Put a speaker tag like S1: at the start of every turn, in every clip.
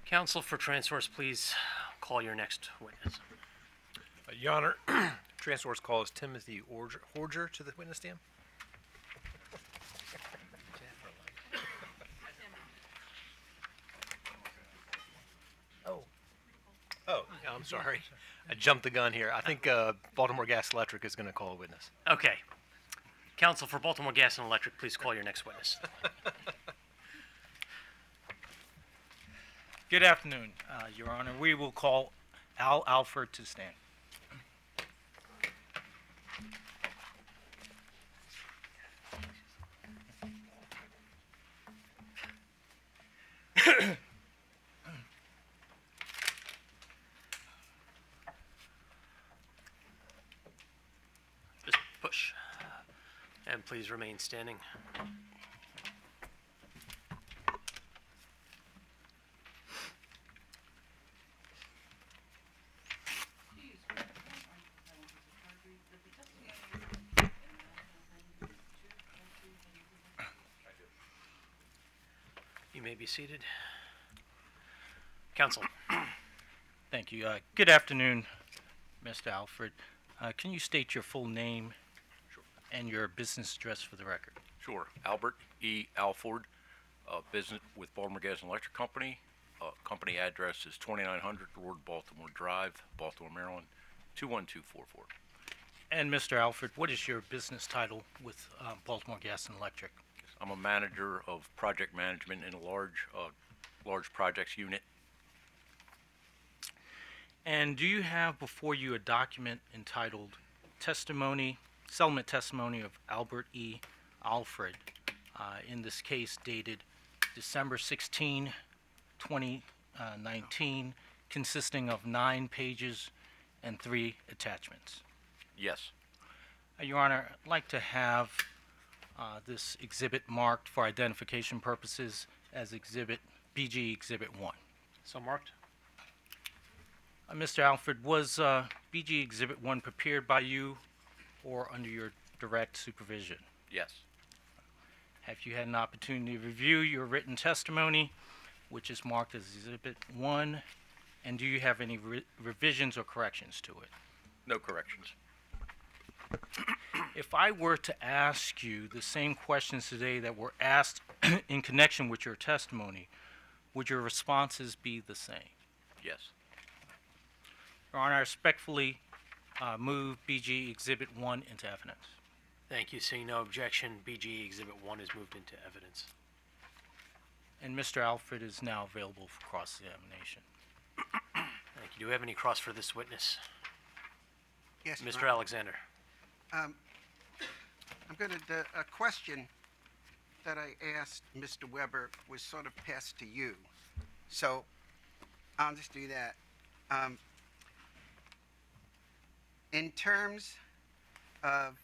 S1: Counsel for Transource, please call your next witness.
S2: Your Honor, Transource calls Timothy Horger to the witness stand. Oh, yeah, I'm sorry. I jumped the gun here. I think Baltimore Gas Electric is going to call a witness.
S1: Okay. Counsel for Baltimore Gas and Electric, please call your next witness.
S3: Good afternoon, Your Honor. We will call Al Alford to stand.
S1: Just push. And please remain standing. You may be seated. Counsel.
S3: Thank you. Good afternoon, Mr. Alford. Can you state your full name and your business address for the record?
S4: Sure. Albert E. Alford, business with Baltimore Gas and Electric Company. Company address is 2900 Lord Baltimore Drive, Baltimore, Maryland, 21244.
S3: And Mr. Alford, what is your business title with Baltimore Gas and Electric?
S4: I'm a manager of project management in a large projects unit.
S3: And do you have before you a document entitled Settlement Testimony of Albert E. Alfred, in this case dated December 16, 2019, consisting of 9 pages and 3 attachments?
S4: Yes.
S3: Your Honor, I'd like to have this exhibit marked for identification purposes as BG Exhibit 1.
S1: So marked.
S3: Mr. Alford, was BG Exhibit 1 prepared by you or under your direct supervision?
S4: Yes.
S3: Have you had an opportunity to review your written testimony, which is marked as Exhibit 1, and do you have any revisions or corrections to it?
S4: No corrections.
S3: If I were to ask you the same questions today that were asked in connection with your testimony, would your responses be the same?
S4: Yes.
S3: Your Honor, I respectfully move BG Exhibit 1 into evidence.
S1: Thank you. Seeing no objection, BG Exhibit 1 is moved into evidence.
S3: And Mr. Alfred is now available for cross-examination.
S1: Thank you. Do we have any cross for this witness?
S5: Yes,
S1: Mr. Alexander.
S5: I'm going to, a question that I asked Mr. Weber was sort of passed to you. So I'll just do that. In terms of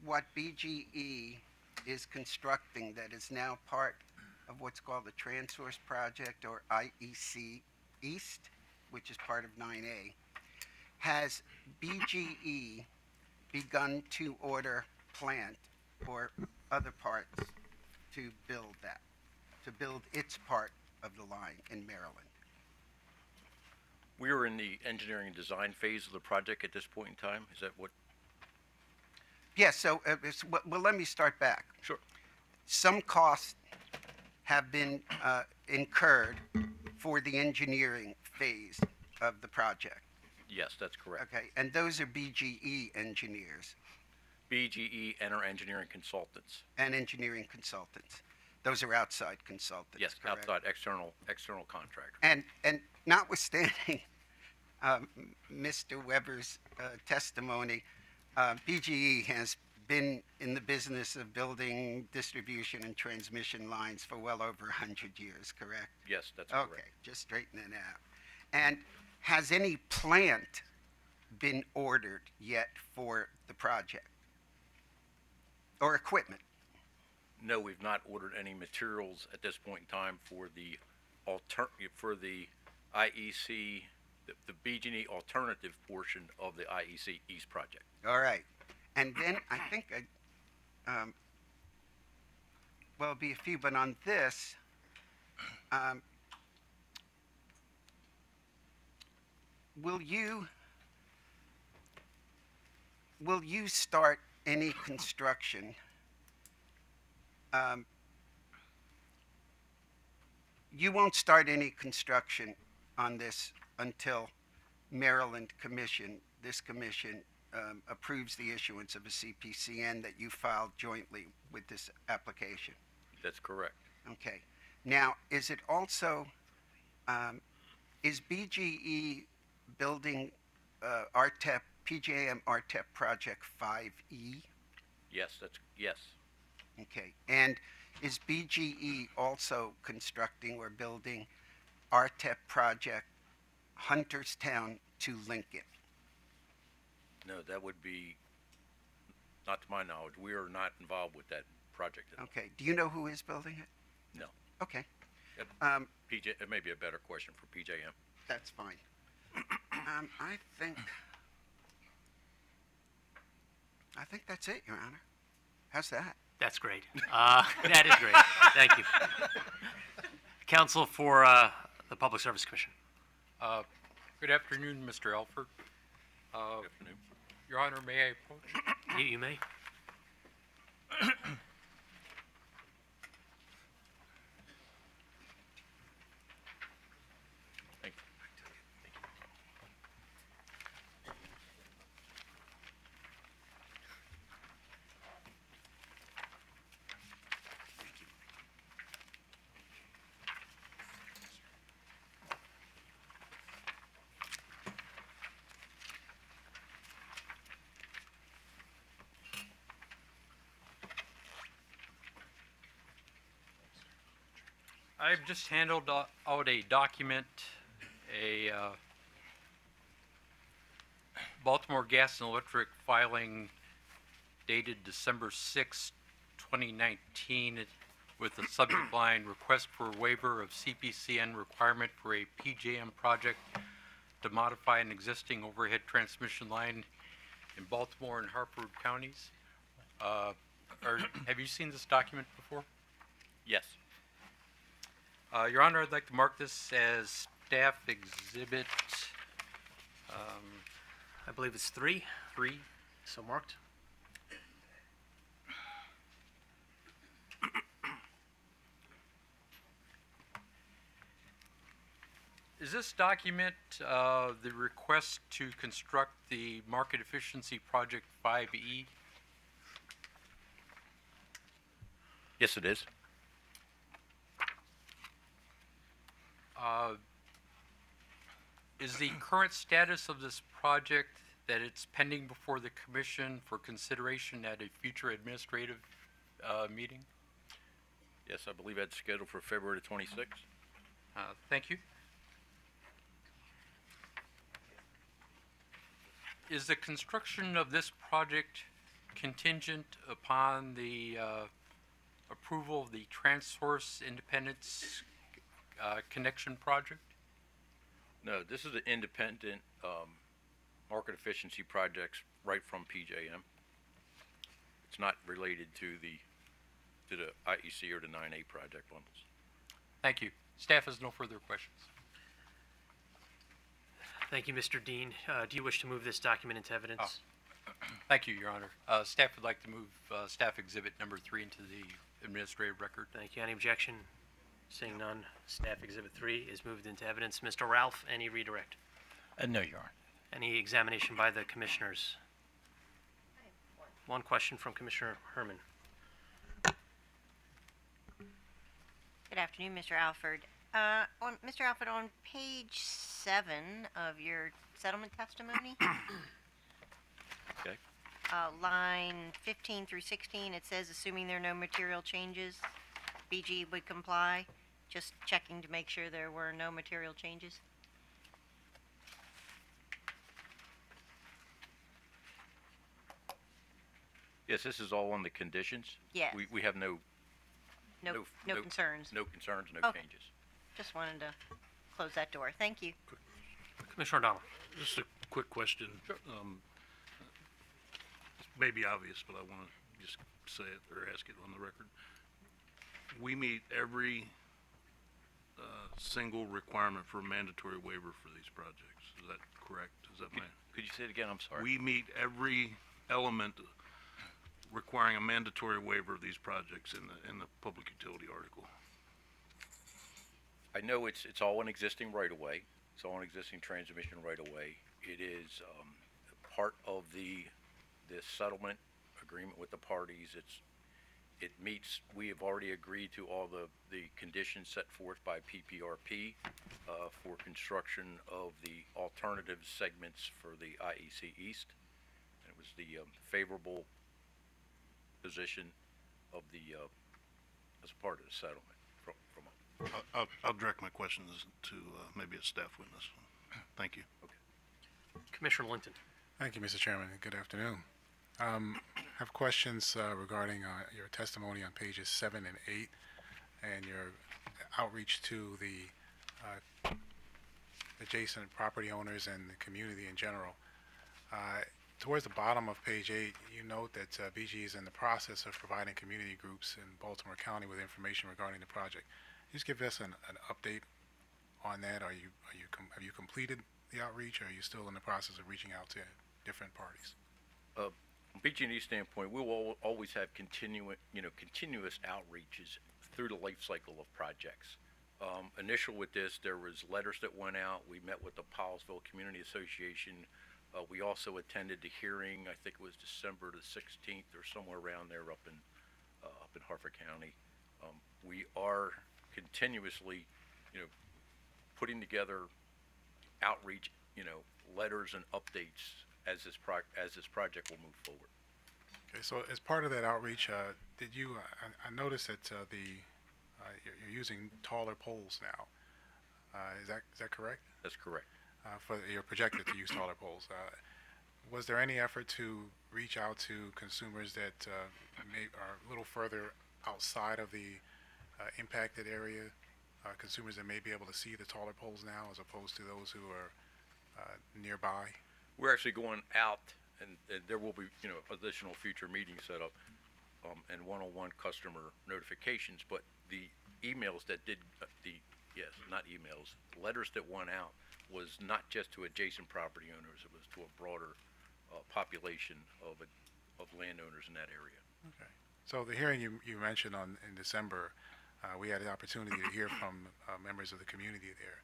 S5: what BGE is constructing that is now part of what's called the Transource project, or IEC East, which is part of 9A, has BGE begun to order plant or other parts to build that, to build its part of the line in Maryland?
S4: We are in the engineering and design phase of the project at this point in time. Is that what?
S5: Yes, so, well, let me start back.
S4: Sure.
S5: Some costs have been incurred for the engineering phase of the project.
S4: Yes, that's correct.
S5: Okay, and those are BGE engineers
S4: BGE and our engineering consultants.
S5: and engineering consultants. Those are outside consultants.
S4: Yes,
S5: correct?
S4: outside external contractor.
S5: And notwithstanding Mr. Weber's testimony, BGE has been in the business of building distribution and transmission lines for well over 100 years, correct?
S4: Yes, that's
S5: Okay,
S4: correct.
S5: just straighten it out. And has any plant been ordered yet for the project? Or equipment?
S4: No, we've not ordered any materials at this point in time for the IEC the BG&E alternative portion of the IEC East project.
S5: All right. And then I think, well, it'll be a few, but on this, will you start any construction? You won't start any construction on this until this commission approves the issuance of a CPCN that you filed jointly with this application.
S4: That's correct.
S5: Okay. Now, is it also, is BGE building RTEP, PJM RTEP project 5E?
S4: Yes, yes.
S5: Okay. And is BGE also constructing or building RTEP project Hunterstown to Lincoln?
S4: No, that would be, not to my knowledge, we are not involved with that project at all.
S5: Okay. Do you know who is building it?
S4: No.
S5: Okay.
S4: It, it may be a better question for PJM.
S5: That's fine. I think that's it, Your Honor. How's that?
S1: That's great. That is great. Thank you. Counsel for the Public Service Commission.
S6: Good afternoon, Mr. Alford.
S4: Good afternoon.
S6: Your Honor, may I approach?
S1: You may.
S4: Thank you.
S6: I've just handled out a document, a Baltimore Gas and Electric filing dated December 6, 2019, with the subject line, request for waiver of CPCN requirement for a PJM project to modify an existing overhead transmission line in Baltimore and Harford counties. Have you seen this document before?
S4: Yes.
S6: Your Honor, I'd like to mark this as staff exhibit
S1: I believe it's 3.
S6: 3.
S1: So marked.
S6: Is this document the request to construct the Market Efficiency Project 5E?
S4: Yes, it is.
S6: Is the current status of this project that it's pending before the commission for consideration at a future administrative meeting?
S4: Yes, I believe that's scheduled for February 26th.
S6: Thank you. Is the construction of this project contingent upon the approval of the Transource Independence Connection Project?
S4: No, this is an independent market efficiency projects right from PJM. It's not related to the IEC or the 9A project bundles.
S6: Thank you. Staff has no further questions.
S1: Thank you, Mr. Dean. Do you wish to move this document into evidence?
S6: Thank you, Your Honor. Staff would like to move staff exhibit number 3 into the administrative record.
S1: Thank you. Any objection? Seeing none, staff exhibit 3 is moved into evidence. Mr. Ralph, any redirect?
S3: No, Your Honor.
S1: Any examination by the commissioners? One question from Commissioner Herman.
S7: Good afternoon, Mr. Alford. Mr. Alford, on page 7 of your settlement testimony,
S4: Okay.
S7: line 15 through 16, it says, assuming there are no material changes, BG would comply. Just checking to make sure there were no material changes.
S4: Yes, this is all on the conditions.
S7: Yes.
S4: We have no
S7: No concerns.
S4: no concerns, no
S7: Okay.
S4: changes.
S7: Just wanted to close that door. Thank you.
S1: Commissioner O'Donnell.
S8: Just a quick question. It may be obvious, but I want to just say it or ask it on the record. We meet every single requirement for a mandatory waiver for these projects. Is that correct? Is that my?
S4: Could you say it again? I'm sorry.
S8: We meet every element requiring a mandatory waiver of these projects in the public utility article.
S4: I know it's all an existing right-of-way. It's all an existing transmission right-of-way. It is part of the settlement agreement with the parties. It meets, we have already agreed to all the conditions set forth by PPRP for construction of the alternative segments for the IEC East. And it was the favorable position of the, as a part of the settlement from
S8: I'll direct my questions to maybe a staff witness. Thank you.
S1: Commissioner Linton.
S9: Thank you, Mr. Chairman, and good afternoon. I have questions regarding your testimony on pages 7 and 8 and your outreach to the adjacent property owners and the community in general. Towards the bottom of page 8, you note that BG is in the process of providing community groups in Baltimore County with information regarding the project. Just give us an update on that. Have you completed the outreach, or are you still in the process of reaching out to different parties?
S4: From BG&E standpoint, we will always have continuous outreaches through the life cycle of projects. Initial with this, there was letters that went out. We met with the Powellsville Community Association. We also attended the hearing. I think it was December the 16th or somewhere around there up in Harford County. We are continuously, putting together outreach, letters and updates as this project will move forward.
S9: Okay, so as part of that outreach, did you? I noticed that you're using taller poles now. Is that correct?
S4: That's correct.
S9: You're projected to use taller poles. Was there any effort to reach out to consumers that are a little further outside of the impacted area, consumers that may be able to see the taller poles now as opposed to those who are nearby?
S4: We're actually going out, and there will be, additional future meetings set up, and one-on-one customer notifications. But the emails that did not emails, letters that went out was not just to adjacent property owners. It was to a broader population of landowners in that area.
S9: Okay. So the hearing you mentioned in December, we had the opportunity to hear from members of the community there.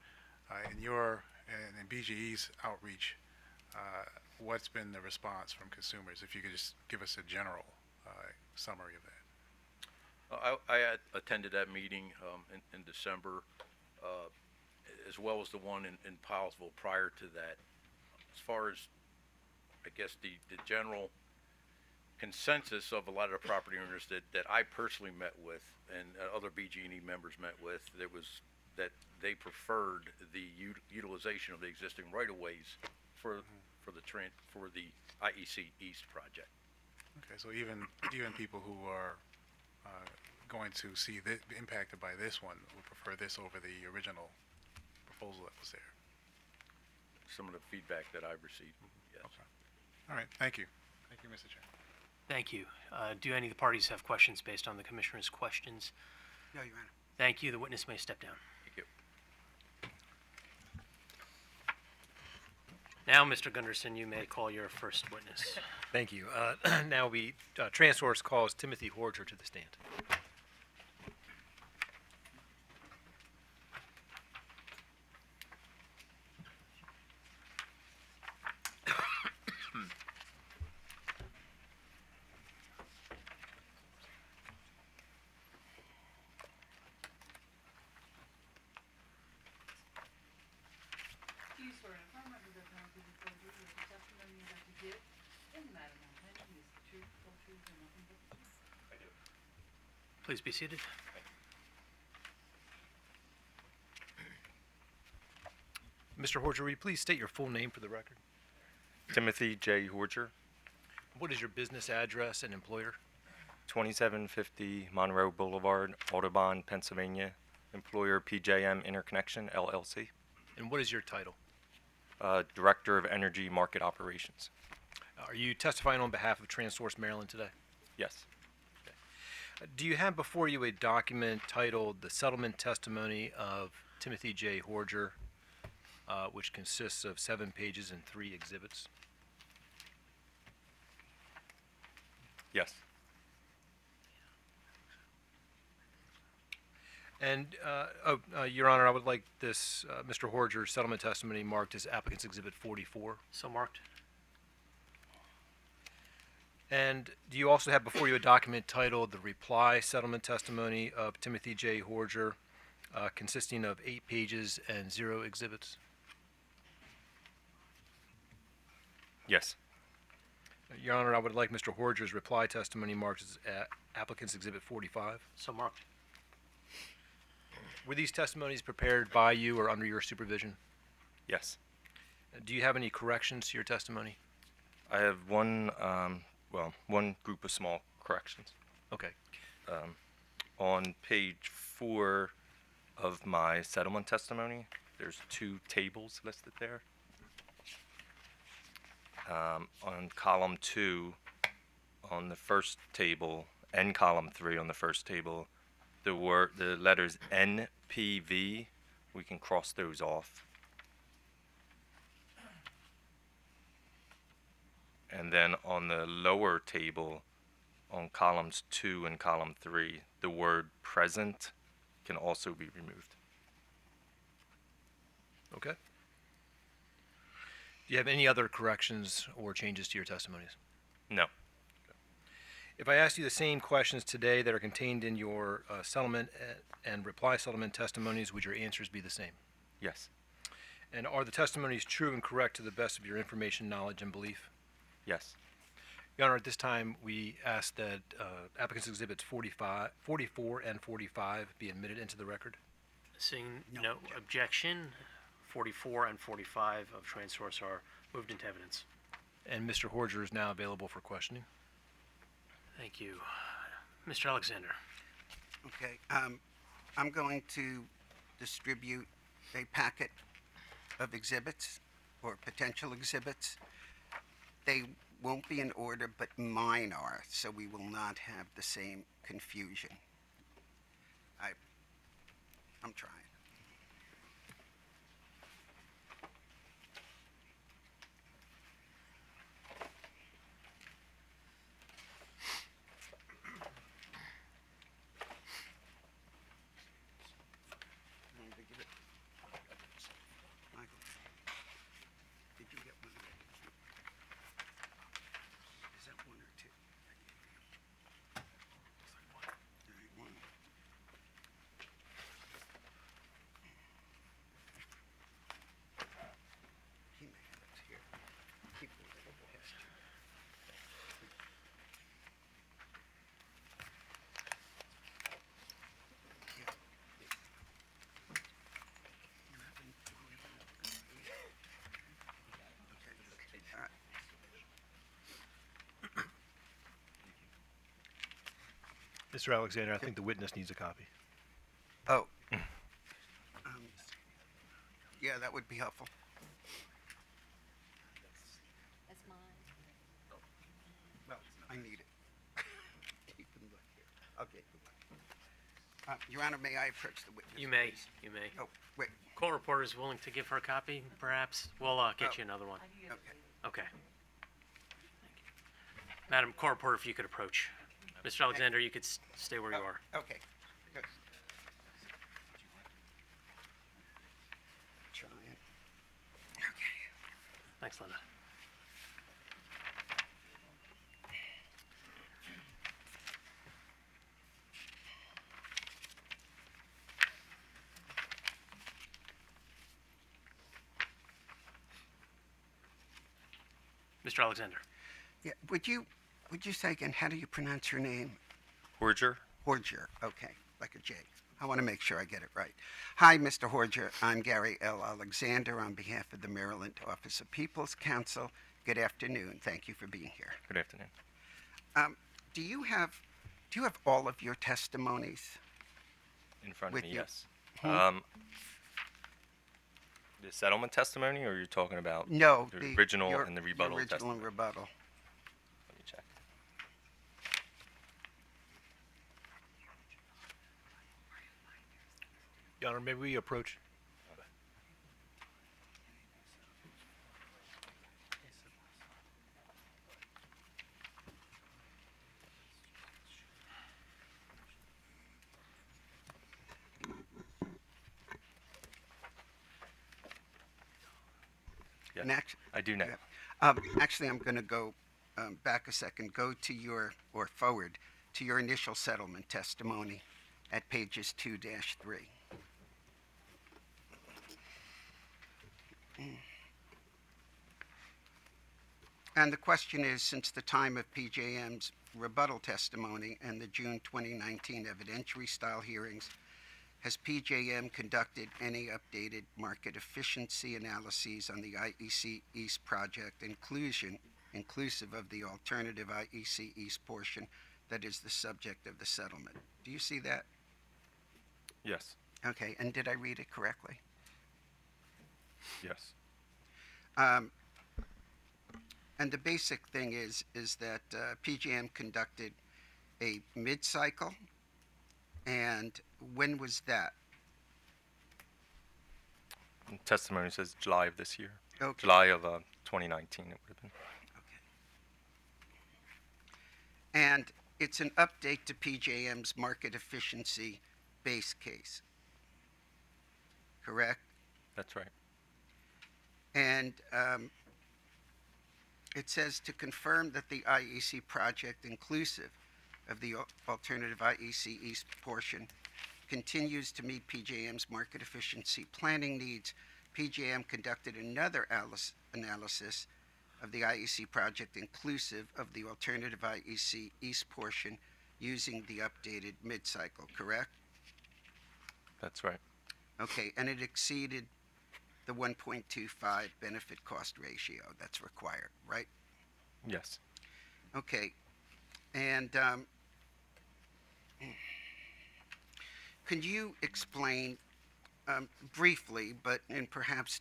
S9: In BGE's outreach, what's been the response from consumers? If you could just give us a general summary of that.
S4: I attended that meeting in December, as well as the one in Powellsville prior to that. As far as, I guess, the general consensus of a lot of the property owners that I personally met with and other BG&E members met with, there was that they preferred the utilization of the existing right-of-ways for the IEC East project.
S9: Okay, so even people who are going to see impacted by this one would prefer this over the original proposal that was there.
S4: Some of the feedback that I've received, yes.
S9: Okay. All right, thank you. Thank you, Mr. Chair.
S1: Thank you. Do any of the parties have questions based on the commissioner's questions?
S5: No, Your Honor.
S1: Thank you. The witness may step down.
S4: Thank you.
S1: Now, Mr. Gunderson, you may call your first witness.
S2: Thank you. Now Transource calls Timothy Horger to the stand.
S10: Do you swear and affirm under the penalty of perjury that the testimony that you give in the matter now pending is the truth, whole truth, and nothing but the truth?
S4: I do.
S1: Please be seated.
S2: Mr. Horger, will you please state your full name for the record?
S11: Timothy J. Horger,
S2: What is your business address and employer?
S11: 2750 Monroe Boulevard, Audubon, Pennsylvania. Employer PJM Interconnection, LLC.
S2: And what is your title?
S11: Director of Energy Market Operations.
S2: Are you testifying on behalf of Transource Maryland today?
S11: Yes.
S2: Do you have before you a document titled The Settlement Testimony of Timothy J. Horger, which consists of 7 pages and 3 exhibits?
S11: Yes.
S2: And, Your Honor, I would like this Mr. Horger's settlement testimony marked as Applicant's Exhibit 44.
S3: So marked.
S2: And do you also have before you a document titled The Reply Settlement Testimony of Timothy J. Horger, consisting of 8 pages and 0 exhibits?
S11: Yes.
S2: Your Honor, I would like Mr. Horger's reply testimony marked as Applicant's Exhibit 45.
S3: So marked.
S2: Were these testimonies prepared by you or under your supervision?
S11: Yes.
S2: Do you have any corrections to your testimony?
S11: I have one group of small corrections.
S2: Okay.
S11: On page 4 of my settlement testimony, there's 2 tables listed there. On column 2, on the first table, and column 3 on the first table, the letters NPV, we can cross those off. And then on the lower table, on columns 2 and column 3, the word present can also be removed.
S2: Okay. Do you have any other corrections or changes to your testimonies?
S11: No.
S2: If I asked you the same questions today that are contained in your settlement and reply settlement testimonies, would your answers be the same?
S11: Yes.
S2: And are the testimonies true and correct to the best of your information, knowledge, and belief?
S11: Yes.
S2: Your Honor, at this time, we ask that applicants' exhibits 44 and 45 be admitted into the record.
S3: Seeing no objection, 44 and 45 of Transource are moved into evidence.
S2: And Mr. Horger is now available for questioning.
S3: Thank you. Mr. Alexander.
S5: Okay, I'm going to distribute a packet of exhibits or potential exhibits. They won't be in order, but mine are, so we will not have the same confusion. I'm trying. Want to give it- Michael, did you get one? Is that 1 or 2? All right, 1. He may have it here. Keep moving. Yes. Yeah. You haven't- Okay. All right.
S2: Mr. Alexander, I think the witness needs a copy.
S5: Oh. Yeah, that would be helpful.
S7: That's mine.
S5: Well, I need it. You can look here. Okay. Your Honor, may I approach the witness?
S3: You may.
S5: please?
S3: You may.
S5: Oh, wait.
S3: Court reporter is willing to give her a copy, perhaps? We'll get
S5: Oh.
S3: you another one.
S5: Okay.
S3: Okay. Thank you. Madam Court reporter, if you could approach. Mr. Alexander, you could stay where you are.
S5: Okay. Good. Trying. Okay.
S3: Thanks, Linda. Mr. Alexander.
S5: Yeah. Would you say again, how do you pronounce your name?
S11: Horger?
S5: Horger. Okay. Like a J. I want to make sure I get it right. Hi, Mr. Horger. I'm Gary L. Alexander on behalf of the Maryland Office of People's Counsel. Good afternoon. Thank you for being here.
S11: Good afternoon.
S5: Do you have all of your testimonies?
S11: In front of
S5: With
S11: me,
S5: you.
S11: yes.
S5: Hmm?
S11: The settlement testimony, or you're talking about
S5: No,
S11: the original
S5: your-
S11: and the rebuttal
S5: your original
S11: testimony?
S5: and rebuttal.
S11: Let me check.
S2: Your Honor, may we approach?
S11: Yes,
S5: And act-
S11: I do know.
S5: yeah. Actually, I'm going to go back a second. Go to your, or forward, to your initial settlement testimony at pages 2-3. And the question is, since the time of PJM's rebuttal testimony and the June 2019 evidentiary style hearings, has PJM conducted any updated market efficiency analyses on the IEC East project, inclusive of the alternative IEC East portion that is the subject of the settlement? Do you see that?
S11: Yes,
S5: Okay, and did I read it correctly?
S11: yes.
S5: And the basic thing is that PJM conducted a mid-cycle, and when was that?
S11: And testimony says July of this year.
S5: Okay.
S11: July of 2019 it would have been.
S5: And it's an update to PJM's market efficiency base case, correct?
S11: That's right.
S5: And it says to confirm that the IEC project, inclusive of the alternative IEC East portion, continues to meet PJM's market efficiency planning needs. PJM conducted another analysis of the IEC project, inclusive of the alternative IEC East portion, using the updated mid-cycle, correct?
S11: That's right.
S5: Okay, and it exceeded the 1.25 benefit cost ratio that's required, right?
S11: Yes.
S5: Okay, and could you explain briefly, but in perhaps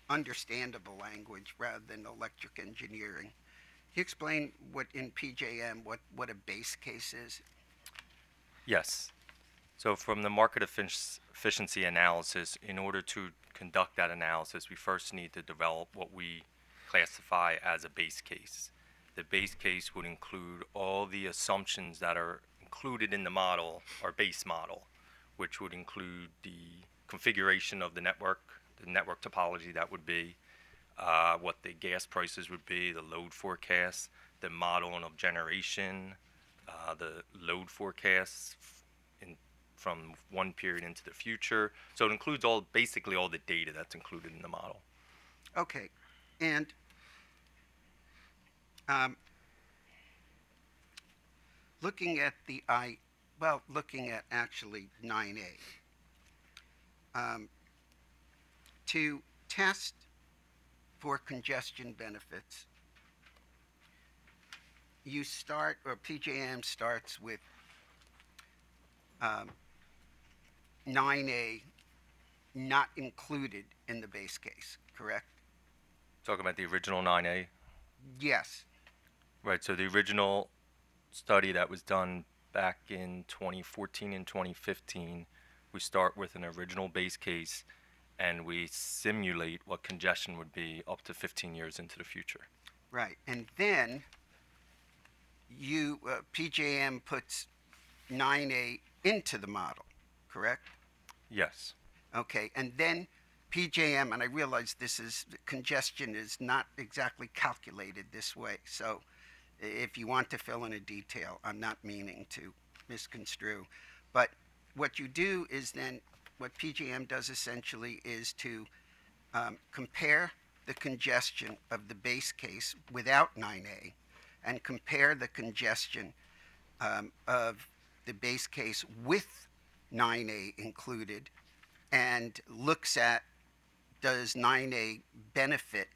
S5: understandable language rather than electric engineering, can you explain what in PJM, what a base case is?
S11: Yes. So from the market efficiency analysis, in order to conduct that analysis, we first need to develop what we classify as a base case. The base case would include all the assumptions that are included in the model, our base model, which would include the configuration of the network topology that would be, what the gas prices would be, the load forecast, the modeling of generation, the load forecasts from one period into the future. So it includes basically all the data that's included in the model.
S5: Okay, and looking at looking at actually 9A, to test for congestion benefits, you start, or PJM starts with 9A not included in the base case, correct?
S11: Talking about the original 9A.
S5: Yes.
S11: Right, so the original study that was done back in 2014 and 2015, we start with an original base case and we simulate what congestion would be up to 15 years into the future.
S5: Right, and then you PJM puts 9A into the model, correct?
S11: Yes.
S5: Okay, and then PJM, and I realize congestion is not exactly calculated this way, so if you want to fill in a detail, I'm not meaning to misconstrue, but what you do is then, what PJM does essentially is to compare the congestion of the base case without 9A and compare the congestion of the base case with 9A included, and looks at, does 9A benefit,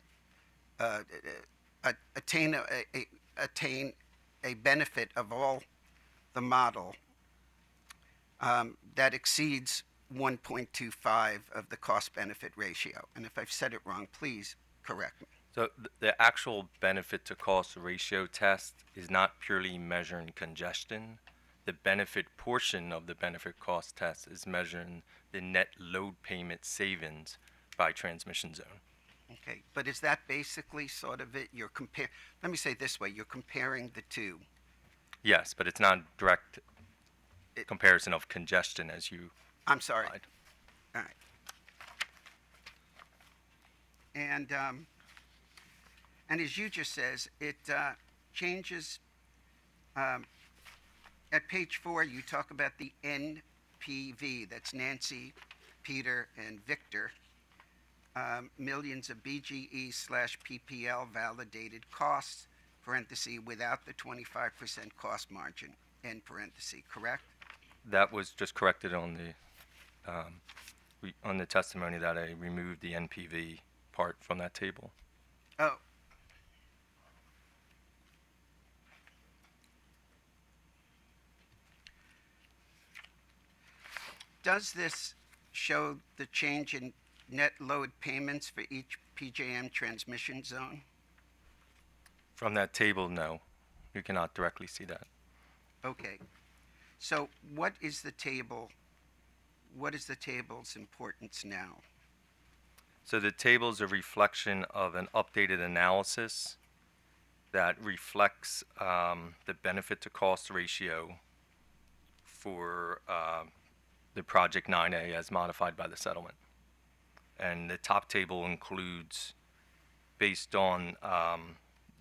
S5: attain a benefit of all the model that exceeds 1.25 of the cost-benefit ratio. And if I've said it wrong, please correct me.
S11: So the actual benefit to cost ratio test is not purely measuring congestion. The benefit portion of the benefit cost test is measuring the net load payment savings by transmission zone.
S5: Okay, but is that basically sort of it? Let me say it this way, you're comparing the two.
S11: Yes, but it's not direct comparison of congestion as you
S5: I'm sorry.
S11: lied.
S5: All right. And as you just says, it changes. At page 4, you talk about the NPV. That's Nancy, Peter, and Victor. Millions of BGE/PPL validated costs, parenthesis, without the 25% cost margin, end parenthesis, correct?
S11: That was just corrected on the testimony that I removed the NPV part from that table.
S5: Oh. Does this show the change in net load payments for each PJM transmission zone?
S11: From that table, no. You cannot directly see that.
S5: Okay. So what is the table's importance now?
S11: So the table is a reflection of an updated analysis that reflects the benefit to cost ratio for the project 9A as modified by the settlement. And the top table includes, based on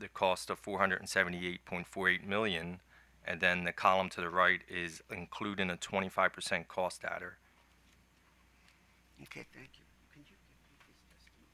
S11: the cost of $478.48 million, and then the column to the right is including a 25% cost adder.
S5: Okay, thank you. Can you give me his testimony?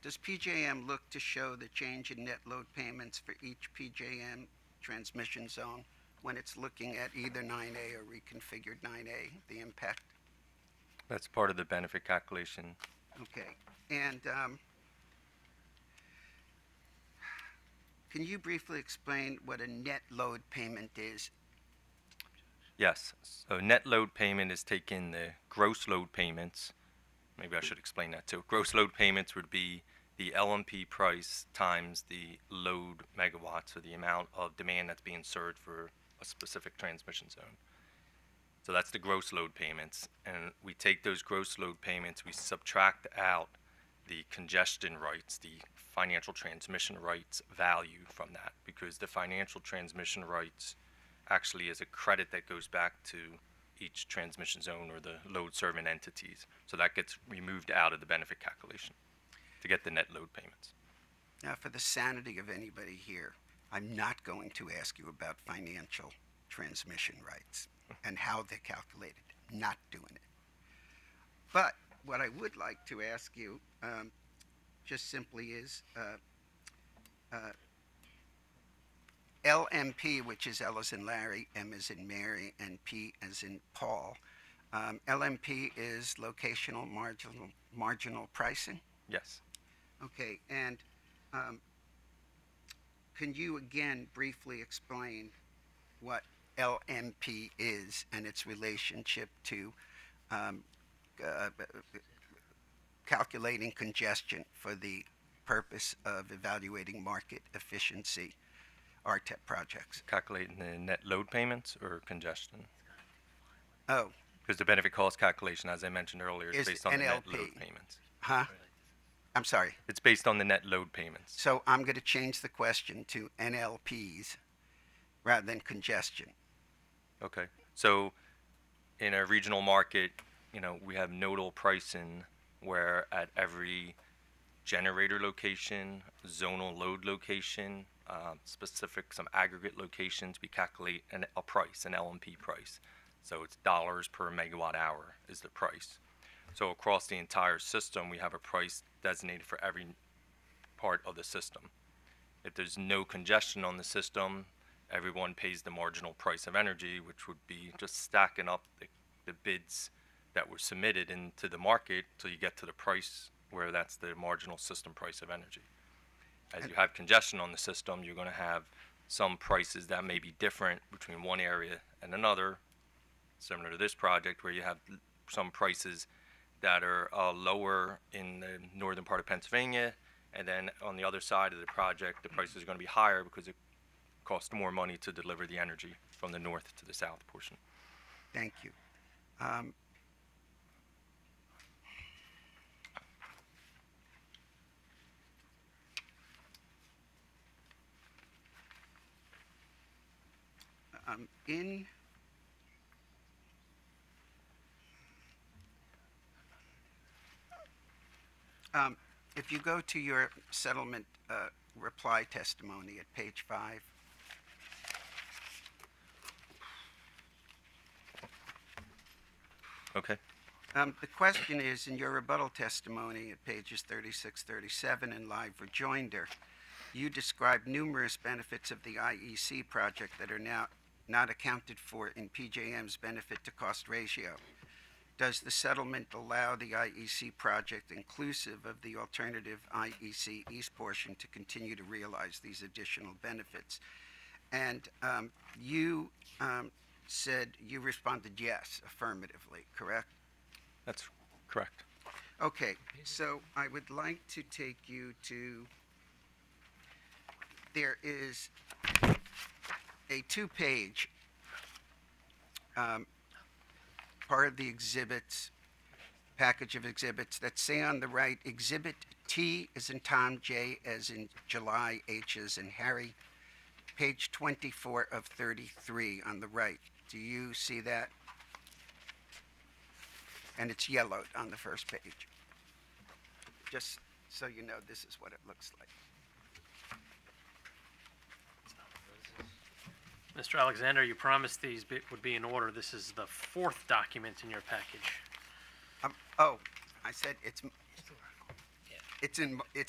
S5: Does PJM look to show the change in net load payments for each PJM transmission zone when it's looking at either 9A or reconfigured 9A, the impact?
S11: That's part of the benefit calculation.
S5: Okay. And can you briefly explain what a net load payment is?
S11: Yes. So net load payment is taking the gross load payments. Maybe I should explain that too. Gross load payments would be the LMP price times the load megawatts, or the amount of demand that's being served for a specific transmission zone. So that's the gross load payments. And we take those gross load payments, we subtract out the congestion rights, the financial transmission rights value from that, because the financial transmission rights actually is a credit that goes back to each transmission zone or the load serving entities. So that gets removed out of the benefit calculation to get the net load payments.
S5: Now, for the sanity of anybody here, I'm not going to ask you about financial transmission rights and how they're calculated. Not doing it. But what I would like to ask you just simply is LMP, which is L as in Larry, M as in Mary, and P as in Paul. LMP is locational marginal pricing?
S11: Yes.
S5: Okay, and can you again briefly explain what LMP is and its relationship to calculating congestion for the purpose of evaluating market efficiency RTEP projects?
S11: Calculating the net load payments or congestion?
S5: Oh.
S11: Because the benefit cost calculation, as I mentioned earlier, is based on the net
S5: NLP.
S11: load payments.
S5: Huh? I'm sorry.
S11: It's based on the net load payments.
S5: So I'm going to change the question to NLPs rather than congestion.
S11: Okay. So in a regional market, we have nodal pricing where at every generator location, zonal load location, some aggregate locations, we calculate a price, an LMP price. So it's dollars per megawatt hour is the price. So across the entire system, we have a price designated for every part of the system. If there's no congestion on the system, everyone pays the marginal price of energy, which would be just stacking up the bids that were submitted into the market till you get to the price where that's the marginal system price of energy. As you have congestion on the system, you're going to have some prices that may be different between one area and another, similar to this project where you have some prices that are lower in the northern part of Pennsylvania, and then on the other side of the project, the prices are going to be higher because it costs more money to deliver the energy from the north to the south portion.
S5: Thank you. In if you go to your settlement reply testimony at page 5,
S11: Okay.
S5: the question is, in your rebuttal testimony at pages 36, 37 in live rejoinder, you describe numerous benefits of the IEC project that are now not accounted for in PJM's benefit to cost ratio. Does the settlement allow the IEC project, inclusive of the alternative IEC East portion, to continue to realize these additional benefits? And you said you responded yes, affirmatively, correct?
S11: That's correct.
S5: Okay, so I would like to take you to, there is a 2-page part of the exhibits, package of exhibits that say on the right, Exhibit T as in Tom, J as in July, H as in Harry, page 24 of 33 on the right. Do you see that? And it's yellowed on the first page. Just so you know, this is what it looks like.
S1: Mr. Alexander, you promised these would be in order. This is the 4th document in your package.
S5: Oh, I said it's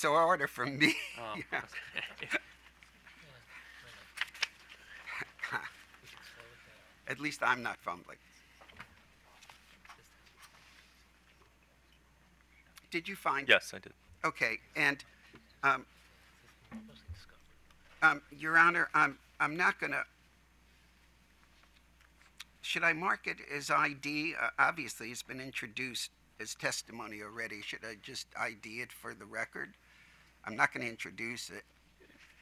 S5: order from me.
S1: Oh,
S5: Yeah.
S1: okay.
S5: At least I'm not fumbling. Did you find?
S11: Yes, I did.
S5: Okay, and Your Honor, I'm not gonna. Should I mark it as ID? Obviously, it's been introduced as testimony already. Should I just ID it for the record? I'm not going to introduce it.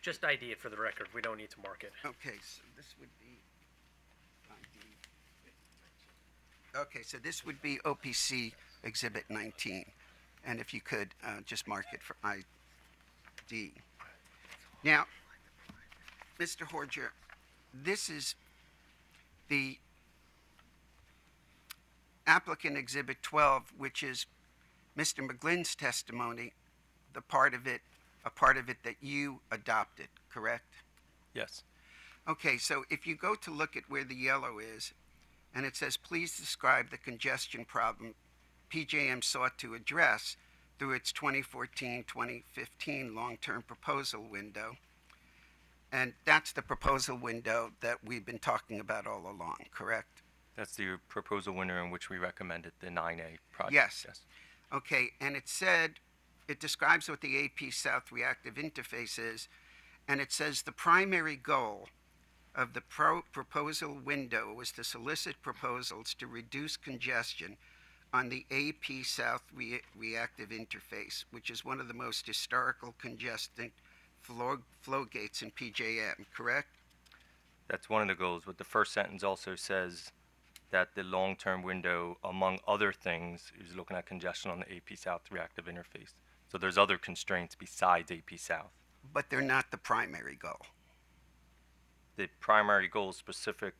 S1: Just ID it for the record. We don't need to mark it.
S5: Okay, so this would be ID. Okay, so this would be OPC Exhibit 19. And if you could just mark it for ID. Now, Mr. Horger, this is the applicant Exhibit 12, which is Mr. McGlynn's testimony, a part of it that you adopted, correct?
S11: Yes.
S5: Okay, so if you go to look at where the yellow is, and it says, please describe the congestion problem PJM sought to address through its 2014-2015 long-term proposal window. And that's the proposal window that we've been talking about all along, correct?
S11: That's the proposal winner in which we recommended the 9A project.
S5: Yes. Okay, and it said, it describes what the AP South reactive interface is, and it says the primary goal of the proposal window was to solicit proposals to reduce congestion on the AP South reactive interface, which is one of the most historical congested flow gates in PJM, correct?
S11: That's one of the goals, but the first sentence also says that the long-term window, among other things, is looking at congestion on the AP South reactive interface. So there's other constraints besides AP South.
S5: But they're not the primary goal.
S11: The primary goal is specific.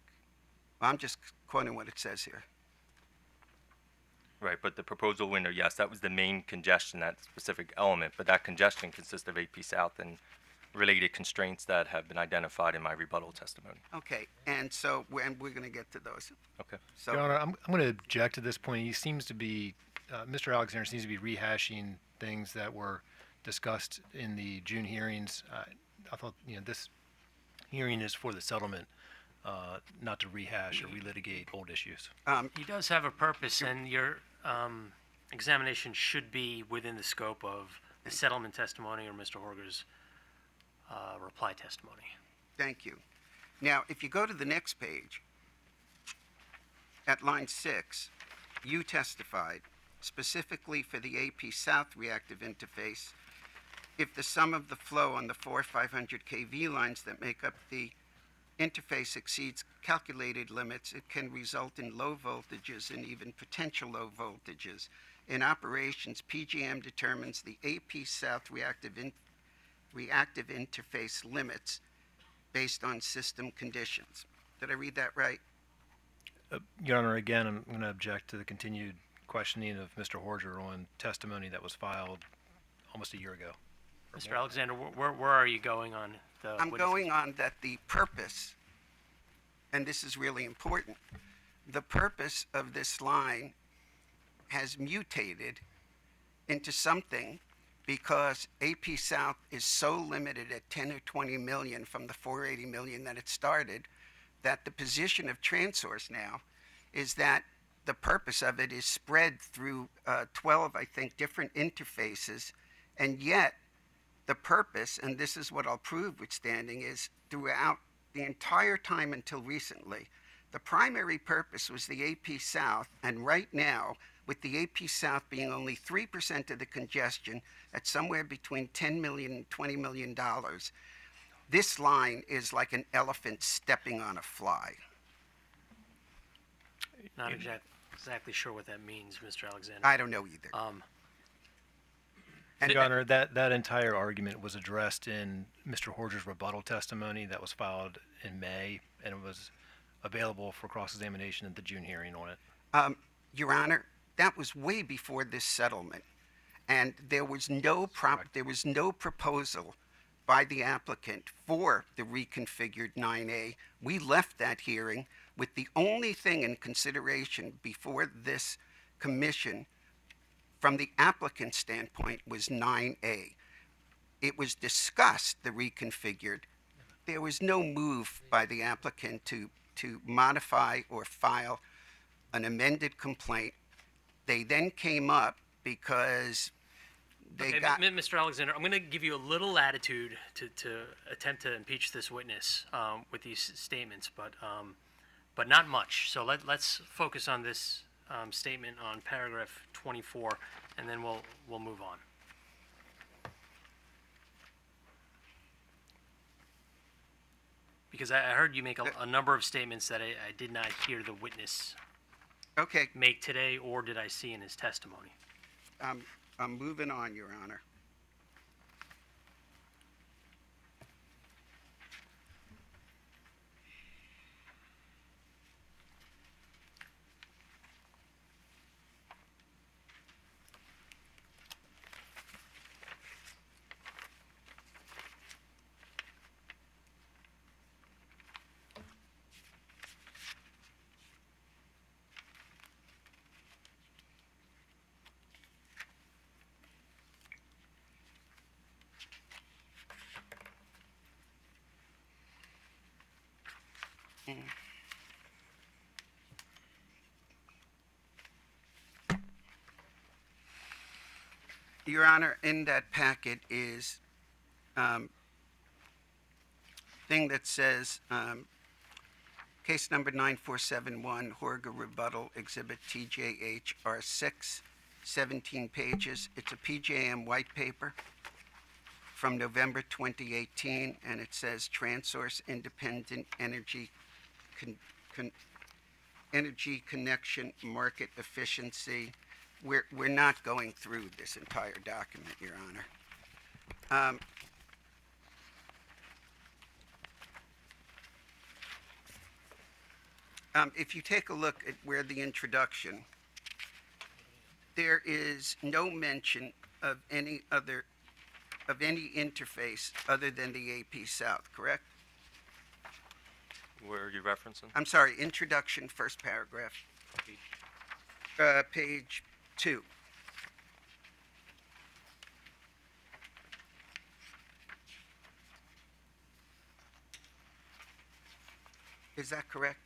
S5: Well, I'm just quoting what it says here.
S11: Right, but the proposal window, yes, that was the main congestion, that specific element, but that congestion consists of AP South and related constraints that have been identified in my rebuttal testimony.
S5: Okay, and so we're going to get to those.
S11: Okay.
S5: So,
S2: Your Honor, I'm going to object to this point. He seems to be, Mr. Alexander seems to be rehashing things that were discussed in the June hearings. I thought, this hearing is for the settlement, not to rehash or relitigate old issues.
S1: He does have a purpose, and your examination should be within the scope of the settlement testimony or Mr. Horger's reply testimony.
S5: Thank you. Now, if you go to the next page, at line 6, you testified specifically for the AP South reactive interface. If the sum of the flow on the 4 500 kV lines that make up the interface exceeds calculated limits, it can result in low voltages and even potential low voltages. In operations, PJM determines the AP South reactive interface limits based on system conditions. Did I read that right?
S2: Your Honor, again, I'm going to object to the continued questioning of Mr. Horger on testimony that was filed almost a year ago.
S1: Mr. Alexander, where are you going on the
S5: I'm
S1: witness-
S5: going on that the purpose, and this is really important, the purpose of this line has mutated into something because AP South is so limited at 10 or 20 million from the 480 million that it started, that the position of Transource now is that the purpose of it is spread through 12, I think, different interfaces, and yet the purpose, and this is what I'll prove with standing, is throughout the entire time until recently, the primary purpose was the AP South, and right now, with the AP South being only 3% of the congestion at somewhere between $10 million and $20 million, this line is like an elephant stepping on a fly.
S1: Not exactly sure what that means, Mr. Alexander.
S5: I don't know either.
S2: And Your Honor, that entire argument was addressed in Mr. Horger's rebuttal testimony that was filed in May, and it was available for cross-examination at the June hearing on it.
S5: Your Honor, that was way before this settlement, and there was no proposal by the applicant for the reconfigured 9A. We left that hearing with the only thing in consideration before this commission from the applicant's standpoint was 9A. It was discussed, the reconfigured. There was no move by the applicant to modify or file an amended complaint. They then came up because they
S1: Okay,
S5: got...
S1: Mr. Alexander, I'm going to give you a little latitude to attempt to impeach this witness with these statements, but not much. So let's focus on this statement on paragraph 24, and then we'll move on. Because I heard you make a number of statements that I did not hear the witness
S5: Okay,
S1: make today, or did I see in his testimony.
S5: I'm moving on, Your Honor. Your Honor, in that packet is thing that says case number 9471, Horger Rebuttal, Exhibit TJH R6, 17 pages. It's a PJM white paper from November 2018, and it says Transource Independent Energy Energy Connection Market Efficiency. We're not going through this entire document, Your Honor. If you take a look at where the introduction, there is no mention of any interface other than the AP South, correct?
S11: Where are you referencing?
S5: I'm sorry, introduction, first paragraph. Page 2. Is that correct?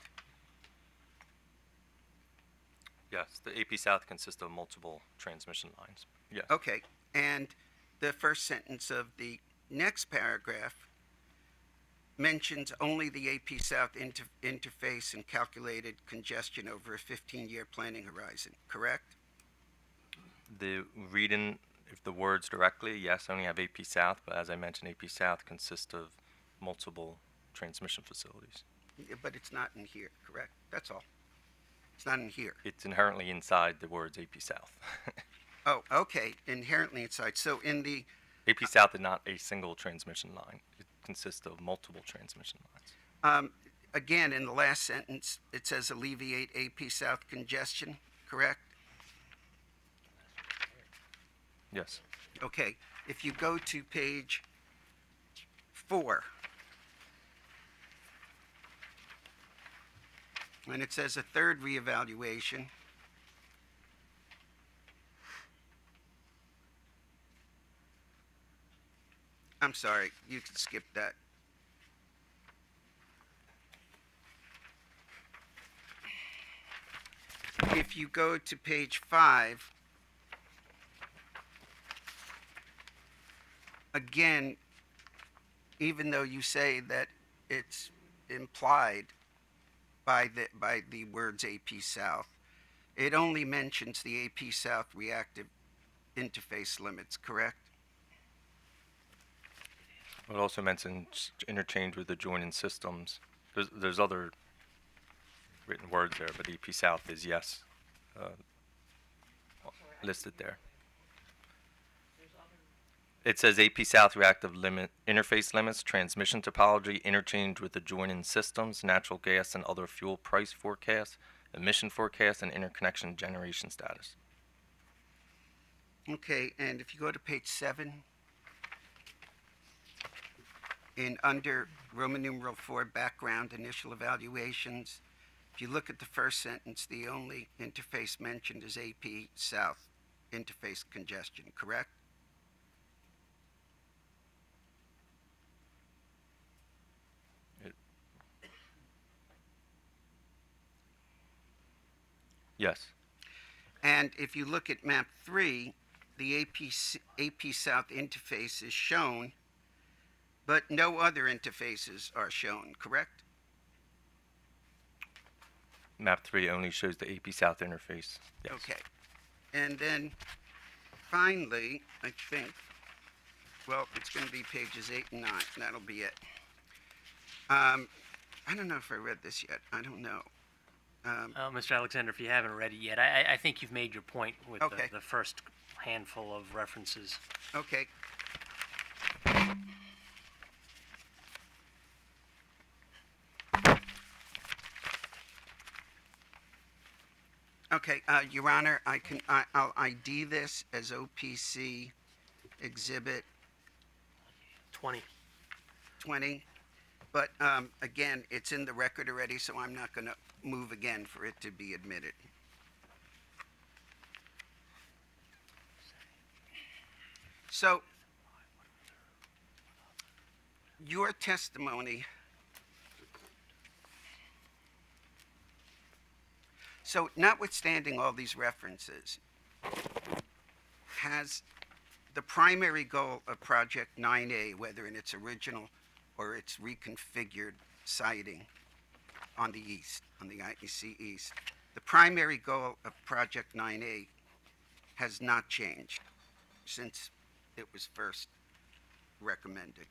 S11: Yes, the AP South consists of multiple transmission lines. Yes.
S5: Okay, and the first sentence of the next paragraph mentions only the AP South interface and calculated congestion over a 15-year planning horizon, correct?
S11: The reading, if the words directly, yes, only have AP South, but as I mentioned, AP South consists of multiple transmission facilities.
S5: Yeah, but it's not in here, correct? That's all. It's not in here.
S11: It's inherently inside the words AP South.
S5: Oh, okay, inherently inside. So in the,
S11: AP South is not a single transmission line. It consists of multiple transmission lines.
S5: again, in the last sentence, it says alleviate AP South congestion, correct?
S11: Yes.
S5: Okay, if you go to page 4, and it says a third reevaluation, I'm sorry, you can skip that. If you go to page 5, again, even though you say that it's implied by the words AP South, it only mentions the AP South reactive interface limits, correct?
S11: It also mentions interchange with adjoining systems. There's other written words there, but AP South is yes, listed there. It says AP South reactive limit interface limits, transmission topology, interchange with adjoining systems, natural gas and other fuel price forecasts, emission forecasts, and interconnection generation status.
S5: Okay, and if you go to page 7, in under Roman numeral 4 background initial evaluations, if you look at the first sentence, the only interface mentioned is AP South interface congestion, correct?
S11: Yes.
S5: And if you look at map 3, the AP South interface is shown, but no other interfaces are shown, correct?
S11: Map 3 only shows the AP South interface. Yes.
S5: Okay. And then finally, I think, well, it's going to be pages 8 and 9. That'll be it. I don't know if I read this yet. I don't know.
S1: Mr. Alexander, if you haven't read it yet, I think you've made your point with
S5: Okay.
S1: the first handful of references.
S5: Okay. Okay, Your Honor, I'll ID this as OPC Exhibit
S1: 20.
S5: 20, but again, it's in the record already, so I'm not going to move again for it to be admitted. So, your testimony, so notwithstanding all these references, has the primary goal of Project 9A, whether in its original or its reconfigured siting on the east, on the IEC East, the primary goal of Project 9A has not changed since it was first recommended.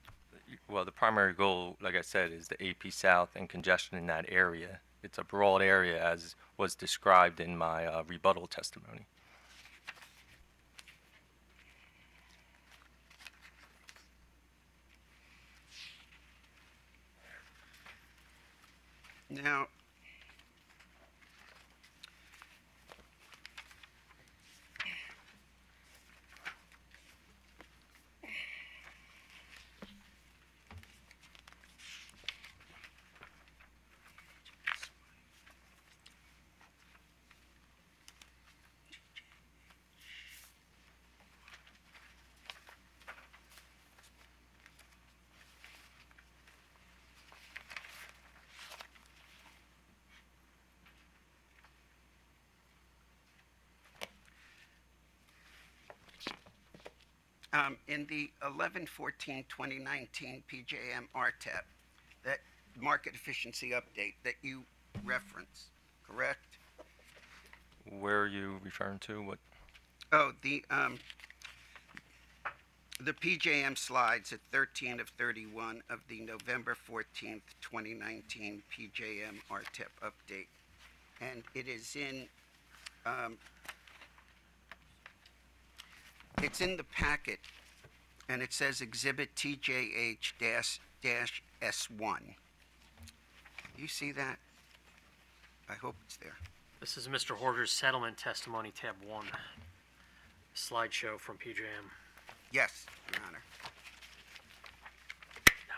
S11: Well, the primary goal, like I said, is the AP South and congestion in that area. It's a broad area, as was described in my rebuttal testimony.
S5: Now, In the 11/14/2019 PJM RTEP, that market efficiency update that you reference, correct?
S11: Where are you referring to? What?
S5: Oh, the PJM slides at 13 of 31 of the November 14th, 2019 PJM RTEP update. And it is it's in the packet, and it says Exhibit TJH-S1. You see that? I hope it's there.
S1: This is Mr. Horder's settlement testimony, tab 1. Slideshow from PJM.
S5: Yes, Your Honor.
S1: No.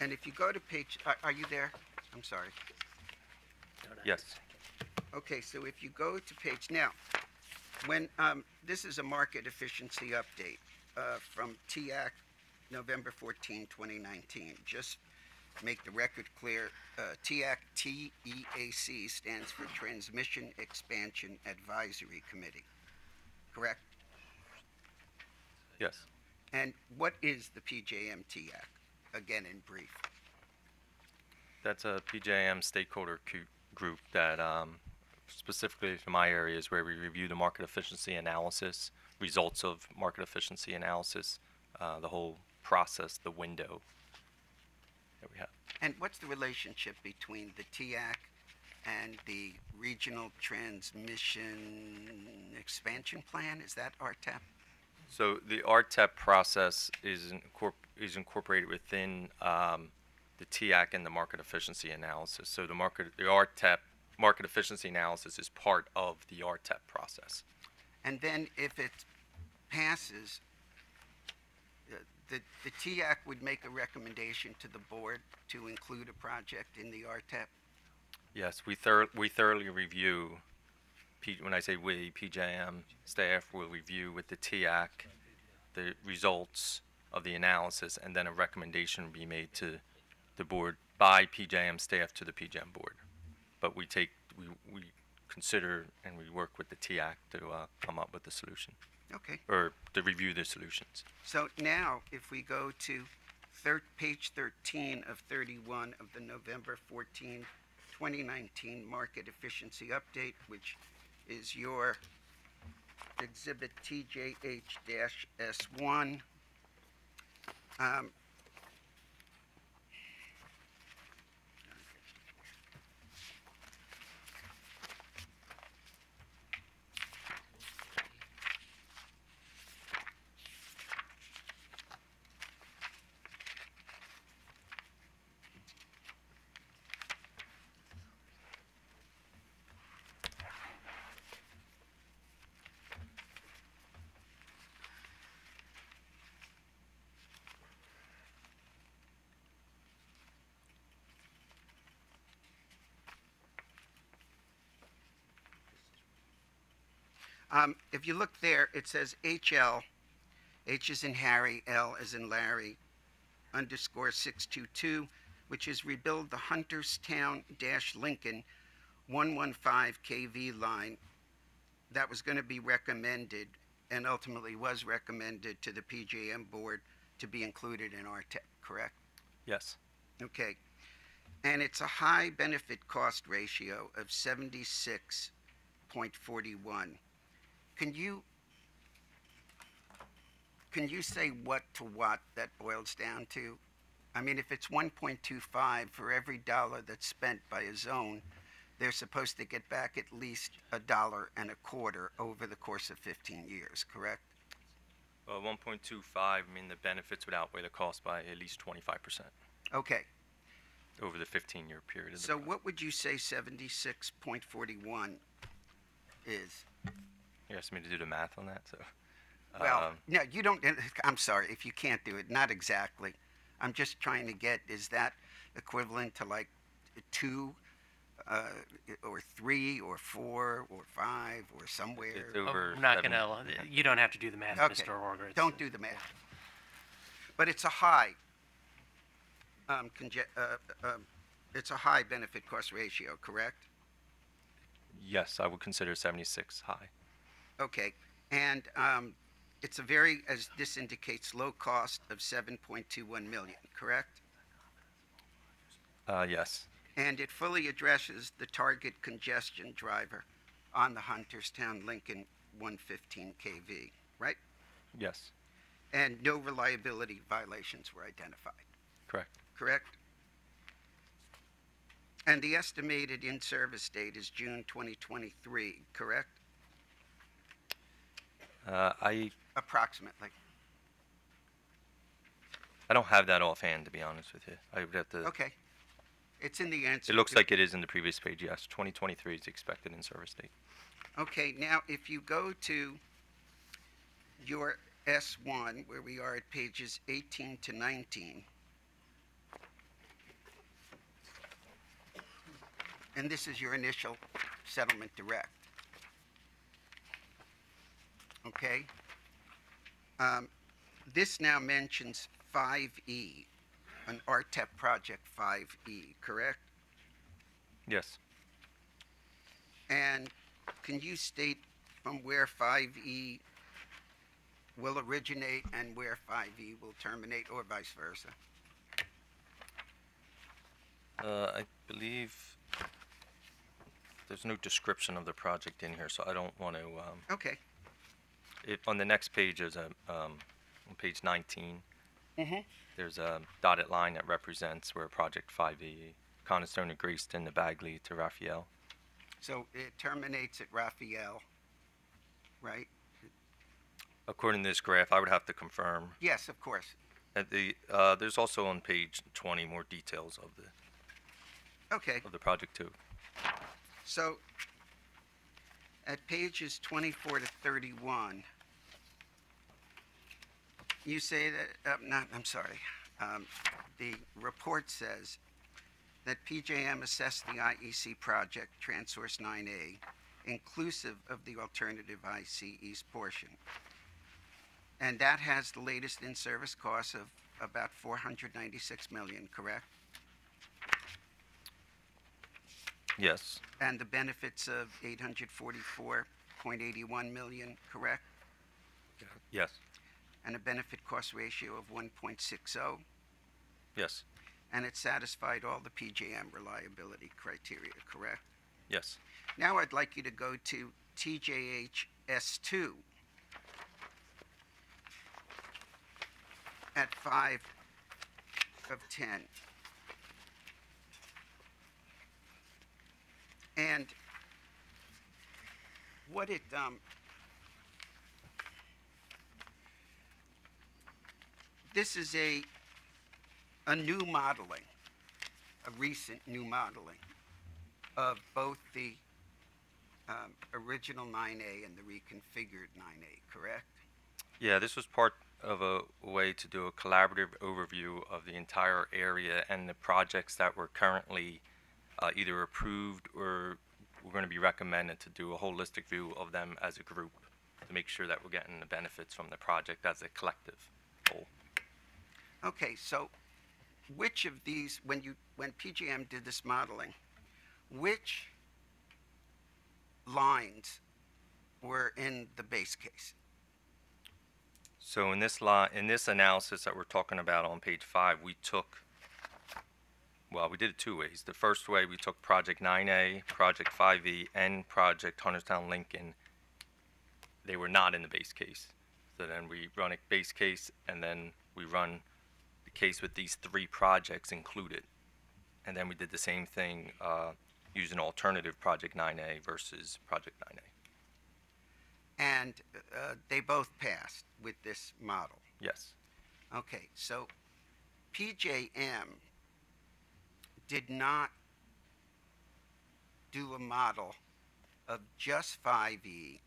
S5: And if you go to page, are you there? I'm sorry.
S1: No.
S11: Yes.
S5: Okay, so if you go to page, now, when, this is a market efficiency update from TEAC, November 14, 2019. Just make the record clear, TEAC, TEAC stands for Transmission Expansion Advisory Committee, correct?
S11: Yes.
S5: And what is the PJM TEAC, again in brief?
S11: That's a PJM stakeholder group that specifically to my area is where we review the market efficiency analysis, results of market efficiency analysis, the whole process, the window that we have.
S5: And what's the relationship between the TEAC and the Regional Transmission Expansion Plan? Is that RTEP?
S11: So the RTEP process is incorporated within the TEAC and the market efficiency analysis. So the RTEP market efficiency analysis is part of the RTEP process.
S5: And then if it passes, the TEAC would make a recommendation to the board to include a project in the RTEP?
S11: Yes, we thoroughly review. When I say we, PJM staff will review with the TEAC the results of the analysis, and then a recommendation will be made to the board by PJM staff to the PJM board. But we consider and we work with the TEAC to come up with the solution,
S5: Okay.
S11: or to review the solutions.
S5: So now, if we go to page 13 of 31 of the November 14, 2019 Market Efficiency Update, which is your Exhibit TJH-S1. If you look there, it says HL, H is in Harry, L is in Larry, _622, which is rebuild the Hunterstown-Lincoln 115 kV line that was going to be recommended and ultimately was recommended to the PJM board to be included in RTEP, correct?
S11: Yes.
S5: Okay. And it's a high benefit cost ratio of 76.41. Can you say what to what that boils down to? I mean, if it's 1.25 for every dollar that's spent by a zone, they're supposed to get back at least $1.25 over the course of 15 years, correct?
S11: 1.25, I mean, the benefits would outweigh the cost by at least 25%
S5: Okay.
S11: over the 15-year period. Of the
S5: So
S11: project.
S5: what would you say 76.41 is?
S11: You asked me to do the math on that, so.
S5: Well, no, you don't. I'm sorry if you can't do it. Not exactly. I'm just trying to get, is that equivalent to like 2 or 3 or 4 or 5 or somewhere?
S11: It's over
S1: I'm not
S11: 7.
S1: gonna. You don't have to do the math,
S5: Okay.
S1: Mr. Horder. It's-
S5: Don't do the math. But it's a high. It's a high benefit cost ratio, correct?
S11: Yes, I would consider 76 high.
S5: Okay. And it's a very, as this indicates, low cost of 7.21 million, correct?
S11: Yes.
S5: And it fully addresses the target congestion driver on the Hunterstown Lincoln 115 kV, right?
S11: Yes.
S5: And no reliability violations were identified,
S11: Correct.
S5: correct? And the estimated in-service date is June 2023, correct?
S11: I
S5: Approximately.
S11: don't have that offhand, to be honest with you. I would have to.
S5: Okay. It's in the answer.
S11: It looks
S5: to-
S11: like it is in the previous page. Yes, 2023 is the expected in-service date.
S5: Okay, now if you go to your S1, where we are at pages 18 to 19, and this is your initial settlement direct. Okay? This now mentions 5E, an RTEP project 5E, correct?
S11: Yes.
S5: And can you state from where 5E will originate and where 5E will terminate, or vice versa?
S11: I believe there's no description of the project in here, so I don't want to.
S5: Okay.
S11: On the next page is on page 19.
S5: Mm-hmm.
S11: There's a dotted line that represents where Project 5E, Conestone to Greyston to Bagley to Raphael.
S5: So it terminates at Raphael, right?
S11: According to this graph, I would have to confirm.
S5: Yes, of course.
S11: There's also on page 20 more details of
S5: Okay.
S11: the project too.
S5: So at pages 24 to 31, you say that, the report says that PJM assessed the IEC project, Transource 9A, inclusive of the alternative IC East portion. And that has the latest in-service cost of about 496 million, correct?
S11: Yes.
S5: And the benefits of 844.81 million, correct?
S11: Yes.
S5: And a benefit cost ratio of 1.60,
S11: Yes.
S5: and it satisfied all the PJM reliability criteria, correct?
S11: Yes.
S5: Now I'd like you to go to TJH S2 at 5 of 10. And what it, this is a new modeling, a recent new modeling of both the original 9A and the reconfigured 9A, correct?
S11: Yeah, this was part of a way to do a collaborative overview of the entire area and the projects that were currently either approved or we're going to be recommended to do a holistic view of them as a group to make sure that we're getting the benefits from the project as a collective whole.
S5: Okay, so which of these, when PGM did this modeling, which lines were in the base case?
S11: So in this analysis that we're talking about on page 5, we did it two ways. The first way, we took Project 9A, Project 5E, and Project Hunterstown Lincoln. They were not in the base case. So then we run a base case, and then we run the case with these three projects included. And then we did the same thing using alternative Project 9A versus Project 9A.
S5: And they both passed with this model.
S11: Yes.
S5: Okay, so PJM did not do a model of just 5E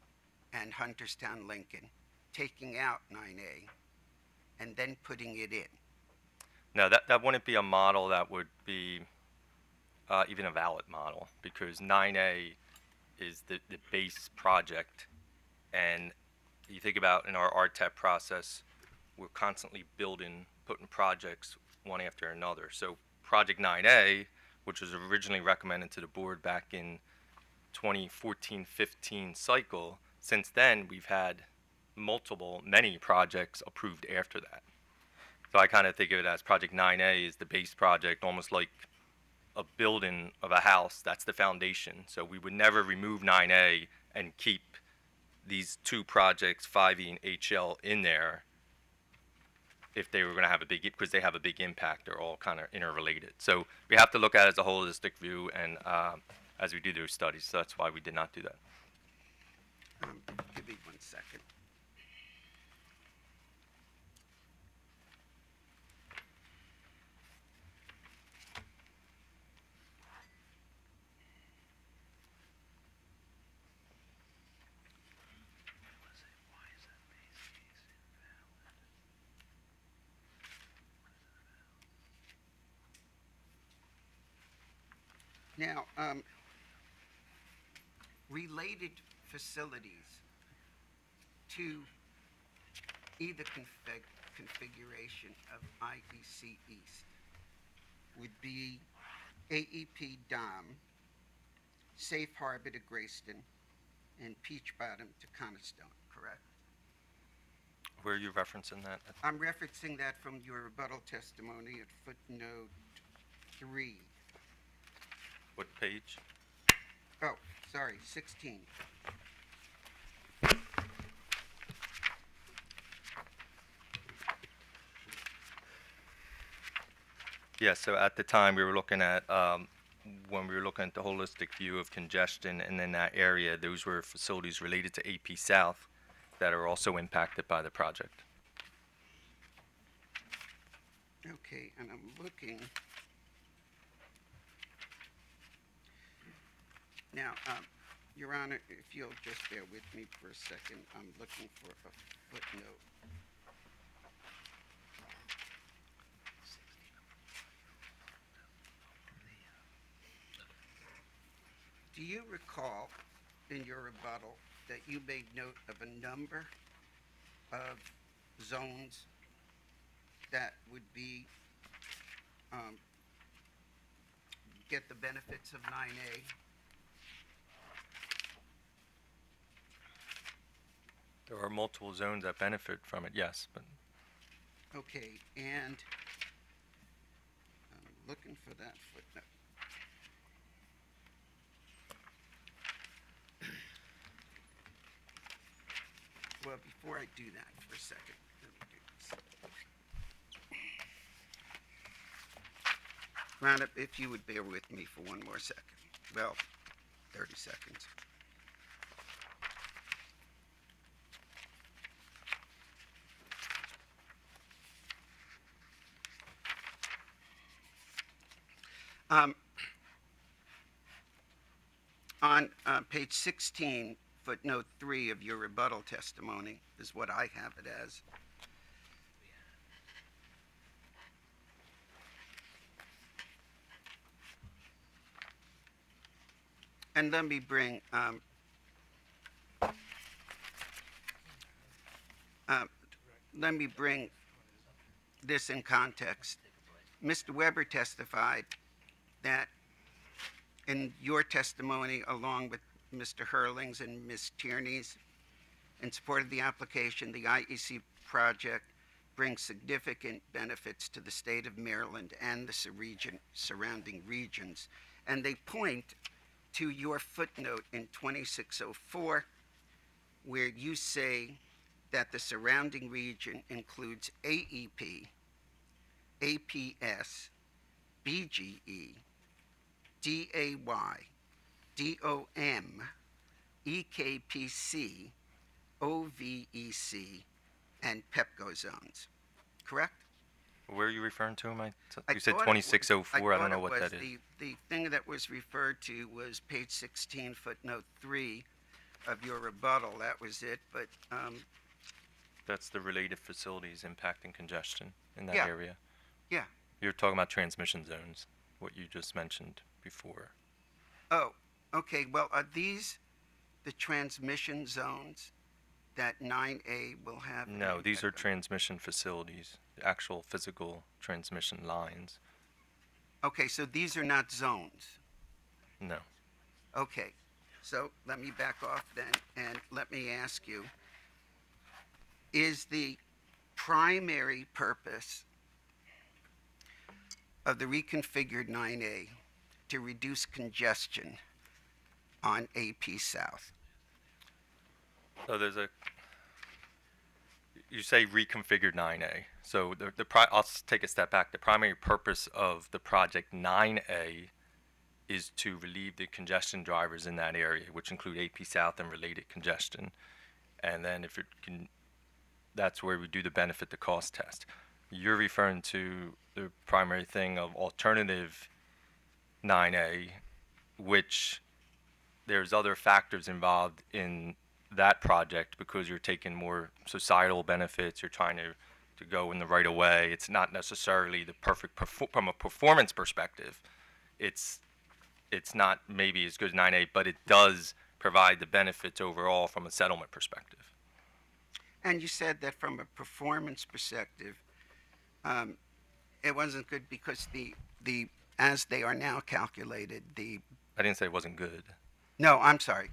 S5: and Hunterstown Lincoln, taking out 9A and then putting it in.
S11: No, that wouldn't be a model that would be even a valid model, because 9A is the base project. And you think about in our RTEP process, we're constantly putting projects one after another. So Project 9A, which was originally recommended to the board back in 2014-15 cycle, since then we've had many projects approved after that. So I kind of think of it as Project 9A is the base project, almost like a building of a house. That's the foundation. So we would never remove 9A and keep these two projects, 5E and HL, in there if they were going to have a big, because they have a big impact. They're all kind of interrelated. So we have to look at it as a holistic view, and as we do those studies. So that's why we did not do that.
S5: Give me 1 second. Now, related facilities to either configuration of IEC East would be AEP Dom, Safe Harbor to Grayston, and Peach Bottom to Conestone, correct?
S11: Where are you referencing that?
S5: I'm referencing that from your rebuttal testimony at footnote 3.
S11: What page?
S5: Oh, sorry, 16.
S11: Yeah, so at the time we were looking at, when we were looking at the holistic view of congestion and in that area, those were facilities related to AP South that are also impacted by the project.
S5: Okay, and I'm looking. Now, Your Honor, if you'll just bear with me for a second, I'm looking for a footnote. Do you recall in your rebuttal that you made note of a number of zones that would be, get the benefits of 9A?
S11: There are multiple zones that benefit from it, yes, but
S5: Okay, and I'm looking for that footnote. Well, before I do that for a second, let me do this. Roundup, if you would bear with me for one more second. Well, 30 seconds. On page 16, footnote 3 of your rebuttal testimony is what I have it as. And let me bring this in context. Mr. Weber testified that in your testimony, along with Mr. Hurling's and Ms. Tierney's, in support of the application, the IEC project brings significant benefits to the state of Maryland and the surrounding regions. And they point to your footnote in 2604, where you say that the surrounding region includes AEP, APS, BGE, DAY, DOM, EKPC, OVEC, and PEPCO zones, correct?
S11: where are you referring to?
S5: I
S11: You said
S5: thought it was-
S11: 2604, I don't know what
S5: thought
S11: that
S5: it
S11: is.
S5: was the thing that was referred to was page 16, footnote 3 of your rebuttal. That was it, but
S11: That's the related facilities impacting congestion in that
S5: Yeah.
S11: area.
S5: yeah.
S11: You're talking about transmission zones, what you just mentioned before.
S5: Oh, okay. Well, are these the transmission zones that 9A will have? an
S11: No, these are
S5: impact on?
S11: transmission facilities, actual physical transmission lines.
S5: Okay, so these are not zones.
S11: No.
S5: Okay, so let me back off then, and let me ask you, is the primary purpose of the reconfigured 9A to reduce congestion on AP South?
S11: So you say reconfigured 9A. So I'll take a step back. The primary purpose of the project 9A is to relieve the congestion drivers in that area, which include AP South and related congestion. And then that's where we do the benefit to cost test. You're referring to the primary thing of alternative 9A, which there's other factors involved in that project because you're taking more societal benefits, you're trying to go in the right of way. It's not necessarily the perfect from a performance perspective. It's not maybe as good as 9A, but it does provide the benefits overall from a settlement perspective.
S5: And you said that from a performance perspective, it wasn't good because the as they are now calculated,
S11: I didn't say it wasn't good.
S5: no, I'm sorry.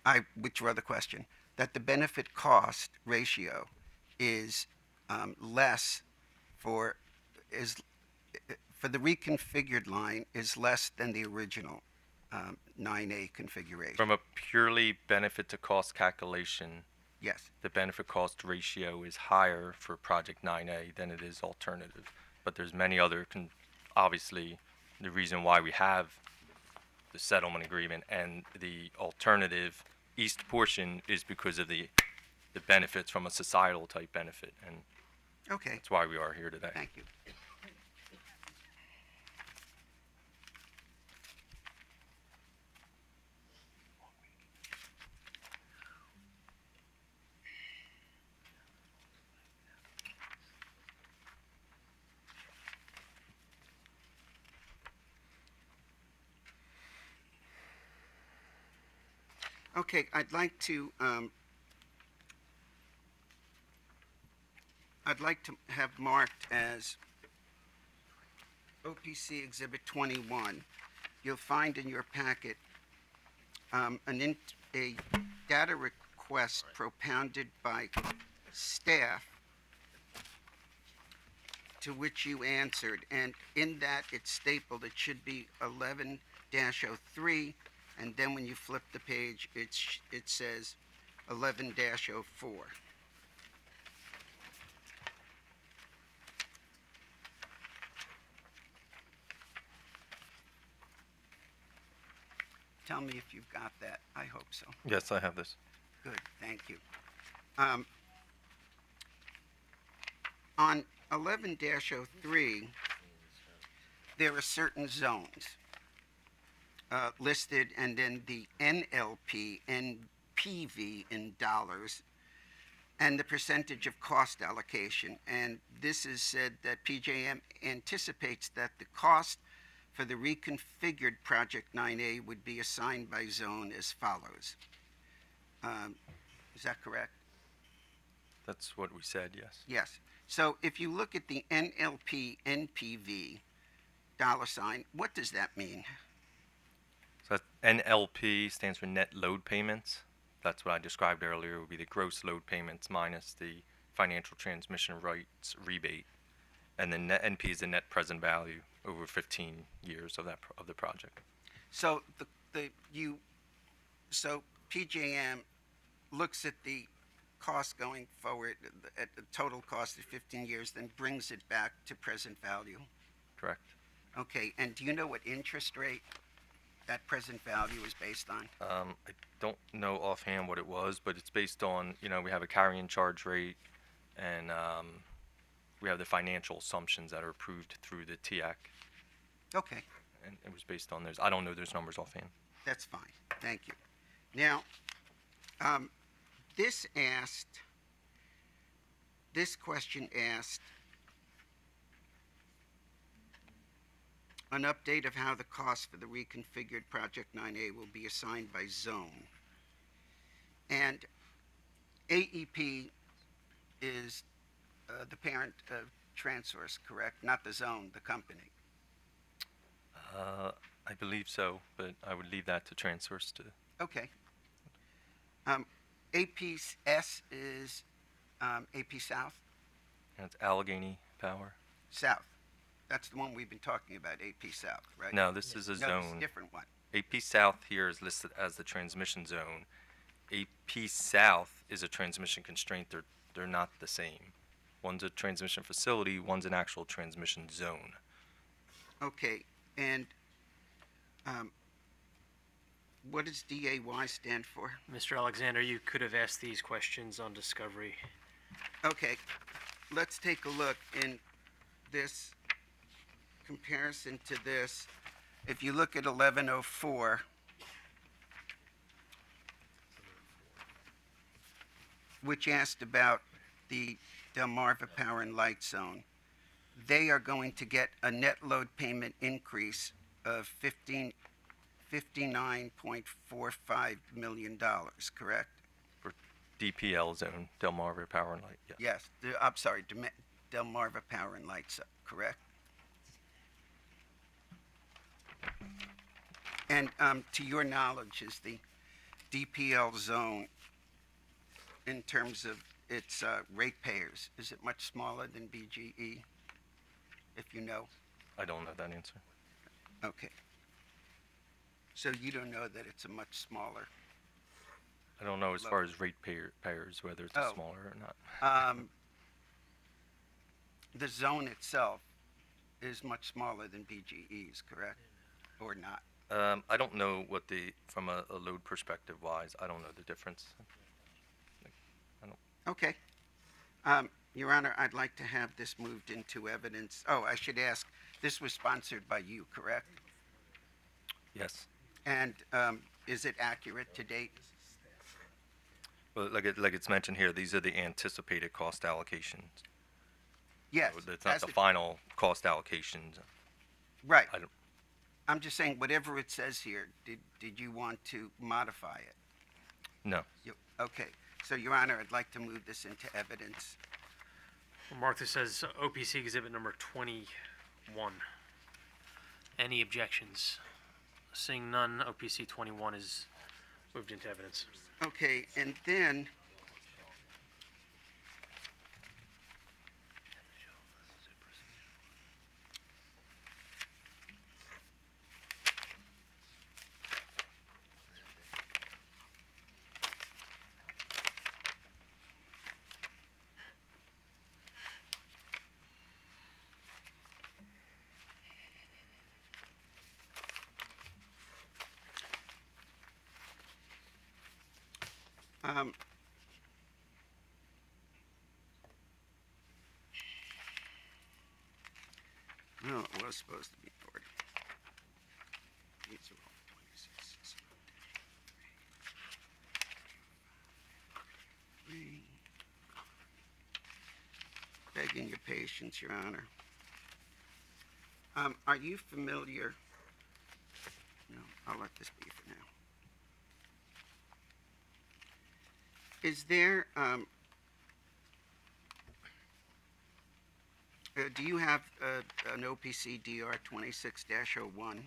S5: I withdraw the question. That the benefit cost ratio is less for the reconfigured line is less than the original 9A configuration.
S11: From a purely benefit to cost calculation,
S5: Yes.
S11: the benefit cost ratio is higher for project 9A than it is alternative. But there's many other, obviously, the reason why we have the settlement agreement and the alternative east portion is because of the benefits from a societal type benefit. And
S5: Okay.
S11: that's why we are here today.
S5: Thank you. Okay, I'd like to have marked as OPC Exhibit 21. You'll find in your packet a data request propounded by staff to which you answered, and in that it's stapled. It should be 11-03, and then when you flip the page, it says 11-04. Tell me if you've got that. I hope so.
S11: Yes, I have this.
S5: Good, thank you. On 11-03, there are certain zones listed, and then the NLP, NPV in dollars, and the percentage of cost allocation. And this is said that PJM anticipates that the cost for the reconfigured Project 9A would be assigned by zone as follows. Is that correct?
S11: That's what we said, yes.
S5: Yes. So if you look at the NLP NPV $, what does that mean?
S11: So NLP stands for net load payments. That's what I described earlier. It would be the gross load payments minus the financial transmission rights rebate. And then NP is the net present value over 15 years of the project.
S5: So so PJM looks at the cost going forward at the total cost of 15 years, then brings it back to present value.
S11: Correct.
S5: Okay, and do you know what interest rate that present value is based on?
S11: I don't know offhand what it was, but it's based on, we have a carrying charge rate, and we have the financial assumptions that are approved through the TIAC,
S5: Okay,
S11: and it was based on those. I don't know those numbers offhand.
S5: that's fine. Thank you. Now, this question asked an update of how the cost for the reconfigured Project 9A will be assigned by zone. And AEP is the parent of Transource, correct? Not the zone, the company.
S11: I believe so, but I would leave that to Transource to.
S5: Okay. APS is AP South?
S11: And it's Allegheny Power.
S5: South. That's the one we've been talking about, AP South, right?
S11: No, this is a
S5: No, this is a
S11: zone.
S5: different one.
S11: AP South here is listed as the transmission zone. AP South is a transmission constraint. They're not the same. One's a transmission facility, one's an actual transmission zone.
S5: Okay, and what does DAY stand for?
S1: Mr. Alexander, you could have asked these questions on discovery.
S5: Okay, let's take a look in this comparison to this. If you look at 1104, which asked about the Delmarva Power and Light Zone, they are going to get a net load payment increase of $59.45 million, correct?
S11: For DPL zone, Delmarva Power and Light, yes.
S5: Yes, I'm sorry, Delmarva Power and Light Zone, correct? And to your knowledge, is the DPL zone, in terms of its ratepayers, is it much smaller than BGE, if you know?
S11: I don't know that answer.
S5: Okay. So you don't know that it's a much smaller.
S11: I don't know as far as payers, whether it's
S5: Oh.
S11: smaller or not.
S5: The zone itself is much smaller than BGE's, correct? Or not?
S11: I don't know what from a load perspective wise, I don't know the difference.
S5: Okay. Your Honor, I'd like to have this moved into evidence. Oh, I should ask, this was sponsored by you, correct?
S11: Yes.
S5: And is it accurate to date?
S11: Well, like it's mentioned here, these are the anticipated cost allocations.
S5: Yes.
S11: So it's not
S5: as
S11: the
S5: it-
S11: final cost allocations.
S5: Right.
S11: I don't,
S5: I'm just saying, whatever it says here, did you want to modify it?
S11: no.
S5: Okay. So, Your Honor, I'd like to move this into evidence.
S1: We'll mark this as OPC exhibit number 21. Any objections? Seeing none, OPC 21 is moved into evidence.
S5: Okay, and then no, it was supposed to be 40. These are all 26. Begging your patience, Your Honor. Are you familiar? No, I'll let this be for now. Is there, do you have an OPC DR 26-01?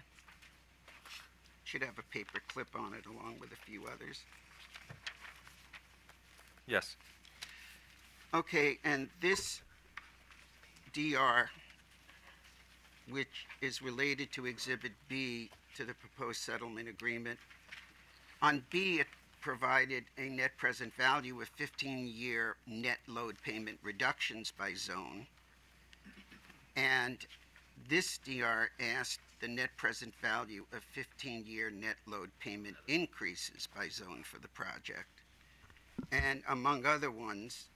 S5: Should have a paper clip on it along with a few others.
S11: Yes.
S5: Okay, and this DR, which is related to Exhibit B to the proposed settlement agreement, on B it provided a net present value of 15-year net load payment reductions by zone. And this DR asked the net present value of 15-year net load payment increases by zone for the project. And among other ones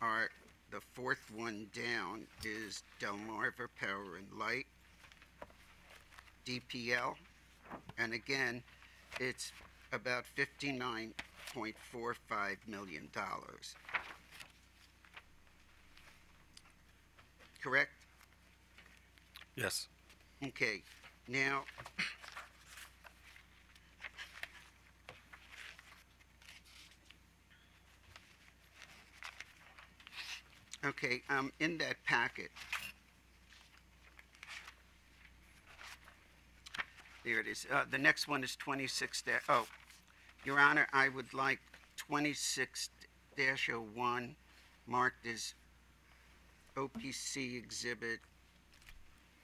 S5: are, the fourth one down is Delmarva Power and Light, DPL, and again, it's about $59.45 million. Correct?
S11: Yes.
S5: Okay, now, okay, in that packet, there it is. The next one is 26. Oh, Your Honor, I would like 26-01, marked as OPC Exhibit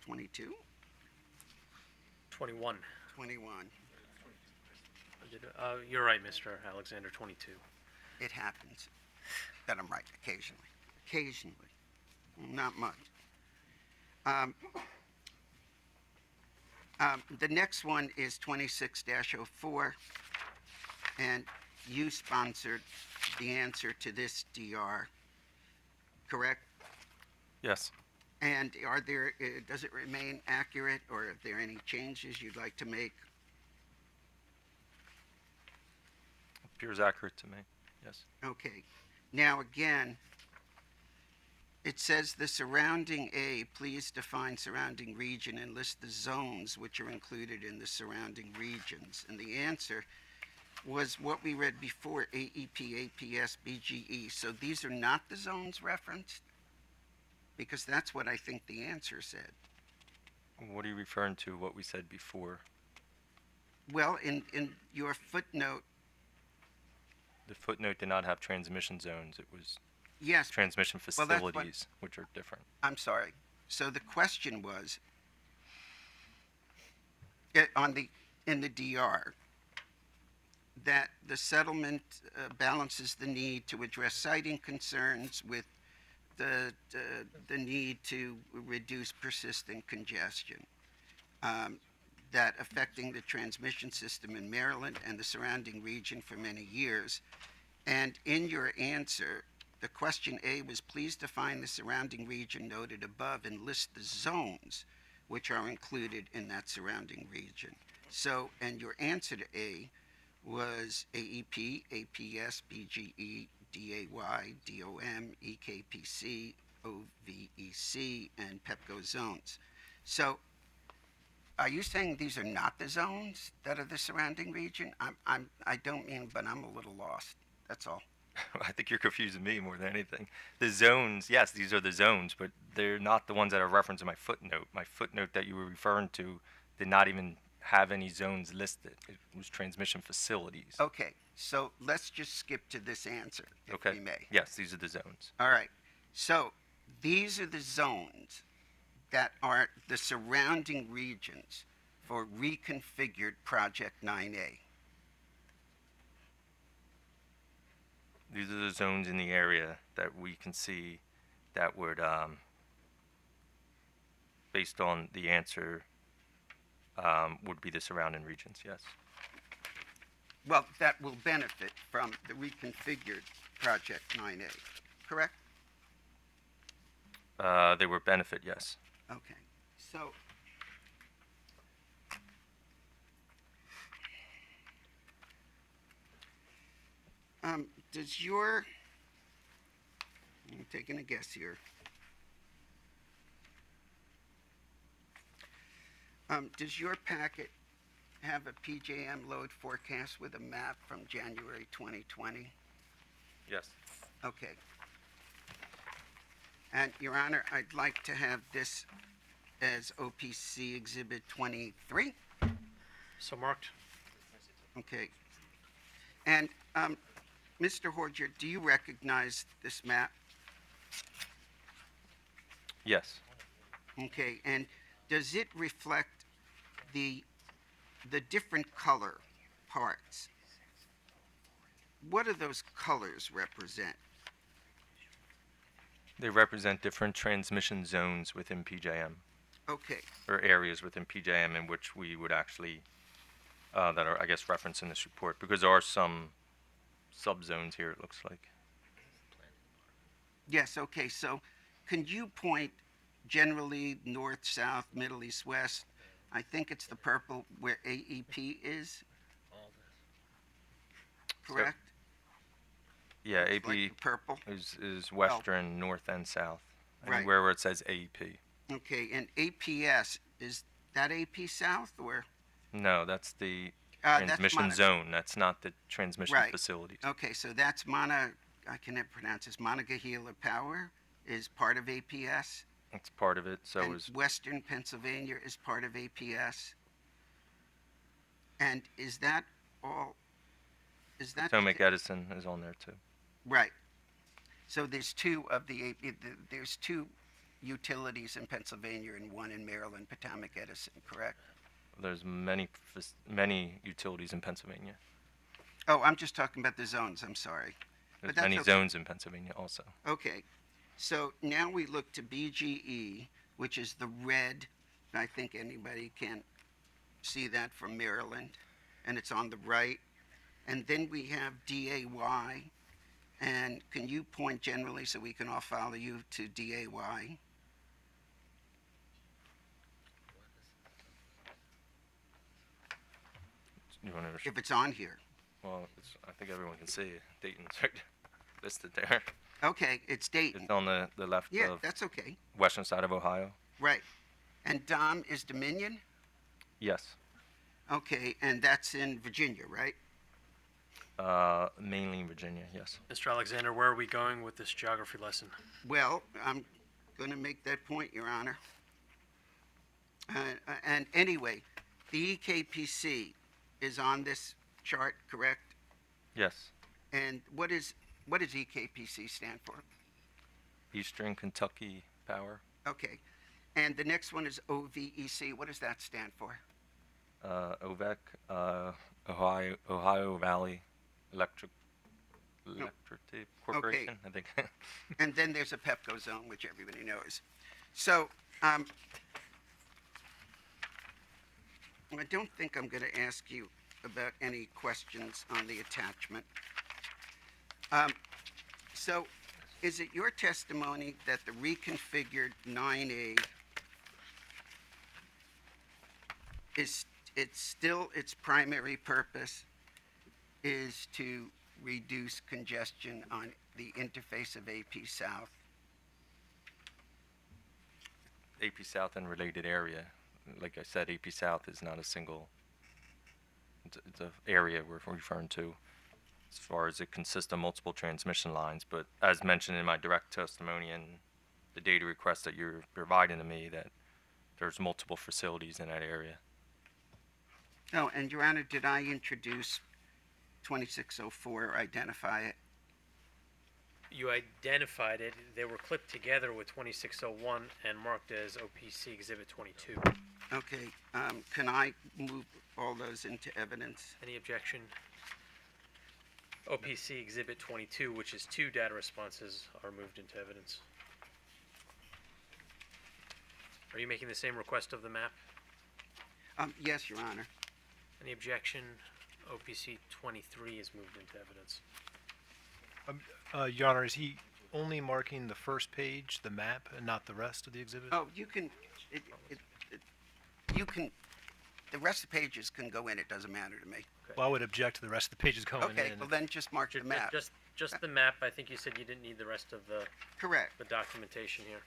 S5: 22?
S1: 21.
S5: 21.
S1: You're right, Mr. Alexander, 22.
S5: It happens that I'm right occasionally. Occasionally. Not much. The next one is 26-04, and you sponsored the answer to this DR, correct?
S11: Yes.
S5: And are there, does it remain accurate, or are there any changes you'd like to make?
S11: Appears accurate to me. Yes.
S5: Okay. Now again, it says the surrounding A, please define surrounding region and list the zones which are included in the surrounding regions. And the answer was what we read before, AEP, APS, BGE. So these are not the zones referenced? Because that's what I think the answer said.
S11: What are you referring to? What we said before?
S5: Well, in your footnote,
S11: The footnote did not have transmission zones. It was
S5: yes,
S11: transmission
S5: well, that's what-
S11: facilities, which are different.
S5: I'm sorry. So the question was, in the DR, that the settlement balances the need to address siting concerns with the need to reduce persistent congestion, that affecting the transmission system in Maryland and the surrounding region for many years. And in your answer, the question A was, please define the surrounding region noted above and list the zones which are included in that surrounding region. So, and your answer to A was AEP, APS, BGE, DAY, DOM, EKPC, OVEC, and PEPCO zones. So, are you saying these are not the zones that are the surrounding region? I don't mean, but I'm a little lost. That's all.
S11: I think you're confusing me more than anything. The zones, yes, these are the zones, but they're not the ones that are referenced in my footnote. My footnote that you were referring to did not even have any zones listed. It was transmission facilities.
S5: Okay, so let's just skip to this answer, if
S11: Okay.
S5: we may.
S11: Yes, these are the zones.
S5: All right. So these are the zones that are the surrounding regions for reconfigured Project 9A.
S11: These are the zones in the area that we can see that would, based on the answer, would be the surrounding regions, yes.
S5: Well, that will benefit from the reconfigured Project 9A, correct?
S11: They were benefit, yes.
S5: Okay. So does your, I'm taking a guess here. Does your packet have a PJM load forecast with a map from January 2020?
S11: Yes.
S5: Okay. And, Your Honor, I'd like to have this as OPC Exhibit 23.
S1: So marked.
S5: Okay. And, Mr. Horger, do you recognize this map?
S11: Yes.
S5: Okay, and does it reflect the different color parts? What do those colors represent?
S11: They represent different transmission zones within PJM,
S5: Okay,
S11: or areas within PJM in which we would actually, that are, I guess, referenced in this report, because there are some subzones here, it looks like.
S5: yes, okay, so can you point generally north, south, middle, east, west? I think it's the purple where AEP is. Correct?
S11: Yeah,
S5: It's like
S11: AP
S5: the purple.
S11: is western, north, and south.
S5: Right.
S11: Anywhere where it says AEP.
S5: Okay, and APS, is that AP South or?
S11: No, that's the
S5: That's
S11: transmission
S5: Monaco.
S11: zone. That's not the transmission
S5: Right.
S11: facilities.
S5: Okay, so that's I can never pronounce this, Monongahela Power is part of APS?
S11: It's part of it. So
S5: And
S11: is
S5: Western Pennsylvania is part of APS? And is that all, is that?
S11: Potomac Edison is on there too.
S5: Right. So there's two of there's two utilities in Pennsylvania and one in Maryland, Potomac Edison, correct?
S11: There's many utilities in Pennsylvania.
S5: Oh, I'm just talking about the zones, I'm sorry.
S11: There's
S5: that's
S11: many
S5: okay.
S11: zones in Pennsylvania also.
S5: Okay. So now we look to BGE, which is the red. I think anybody can see that from Maryland, and it's on the right. And then we have DAY. And can you point generally so we can all follow you to DAY?
S11: You want to?
S5: If it's on here.
S11: Well, I think everyone can see it. Dayton's right listed there.
S5: Okay, it's Dayton.
S11: It's on the left
S5: Yeah,
S11: of
S5: that's okay.
S11: western side of Ohio.
S5: Right. And Dom is Dominion?
S11: Yes.
S5: Okay, and that's in Virginia, right?
S11: Mainly in Virginia, yes.
S1: Mr. Alexander, where are we going with this geography lesson?
S5: Well, I'm going to make that point, Your Honor. And anyway, the EKPC is on this chart, correct?
S11: Yes.
S5: And what does EKPC stand for?
S11: Eastern Kentucky Power.
S5: Okay. And the next one is OVEC. What does that stand for?
S11: OVEC, Ohio Valley Electric Corporation, I think.
S5: And then there's a PEPCO zone, which everybody knows. So I don't think I'm going to ask you about any questions on the attachment. So is it your testimony that the reconfigured 9A is its primary purpose is to reduce congestion on the interface of AP South?
S11: AP South and related area. Like I said, AP South is not a single, it's an area we're referring to as far as it consists of multiple transmission lines. But as mentioned in my direct testimony and the data request that you're providing to me, that there's multiple facilities in that area.
S5: Oh, and Your Honor, did I introduce 2604 or identify it?
S1: You identified it. They were clipped together with 2601 and marked as OPC Exhibit 22.
S5: Okay, can I move all those into evidence?
S1: Any objection? OPC Exhibit 22, which is 2 data responses, are moved into evidence. Are you making the same request of the map?
S5: Yes, Your Honor.
S1: Any objection? OPC 23 is moved into evidence.
S2: Your Honor, is he only marking the first page, the map, and not the rest of the exhibit?
S5: Oh, you can, the rest of the pages can go in, it doesn't matter to me.
S2: Well, I would object to the rest of the pages going in.
S5: Okay, well then just mark the map.
S1: Just the map. I think you said you didn't need the rest of the
S5: Correct.
S1: documentation here.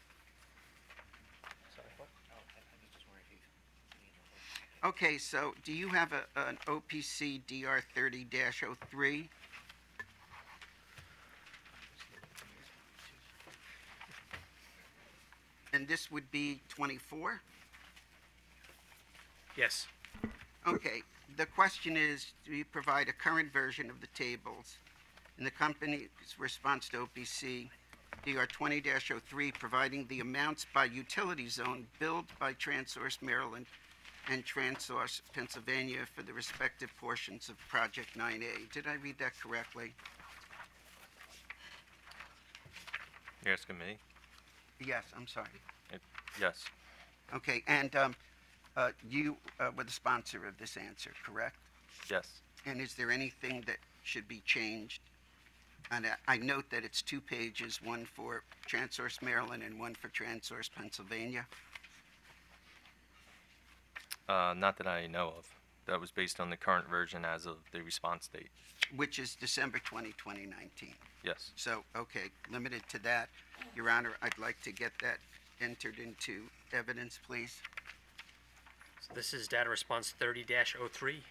S5: Okay, so do you have an OPC DR 30-03? And this would be 24?
S1: Yes.
S5: Okay, the question is, do you provide a current version of the tables? In the company's response to OPC DR 20-03, providing the amounts by utility zone billed by Transource Maryland and Transource Pennsylvania for the respective portions of Project 9A. Did I read that correctly?
S11: You're asking me?
S5: Yes, I'm sorry.
S11: Yes.
S5: Okay, and you were the sponsor of this answer, correct?
S11: Yes.
S5: And is there anything that should be changed? And I note that it's 2 pages, one for Transource Maryland and one for Transource Pennsylvania.
S11: Not that I know of. That was based on the current version as of the response date.
S5: Which is December 20, 2019.
S11: Yes.
S5: So, okay, limited to that. Your Honor, I'd like to get that entered into evidence, please.
S1: So this is data response 30-03. Is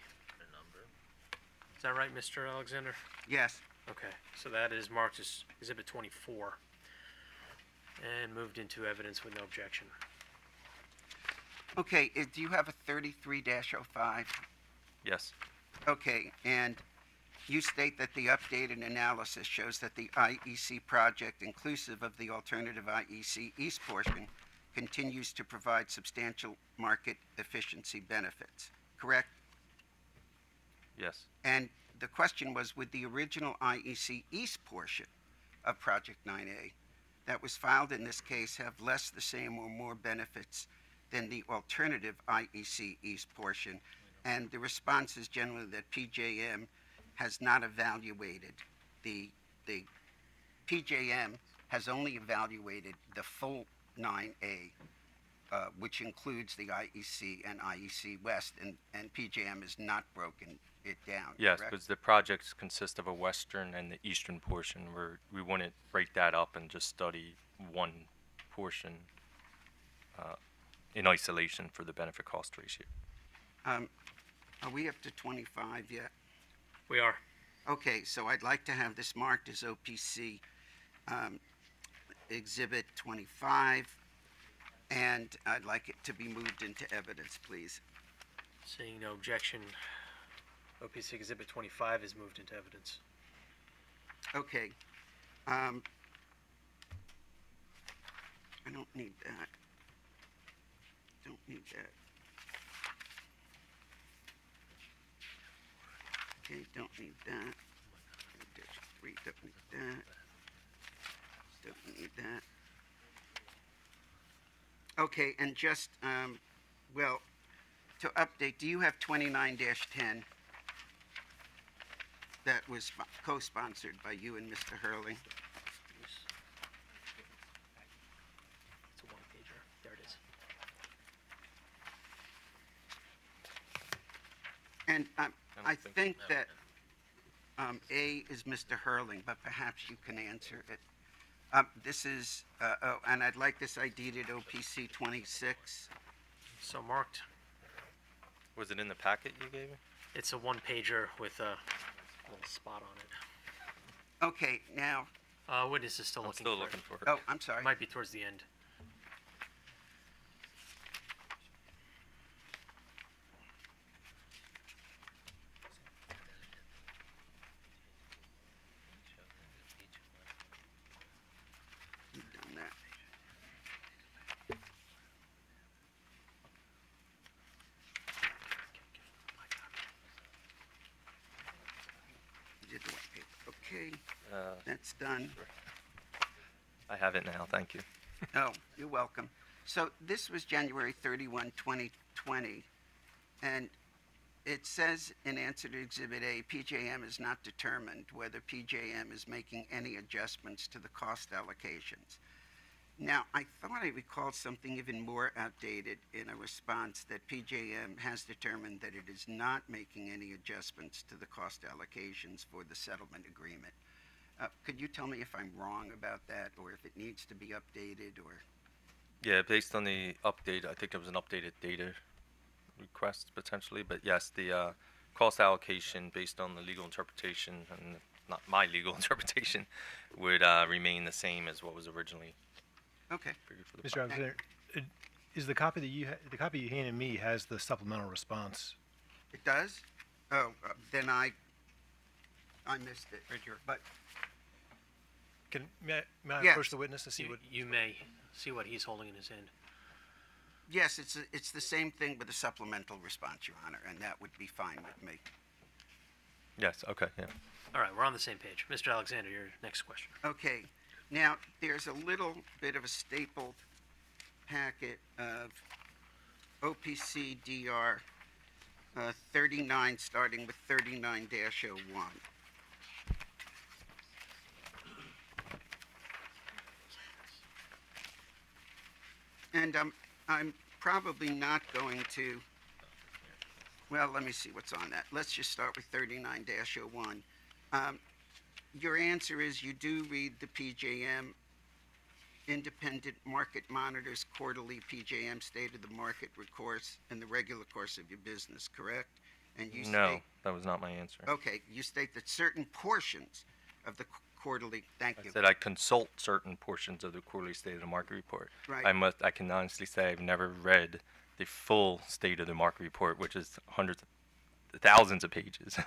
S1: that right, Mr. Alexander?
S5: Yes.
S1: Okay, so that is marked as Exhibit 24 and moved into evidence with no objection.
S5: Okay, do you have a 33-05?
S11: Yes.
S5: Okay, and You state that the updated analysis shows that the IEC project, inclusive of the alternative IEC East portion, continues to provide substantial market efficiency benefits, correct?
S11: Yes.
S5: And the question was, would the original IEC East portion of Project 9A that was filed in this case have less, the same, or more benefits than the alternative IEC East portion? And the response is generally that PJM has not evaluated the PJM has only evaluated the full 9A, which includes the IEC and IEC West, and PJM has not broken it down.
S11: Yes,
S5: correct?
S11: because the projects consist of a western and the eastern portion, where we wouldn't break that up and just study one portion in isolation for the benefit cost ratio.
S5: Are we up to 25 yet?
S1: We are.
S5: Okay, so I'd like to have this marked as OPC Exhibit 25, and I'd like it to be moved into evidence, please.
S1: Seeing no objection, OPC Exhibit 25 is moved into evidence.
S5: Okay. I don't need that. Don't need that. Okay, don't need that. -3, don't need that. Don't need that. Okay, and just, well, to update, do you have 29-10 that was co-sponsored by you and Mr. Hurley?
S1: It's a one-pager. There it is.
S5: And I
S11: think
S5: think that A is Mr. Hurling, but perhaps you can answer it. This is, and I'd like this ID'd at OPC 26.
S1: So marked.
S11: Was it in the packet you gave me?
S1: It's a one-pager with a little spot on it.
S5: Okay, now,
S1: Witness is still
S11: I'm
S1: looking
S11: still
S1: for
S11: looking
S1: it.
S11: for it.
S5: oh, I'm sorry.
S1: Might be towards the end.
S5: You've done that. You did the white paper. Okay, that's done.
S11: I have it now, thank you.
S5: Oh, you're welcome. So this was January 31, 2020, and it says in answer to Exhibit A, PJM has not determined whether PJM is making any adjustments to the cost allocations. Now, I thought I recalled something even more outdated in a response that PJM has determined that it is not making any adjustments to the cost allocations for the settlement agreement. Could you tell me if I'm wrong about that, or if it needs to be updated, or?
S11: Yeah, based on the update, I think it was an updated data request potentially, but yes, the cost allocation based on the legal interpretation, and not my legal interpretation, would remain the same as what was originally
S5: Okay.
S11: figured for the
S2: Mr. Alexander, is the copy that the copy you handed me has the supplemental response?
S5: It does? Oh, then I missed it.
S4: Right here.
S5: But,
S2: May I
S5: Yes.
S2: approach the witness to see what?
S1: You may see what he's holding in his hand.
S5: yes, it's the same thing with a supplemental response, Your Honor, and that would be fine with me.
S11: Yes, okay, yeah.
S1: All right, we're on the same page. Mr. Alexander, your next question.
S5: Okay, now, there's a little bit of a stapled packet of OPC DR 39, starting with 39-01. And I'm probably not going to, well, let me see what's on that. Let's just start with 39-01. Your answer is you do read the PJM Independent Market Monitor's quarterly PJM State of the Market course in the regular course of your business, correct? And you
S11: No,
S5: state,
S11: that was not my answer.
S5: okay, you state that certain portions of the quarterly, thank
S11: I
S5: you.
S11: said I consult certain portions of the quarterly state of the market report.
S5: Right.
S11: I can honestly say I've never read the full state of the market report, which is hundreds of thousands of pages.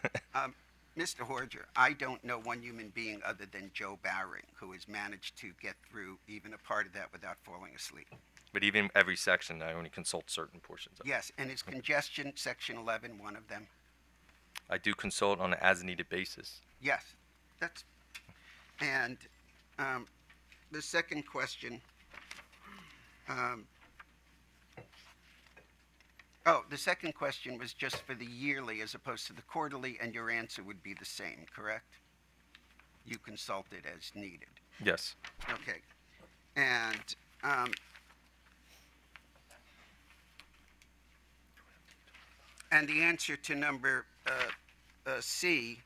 S5: Mr. Horger, I don't know one human being other than Joe Bowring who has managed to get through even a part of that without falling asleep.
S11: But even every section, I only consult certain portions of it.
S5: Yes, and is congestion, section 11, one of them?
S11: I do consult on an as-needed basis.
S5: Yes, that's, and the second question, the second question was just for the yearly as opposed to the quarterly, and your answer would be the same, correct? You consulted as needed.
S11: Yes.
S5: Okay. And the answer to number C,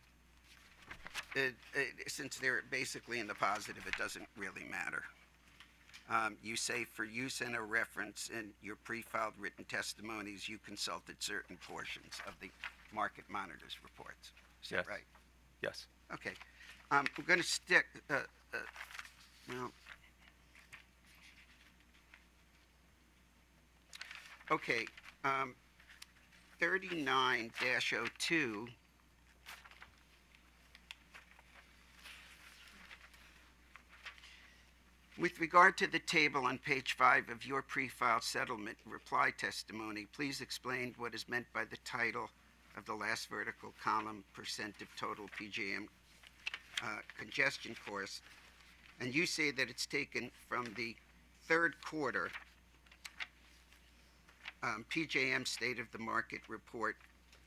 S5: since they're basically in the positive, it doesn't really matter. You say for use and a reference in your pre-filed written testimonies, you consulted certain portions of the market monitor's reports. Is that
S11: Yes.
S5: right?
S11: Yes.
S5: Okay. We're going to stick, well, okay, 39-02, with regard to the table on page 5 of your pre-filed settlement reply testimony, please explain what is meant by the title of the last vertical column, percent of total PJM congestion course. And you say that it's taken from the third quarter PJM State of the Market report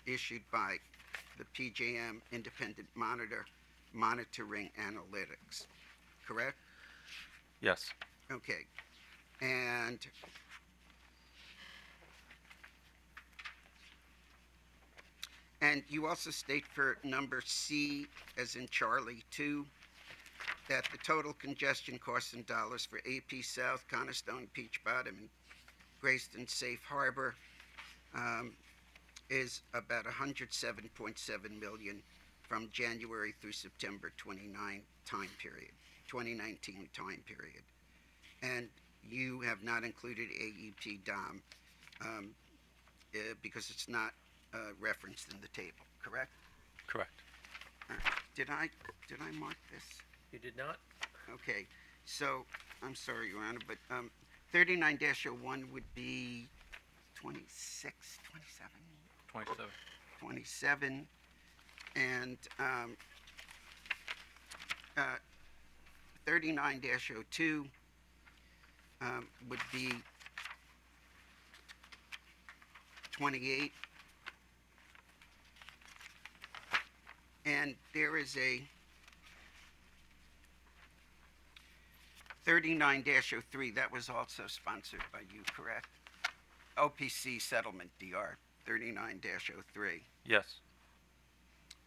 S5: issued by the PJM Independent Monitoring Analytics, correct?
S11: Yes.
S5: Okay. And you also state for number C, as in Charlie 2, that the total congestion costs in dollars for AP South, Cornerstone, Peach Bottom, and Grayston Safe Harbor is about 107.7 million from January through September 2019 time period. And you have not included AEP DOM because it's not referenced in the table, correct?
S11: Correct.
S5: Did I mark this?
S1: You did not?
S5: Okay, so, I'm sorry, Your Honor, but 39-01 would be 26, 27?
S4: 27.
S5: 27, and 39-02 would be 28, and there is a 39-03, that was also sponsored by you, correct? OPC Settlement DR, 39-03.
S11: Yes.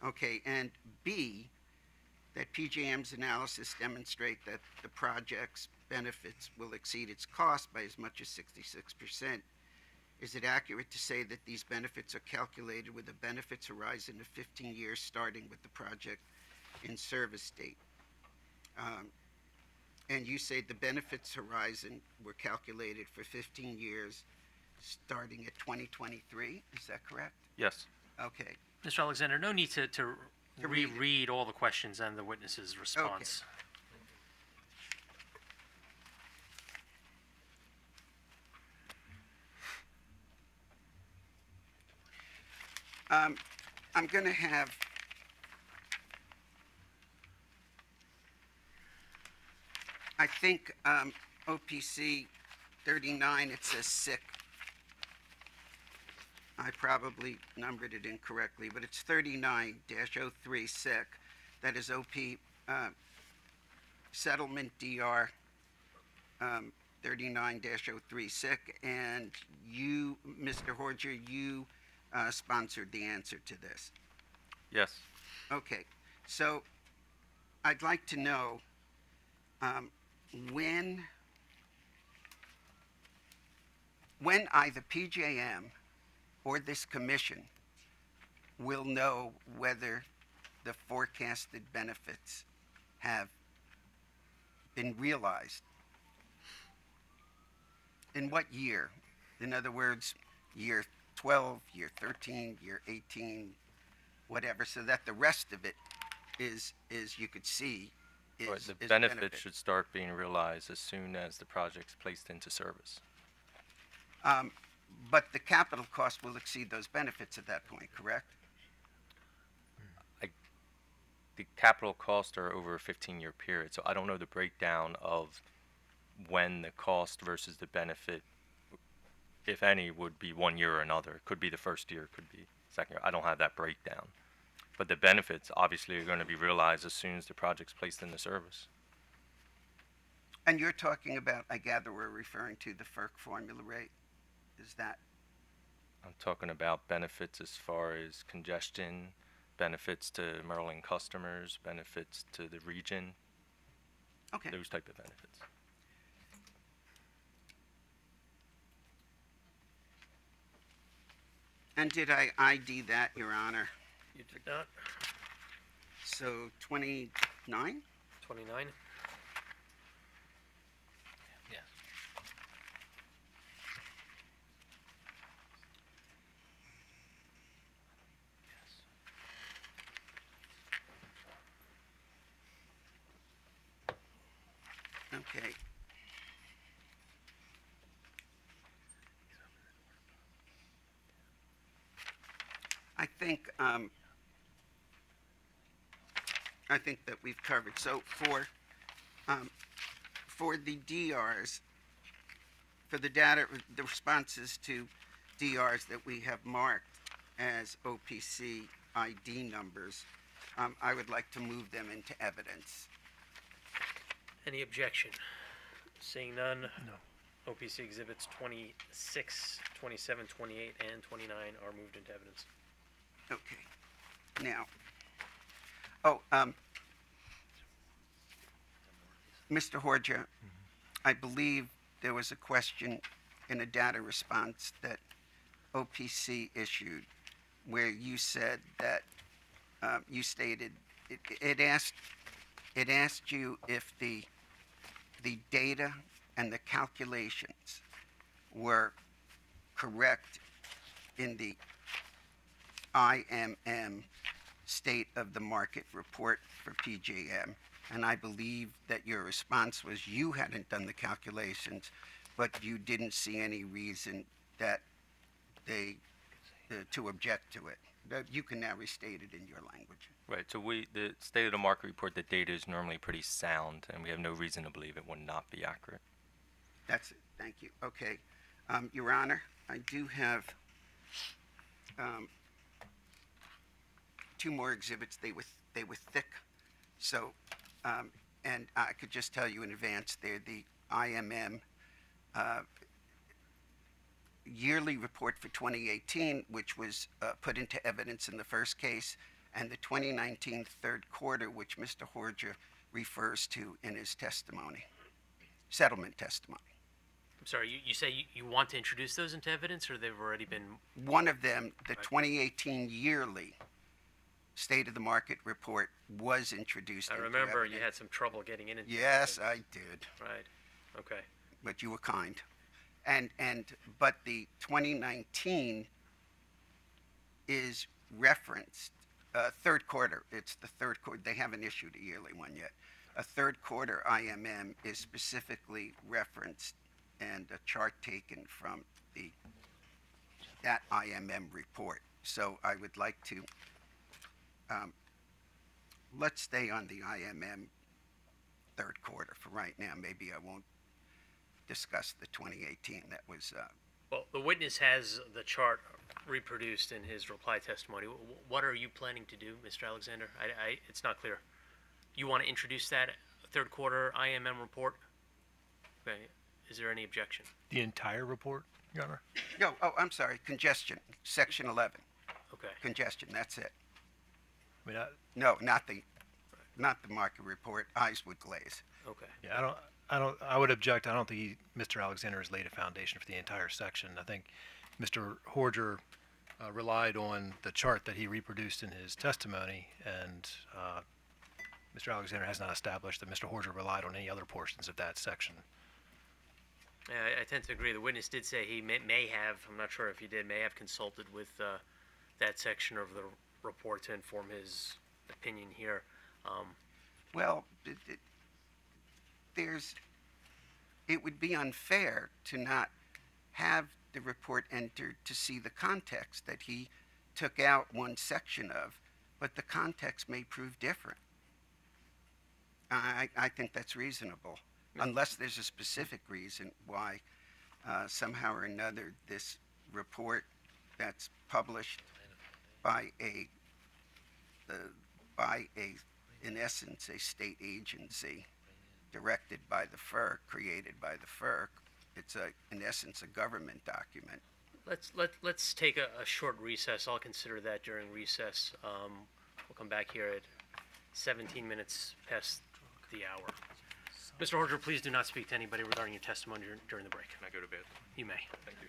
S5: Okay, and B, that PJM's analysis demonstrate that the project's benefits will exceed its cost by as much as 66%. Is it accurate to say that these benefits are calculated with a benefits horizon of 15 years starting with the project in service date? And you say the benefits horizon were calculated for 15 years starting at 2023, is that correct?
S11: Yes.
S5: Okay.
S1: Mr. Alexander, no need to
S5: read it.
S1: reread all the questions and the witness's response.
S5: I'm going to have I think OPC 39, it says sick. I probably numbered it incorrectly, but it's 39-03 sick. That is OP Settlement DR 39-03 sick. And you, Mr. Horger, you sponsored the answer to this.
S11: Yes.
S5: Okay, so I'd like to know when either PJM or this commission will know whether the forecasted benefits have been realized. In what year? In other words, year 12, year 13, year 18, whatever, so that the rest of it is you could see
S11: Right,
S5: is
S11: the
S5: is
S11: benefits should start being realized as soon as the project's placed into service.
S5: But the capital cost will exceed those benefits at that point, correct?
S11: The capital costs are over a 15-year period, so I don't know the breakdown of when the cost versus the benefit, if any, would be 1 year or another. It could be the first year, it could be second year. I don't have that breakdown. But the benefits obviously are going to be realized as soon as the project's placed into service.
S5: And you're talking about, I gather we're referring to the FERC formula rate? Is that?
S11: I'm talking about benefits as far as congestion, benefits to Maryland customers, benefits to the region,
S5: Okay.
S11: those type of benefits.
S5: And did I ID that, Your Honor?
S1: You did not?
S5: So 29?
S1: 29?
S2: Yes.
S5: Okay. I think that we've covered. So for the DRs, for the data, the responses to DRs that we have marked as OPC ID numbers, I would like to move them into evidence.
S1: Any objection? Seeing none,
S2: No.
S1: OPC exhibits 26, 27, 28, and 29 are moved into evidence.
S5: Okay. Now, Mr. Horja, I believe there was a question in a data response that OPC issued where you said that you stated it asked you if the data and the calculations were correct in the IMM state of the market report for PJM. And I believe that your response was you hadn't done the calculations, but you didn't see any reason that to object to it. That you can now restate it in your language.
S11: Right, so the state of the market report, the data is normally pretty sound, and we have no reason to believe it would not be accurate.
S5: That's it. Thank you. Okay. Your Honor, I do have two more exhibits. They were thick. So, and I could just tell you in advance, they're the IMM yearly report for 2018, which was put into evidence in the first case, and the 2019 third quarter, which Mr. Horja refers to in his testimony, settlement testimony.
S1: I'm sorry, you say you want to introduce those into evidence, or they've already been...
S5: One of them, the 2018 yearly State of the Market report, was introduced
S1: I
S5: into
S1: remember
S5: evidence.
S1: you had some trouble getting in.
S5: Yes, I did.
S1: Right, okay.
S5: But you were kind. But the 2019 is referenced, third quarter, it's the third quarter, they haven't issued a yearly one yet. A third quarter IMM is specifically referenced and a chart taken from that IMM report. So I would like to, let's stay on the IMM third quarter for right now. Maybe I won't discuss the 2018. That was,
S1: Well, the witness has the chart reproduced in his reply testimony. What are you planning to do, Mr. Alexander? It's not clear. You want to introduce that third quarter IMM report? Okay. Is there any objection?
S2: The entire report, Your Honor?
S5: no, oh, I'm sorry, congestion, section 11.
S1: Okay.
S5: Congestion, that's it.
S2: I mean,
S5: No, not the market report. Eyes would glaze.
S1: Okay.
S2: yeah, I would object. I don't think Mr. Alexander has laid a foundation for the entire section. I think Mr. Horger relied on the chart that he reproduced in his testimony, and Mr. Alexander has not established that Mr. Horger relied on any other portions of that section.
S1: I tend to agree. The witness did say he may have, I'm not sure if he did, may have consulted with that section of the report to inform his opinion here.
S5: Well, it would be unfair to not have the report entered to see the context that he took out one section of, but the context may prove different. I think that's reasonable, unless there's a specific reason why somehow or another this report that's published by in essence, a state agency directed by the FERC, created by the FERC. It's in essence, a government document.
S1: Let's take a short recess. I'll consider that during recess. We'll come back here at 17 minutes past the hour. Mr. Horger, please do not speak to anybody regarding your testimony during the break.
S4: Can I go to bed?
S1: You may.
S4: Thank you.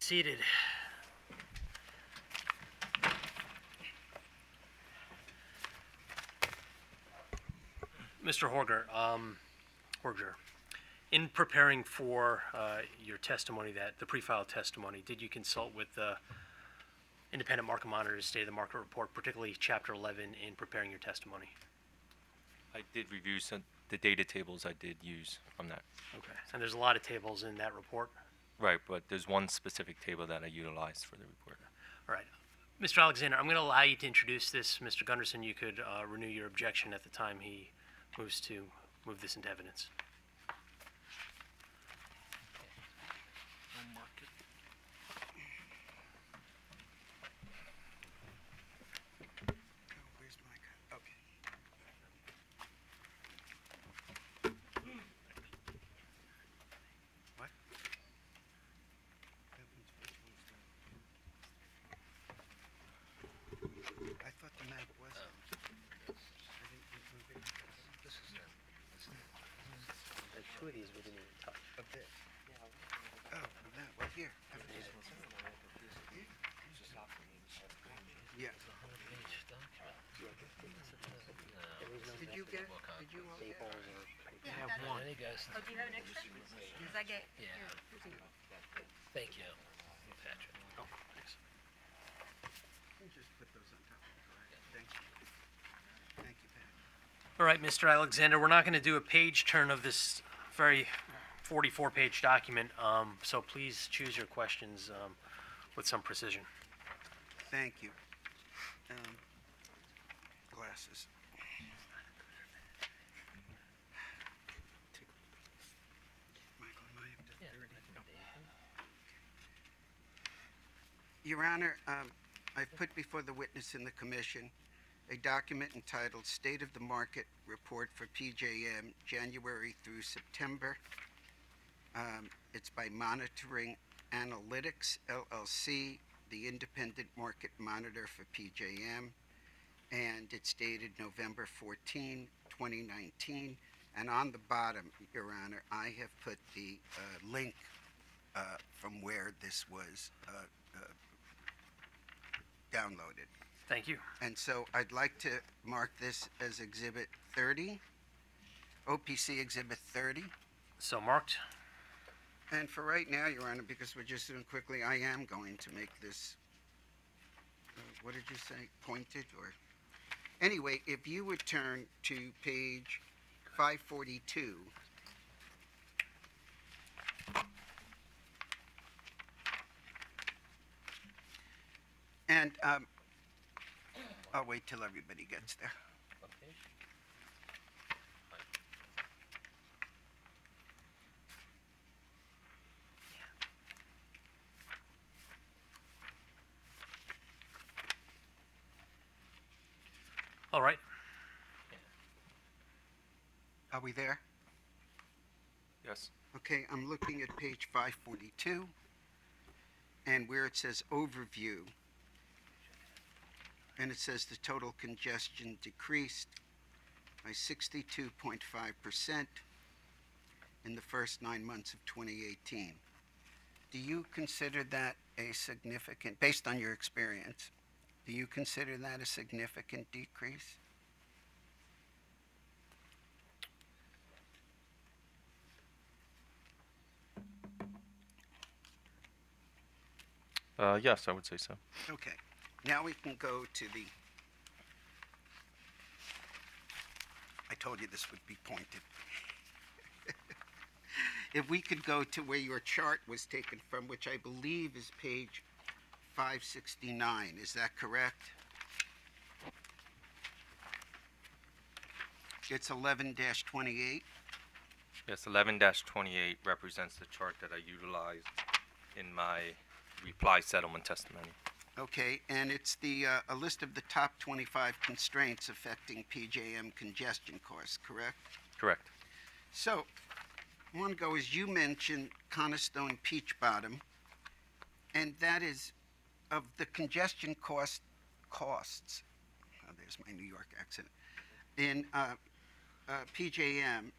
S1: seated. Mr. Horger, in preparing for your testimony, the pre-filed testimony, did you consult with the independent market monitor's state of the market report, particularly Chapter 11, in preparing your testimony?
S11: I did review the data tables I did use from that.
S1: Okay. And there's a lot of tables in that report?
S11: Right, but there's one specific table that I utilized for the report.
S1: All right. Mr. Alexander, I'm going to allow you to introduce this. Mr. Gunderson, you could renew your objection at the time he moves to move this into evidence.
S5: Where's my card? Okay. What? I thought the map was.
S1: Two of these we didn't even touch.
S5: Of this. Oh, that, well, here. Yeah. Did you get, did you all get?
S1: I have one.
S10: Oh, do you have an extra? Because I get.
S1: Yeah. Thank you, Patrick. Oh, thanks.
S5: You just put those on top of the correct. Thank you. Thank you, Pat.
S1: All right, Mr. Alexander, we're not going to do a page turn of this very 44-page document, so please choose your questions with some precision.
S5: Thank you. Glasses. Michael, am I up to 30? Your Honor, I've put before the witness in the commission a document entitled State of the Market Report for PJM, January through September. It's by Monitoring Analytics, LLC, the independent market monitor for PJM, and it's dated November 14, 2019. And on the bottom, Your Honor, I have put the link from where this was downloaded.
S1: Thank you.
S5: And so I'd like to mark this as Exhibit 30, OPC Exhibit 30.
S1: So marked.
S5: And for right now, Your Honor, because we're just doing quickly, I am going to make this, what did you say, pointed or? Anyway, if you would turn to page 542. And I'll wait till everybody gets there.
S1: All right.
S5: Are we there?
S11: Yes.
S5: Okay, I'm looking at page 542, and where it says overview, and it says the total congestion decreased by 62.5% in the first 9 months of 2018. Do you consider that a significant, based on your experience, do you consider that a significant decrease?
S11: Yes, I would say so.
S5: Okay, now we can go to the, I told you this would be pointed. If we could go to where your chart was taken from, which I believe is page 569, is that correct? It's 11-28.
S11: Yes, 11-28 represents the chart that I utilized in my reply settlement testimony.
S5: Okay, and it's the a list of the top 25 constraints affecting PJM congestion costs, correct?
S11: Correct.
S5: So, one go is you mentioned Conestone Peach Bottom, and that is of the congestion costs. Oh, there's my New York accent. In PJM,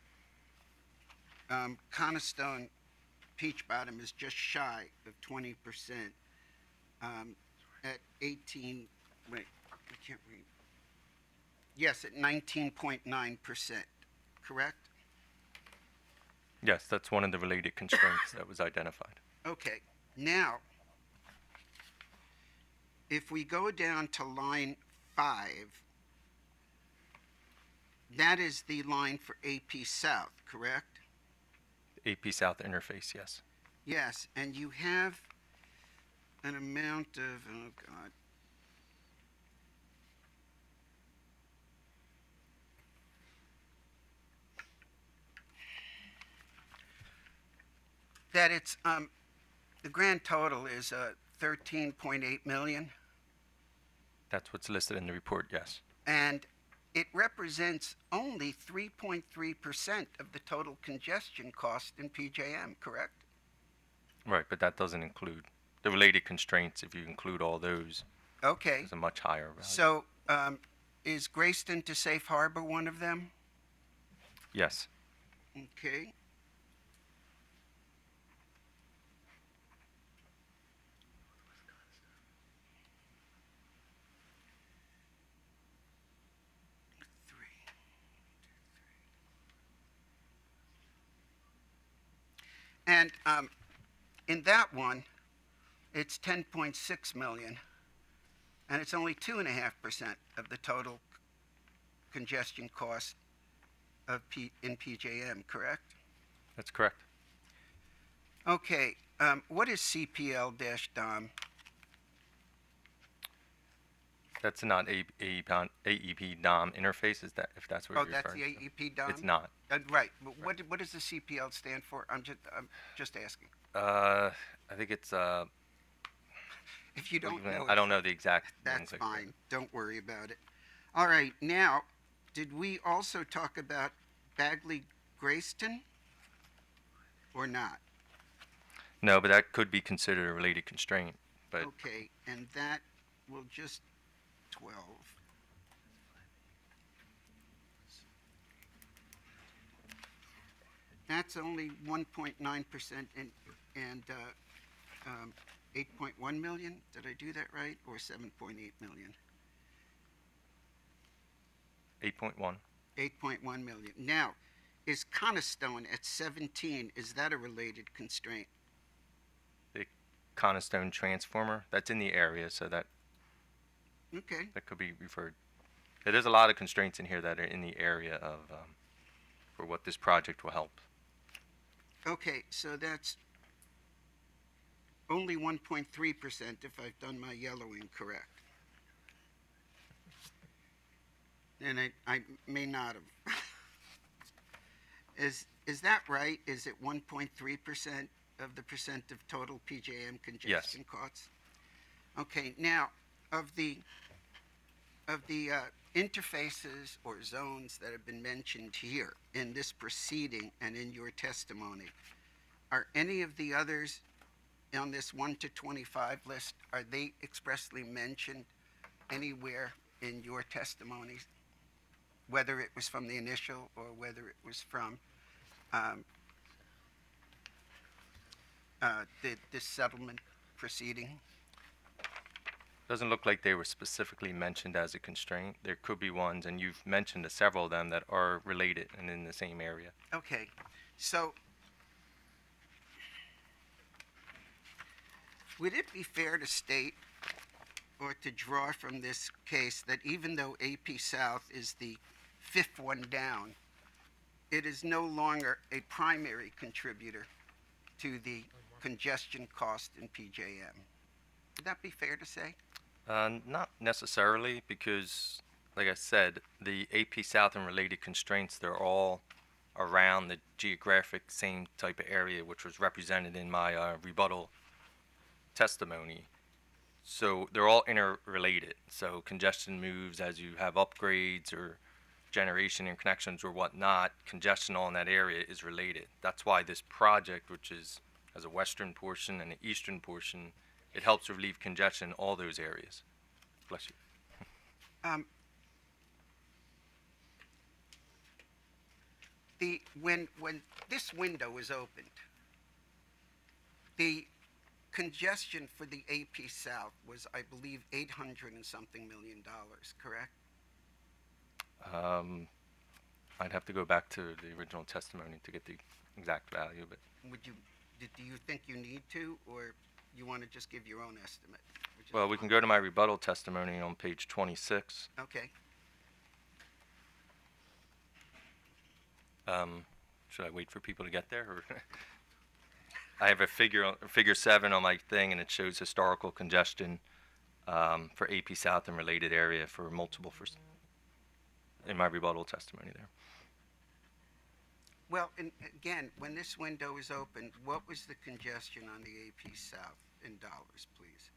S5: Conestone Peach Bottom is just shy of 20%, at 18, wait, I can't read. Yes, at 19.9%, correct?
S11: Yes, that's one of the related constraints that was identified.
S5: Okay, now, if we go down to line 5, that is the line for AP South, correct?
S11: AP South interface, yes.
S5: Yes, and you have an amount of, oh God. That it's, the grand total is 13.8 million,
S11: That's what's listed in the report, yes.
S5: and it represents only 3.3% of the total congestion cost in PJM, correct?
S11: Right, but that doesn't include the related constraints. If you include all those,
S5: Okay,
S11: it's a much higher value.
S5: so is Grayston to Safe Harbor one of them?
S11: Yes.
S5: Okay. And in that one, it's 10.6 million, and it's only 2.5% of the total congestion cost of in PJM, correct?
S11: That's correct.
S5: Okay, what is CPL-DOM?
S11: That's not AEP DOM interface, is that, if that's what
S5: Oh,
S11: you're
S5: that's
S11: referring
S5: the
S11: to?
S5: AEP-DOM?
S11: It's not.
S5: Right, but what does the CPL stand for? I'm just asking.
S11: I think it's,
S5: If you don't know,
S11: I don't know the exact
S5: that's
S11: nomenclature.
S5: fine. Don't worry about it. All right, now, did we also talk about Bagley-Grayston or not?
S11: No, but that could be considered a related constraint, but
S5: Okay, and that will just 12. That's only 1.9% and 8.1 million. Did I do that right? Or 7.8 million?
S11: 8.1.
S5: 8.1 million. Now, is Conestone at 17, is that a related constraint?
S11: The Conestone transformer, that's in the area, so that
S5: Okay.
S11: could be referred. There's a lot of constraints in here that are in the area of, for what this project will help.
S5: Okay, so that's only 1.3% if I've done my yellowing correct. And I may not have. Is that right? Is it 1.3% of the percent of total PJM congestion costs? Okay, now, of the interfaces or zones that have been mentioned here in this proceeding and in your testimony, are any of the others on this 1 to 25 list, are they expressly mentioned anywhere in your testimonies, whether it was from the initial or whether it was from this settlement proceeding?
S11: Doesn't look like they were specifically mentioned as a constraint. There could be ones, and you've mentioned several of them that are related and in the same area.
S5: Okay, so would it be fair to state or to draw from this case that even though AP South is the fifth one down, it is no longer a primary contributor to the congestion cost in PJM? Would that be fair to say?
S11: Not necessarily, because, like I said, the AP South and related constraints, they're all around the geographic same type of area, which was represented in my rebuttal testimony. So they're all interrelated. So congestion moves as you have upgrades or generation and connections or whatnot. Congestion all in that area is related. That's why this project, which has a western portion and an eastern portion, it helps relieve congestion in all those areas. Bless you.
S5: When this window is opened, The congestion for the AP South was, I believe, 800 and something $million, correct?
S11: I'd have to go back to the original testimony to get the exact value, but
S5: Do you think you need to, or you want to just give your own estimate? which is
S11: well, we can
S5: fine.
S11: go to my rebuttal testimony on page 26.
S5: Okay.
S11: Should I wait for people to get there? Or I have a figure 7 on my thing, and it shows historical congestion for AP South and related area for multiple in my rebuttal testimony there.
S5: Well, and again, when this window is opened, what was the congestion on the AP South in dollars, please?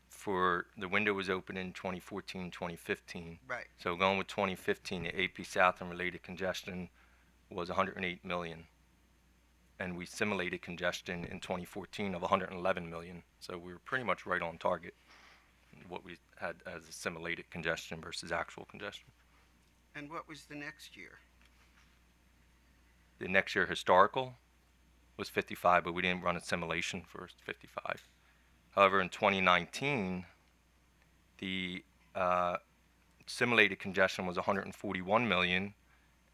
S11: For the window was open in 2014, 2015.
S5: Right.
S11: So going with 2015, the AP South and related congestion was 108 million. And we simulated congestion in 2014 of 111 million. So we were pretty much right on target. What we had as a simulated congestion versus actual congestion.
S5: And what was the next year?
S11: The next year historical was 55, but we didn't run a simulation for 55. However, in 2019, the simulated congestion was 141 million,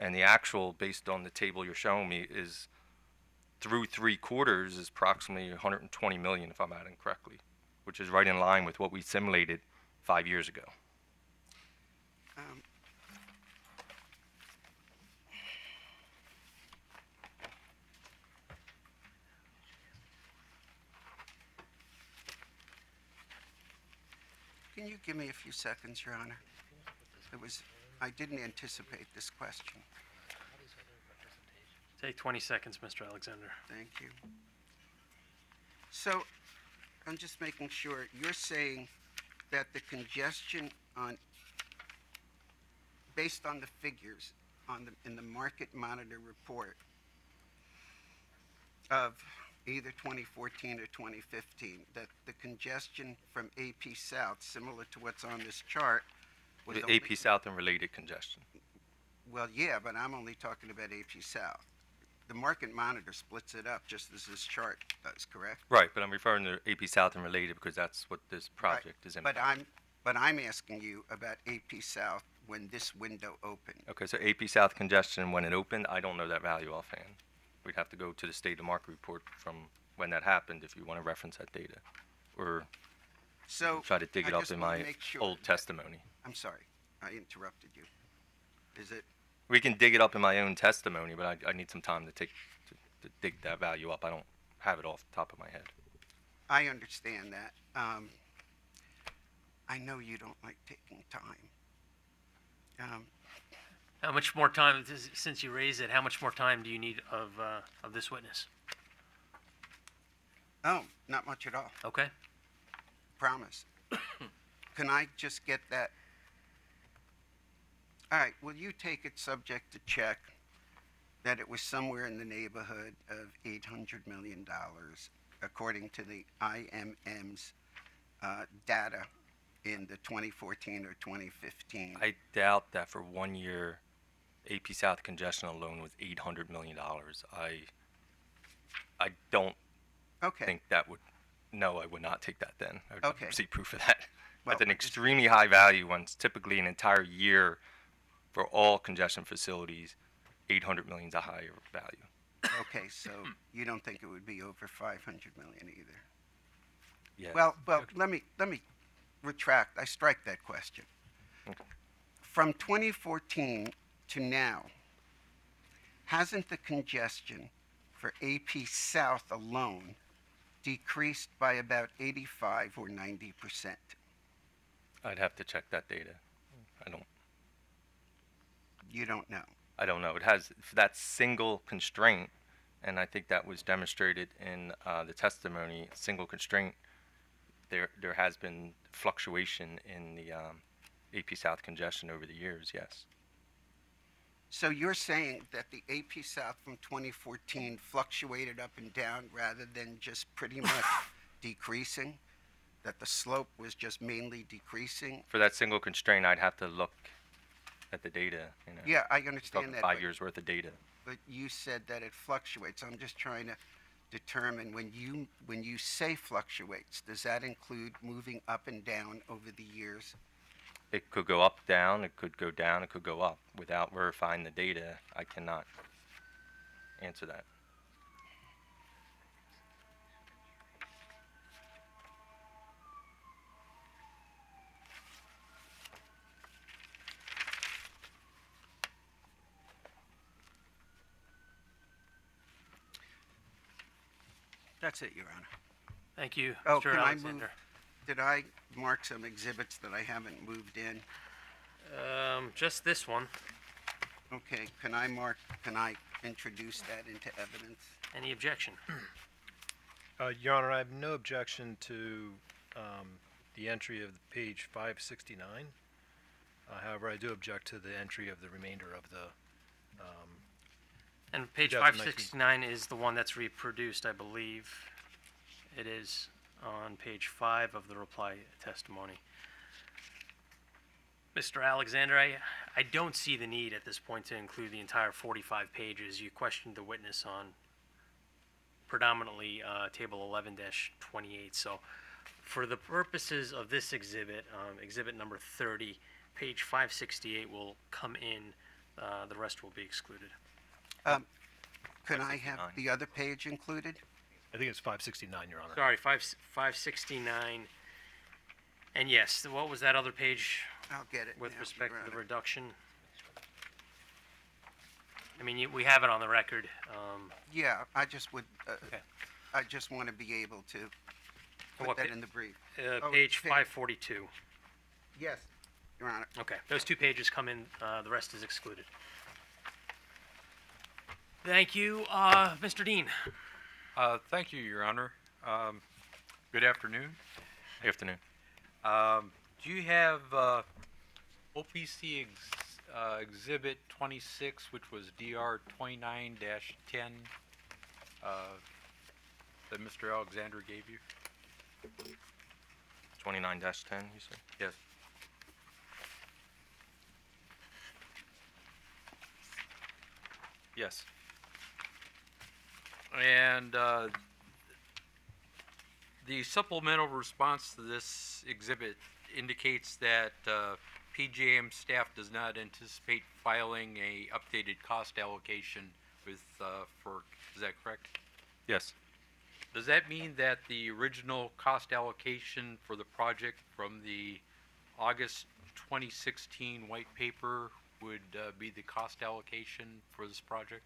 S11: and the actual, based on the table you're showing me, is through 3 quarters is approximately 120 million, if I'm adding correctly, which is right in line with what we simulated 5 years ago.
S5: Can you give me a few seconds, Your Honor? I didn't anticipate this question.
S1: Take 20 seconds, Mr. Alexander.
S5: Thank you. So, I'm just making sure, you're saying that the congestion based on the figures in the market monitor report of either 2014 or 2015, that the congestion from AP South, similar to what's on this chart, was
S11: The
S5: only,
S11: AP South and related congestion.
S5: well, yeah, but I'm only talking about AP South. The market monitor splits it up just as this chart does, correct?
S11: Right, but I'm referring to AP South and related because that's what this project is in.
S5: But I'm asking you about AP South when this window opened.
S11: Okay, so AP South congestion, when it opened, I don't know that value offhand. We'd have to go to the state of market report from when that happened if you want to reference that data. Or
S5: So
S11: try to dig
S5: I
S11: it up
S5: just
S11: in
S5: wanna
S11: my
S5: make sure
S11: old
S5: that-
S11: testimony.
S5: I'm sorry, I interrupted you. Is it?
S11: We can dig it up in my own testimony, but I need some time to dig that value up. I don't have it off the top of my head.
S5: I understand that. I know you don't like taking time.
S1: How much more time, since you raised it, how much more time do you need of this witness?
S5: Oh, not much at all.
S1: Okay?
S5: Promise. Can I just get that? All right, will you take it subject to check that it was somewhere in the neighborhood of $800 million, according to the IMM's data in the 2014 or 2015?
S11: I doubt that for 1 year, AP South congestion alone was $800 million. I don't
S5: Okay.
S11: think that would. No, I would not take that then. I would
S5: Okay.
S11: see proof of that.
S5: Well,
S11: That's an
S5: I just-
S11: extremely high value when it's typically an entire year for all congestion facilities, 800 million is a higher value.
S5: Okay, so you don't think it would be over 500 million either?
S11: Yeah.
S5: Well, let me retract. I strike that question.
S11: Okay.
S5: From 2014 to now, hasn't the congestion for AP South alone decreased by about 85 or 90%?
S11: I'd have to check that data.
S5: You don't know.
S11: I don't know. It has that single constraint, and I think that was demonstrated in the testimony. Single constraint. There has been fluctuation in the AP South congestion over the years. Yes.
S5: So you're saying that the AP South from 2014 fluctuated up and down rather than just pretty much decreasing? That the slope was just mainly decreasing?
S11: For that single constraint, I'd have to look at the data.
S5: Yeah, I
S11: Talking
S5: understand that.
S11: 5
S5: but-
S11: years worth of data.
S5: But you said that it fluctuates. I'm just trying to determine when you say fluctuates, does that include moving up and down over the years?
S11: It could go up, down, it could go down, it could go up. Without verifying the data, I cannot answer that.
S5: That's it, Your Honor.
S1: Thank you,
S5: Oh,
S1: Mr.
S5: can I
S1: Alexander.
S5: move? Did I mark some exhibits that I haven't moved in?
S1: Just this one.
S5: Okay, can I introduce that into evidence?
S1: Any objection?
S2: Your Honor, I have no objection to the entry of page 569. However, I do object to the entry of the remainder of the.
S1: And page
S2: 2019.
S1: 569 is the one that's reproduced, I believe. It is on page 5 of the reply testimony. Mr. Alexander, I don't see the need at this point to include the entire 45 pages. You questioned the witness on predominantly table 11-28. So for the purposes of this exhibit, exhibit number 30, page 568 will come in. The rest will be excluded.
S5: Can I have
S11: 569.
S5: the other page included?
S2: I think it's 569, Your Honor.
S1: Sorry, 569. And yes, what was that other page
S5: I'll get it
S1: with
S5: now,
S1: respect
S5: Your
S1: to the
S5: Honor.
S1: reduction? I mean, we have it on the record.
S5: Yeah, I just would,
S1: Okay.
S5: I just want to be able to put
S1: what
S5: that
S1: pa-
S5: in the brief. Oh,
S1: Page
S5: pa-
S1: 542.
S5: Yes, Your Honor.
S1: Okay, those two pages come in, the rest is excluded. Thank you. Mr. Dean?
S6: Thank you, Your Honor. Good afternoon.
S11: Good afternoon.
S6: Do you have OPC Exhibit 26, which was DR 29-10, that Mr. Alexander gave you?
S11: 29-10, you said?
S6: Yes.
S11: Yes.
S6: And the supplemental response to this exhibit indicates that PJM staff does not anticipate filing a updated cost allocation with FERC. Is that correct?
S11: Yes.
S6: Does that mean that the original cost allocation for the project from the August 2016 white paper would be the cost allocation for this project?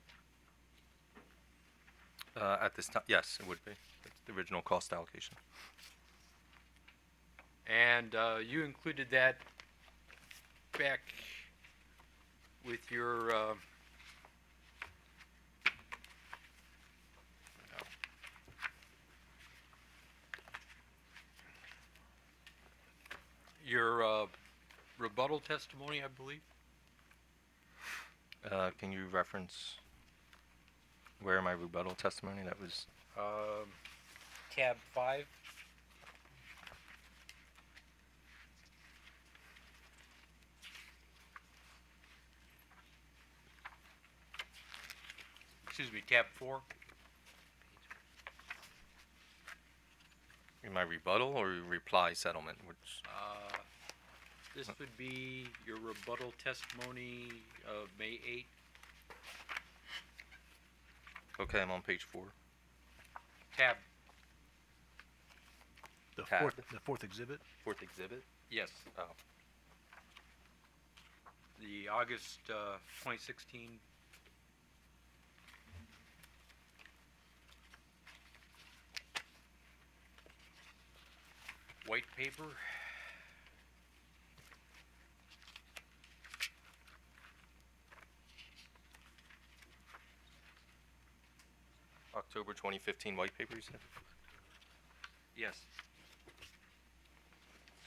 S11: At this time, yes, it would be. It's the original cost allocation.
S6: And you included that back with your rebuttal testimony, I believe.
S11: Can you reference where my rebuttal testimony that was?
S6: Tab 5. Excuse me, tab 4.
S11: In my rebuttal or reply settlement, which
S6: This would be your rebuttal testimony of May 8th.
S11: okay, I'm on page 4.
S6: Tab,
S2: The
S11: Tab.
S2: fourth exhibit?
S11: Fourth exhibit.
S6: yes.
S11: Oh,
S6: The August 2016. White paper.
S11: October 2015 white paper, you said?
S6: Yes.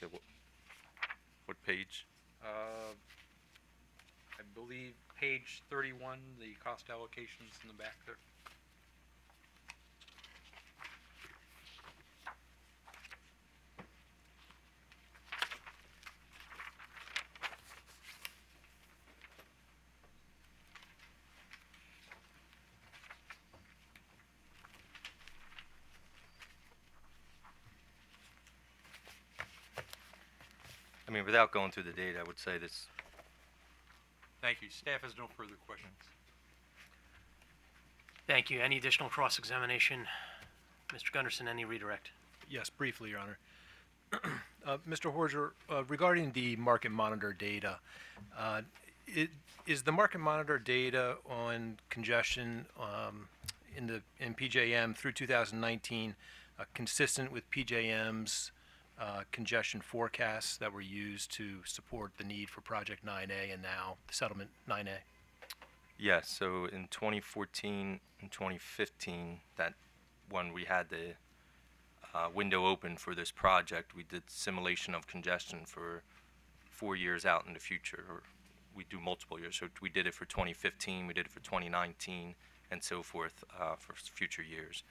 S11: Okay, what page?
S6: I believe page 31, the cost allocations in the back there.
S11: mean, without going through the data, I would say this.
S6: Thank you. Staff has no further questions.
S1: Thank you. Any additional cross-examination? Mr. Gunderson, any redirect?
S2: Yes, briefly, Your Honor. Mr. Horger, regarding the market monitor data, is the market monitor data on congestion in PJM through 2019 consistent with PJM's congestion forecasts that were used to support the need for Project 9A and now the settlement 9A?
S11: Yes, so in 2014 and 2015, that when we had the window open for this project, we did simulation of congestion for 4 years out in the future, or we do multiple years. So we did it for 2015, we did it for 2019, and so forth for future years.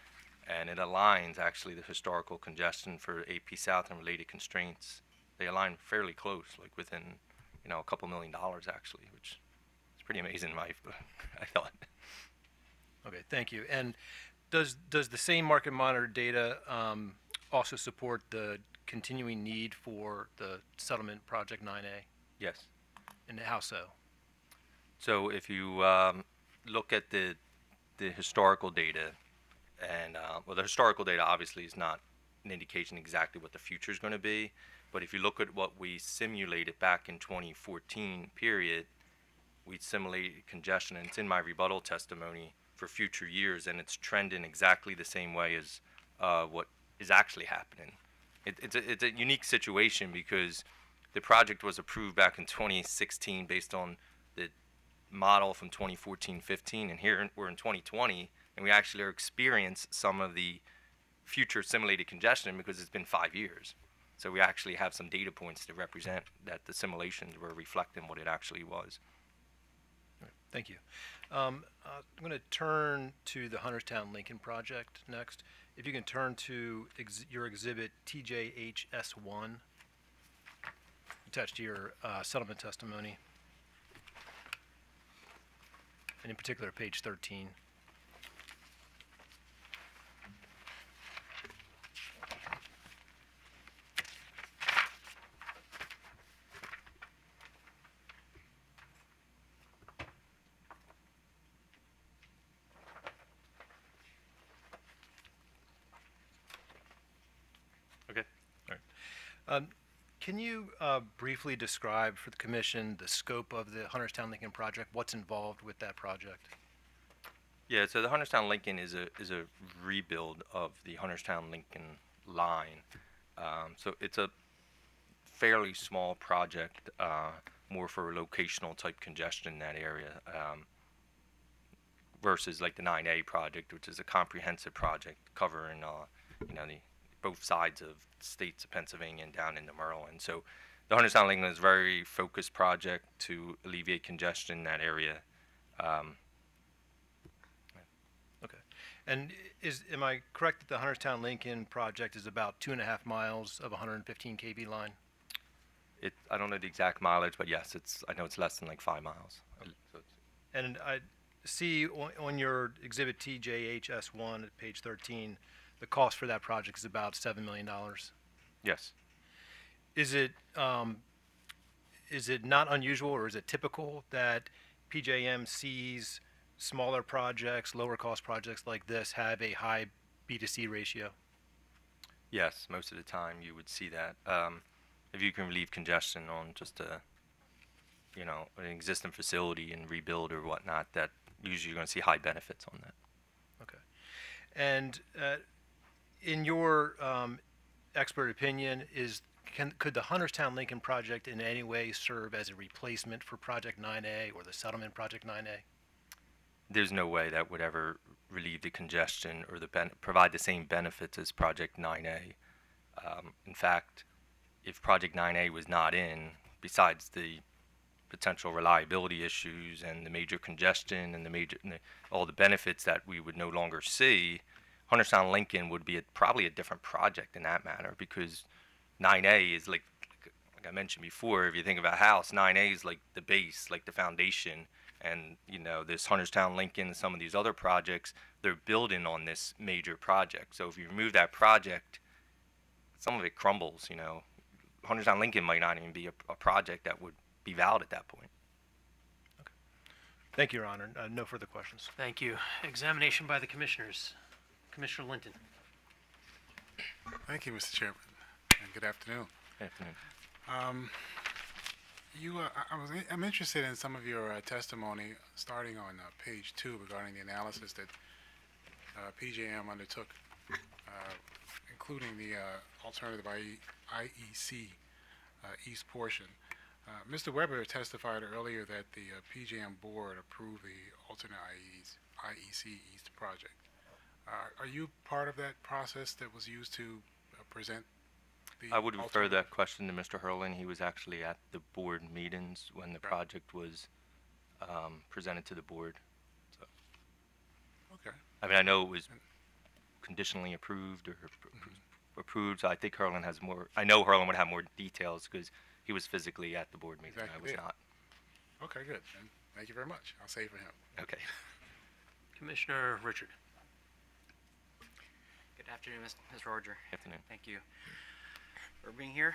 S11: And it aligns actually the historical congestion for AP South and related constraints. They align fairly close, like within, a couple $1 million actually, which is pretty amazing, I thought.
S2: Okay, thank you. And does the same market monitor data also support the continuing need for the settlement Project 9A?
S11: Yes.
S2: And how so?
S11: So if you look at the historical data, and well, the historical data obviously is not an indication exactly what the future is going to be, but if you look at what we simulated back in 2014 period, we simulated congestion, and it's in my rebuttal testimony for future years, and it's trending exactly the same way as what is actually happening. It's a unique situation because the project was approved back in 2016 based on the model from 2014-15, and here we're in 2020, and we actually are experiencing some of the future simulated congestion because it's been 5 years. So we actually have some data points to represent that the simulations were reflecting what it actually was.
S2: Thank you. I'm going to turn to the Hunterstown Lincoln project next. If you can turn to your exhibit TJHS1, attached to your settlement testimony, and in particular page 13.
S11: Okay.
S2: All right. Can you briefly describe for the commission the scope of the Hunterstown Lincoln project? What's involved with that project?
S11: Yeah, so the Hunterstown Lincoln is a rebuild of the Hunterstown Lincoln line. So it's a fairly small project, more for locational type congestion in that area, versus like the 9A project, which is a comprehensive project covering the both sides of states of Pennsylvania and down into Maryland. So the Hunterstown Lincoln is a very focused project to alleviate congestion in that area.
S2: Okay. And am I correct that the Hunterstown Lincoln project is about 2.5 miles of 115 kV line?
S11: I don't know the exact mileage, but yes, I know it's less than like 5 miles. So
S2: And I see on your exhibit TJHS1 at page 13, the cost for that project is about $7 million.
S11: yes.
S2: Is it not unusual or is it typical that PJM sees smaller projects, lower cost projects like this have a high B2C ratio?
S11: Yes, most of the time you would see that. If you can relieve congestion on just an existing facility and rebuild or whatnot, that usually you're going to see high benefits on that.
S2: Okay. And in your expert opinion, could the Hunterstown Lincoln project in any way serve as a replacement for Project 9A or the settlement Project 9A?
S11: There's no way that would ever relieve the congestion or provide the same benefits as Project 9A. In fact, if Project 9A was not in, besides the potential reliability issues and the major congestion and all the benefits that we would no longer see, Hunterstown Lincoln would be probably a different project in that matter, because 9A is like I mentioned before, if you think of a house, 9A is like the base, like the foundation, and this Hunterstown Lincoln and some of these other projects, they're building on this major project. So if you remove that project, some of it crumbles, Hunterstown Lincoln might not even be a project that would be valid at that point.
S2: Thank you, Your Honor. No further questions.
S1: Thank you. Examination by the commissioners. Commissioner Linton.
S9: Thank you, Mr. Chairman, and good afternoon.
S11: Good afternoon.
S9: I'm interested in some of your testimony, starting on page 2, regarding the analysis that PJM undertook, including the alternative IEC East portion. Mr. Weber testified earlier that the PJM board approved the alternate IEC East project. Are you part of that process that was used to present the
S11: I would refer
S9: alternative?
S11: that question to Mr. Hurlin. He was actually at the board meetings when the
S9: Right.
S11: project was presented to the board. So,
S9: Okay.
S11: I mean, I know it was conditionally approved or approved, so I think Hurlin has more, I know Hurlin would have more details because he was physically at the board meeting. I
S9: Exactly,
S11: was
S9: yeah.
S11: not.
S9: Okay, good. And thank you very much. I'll save for him.
S11: Okay.
S1: Commissioner Richard.
S12: Good afternoon, Mr. Roger.
S11: Afternoon.
S12: Thank you for being here.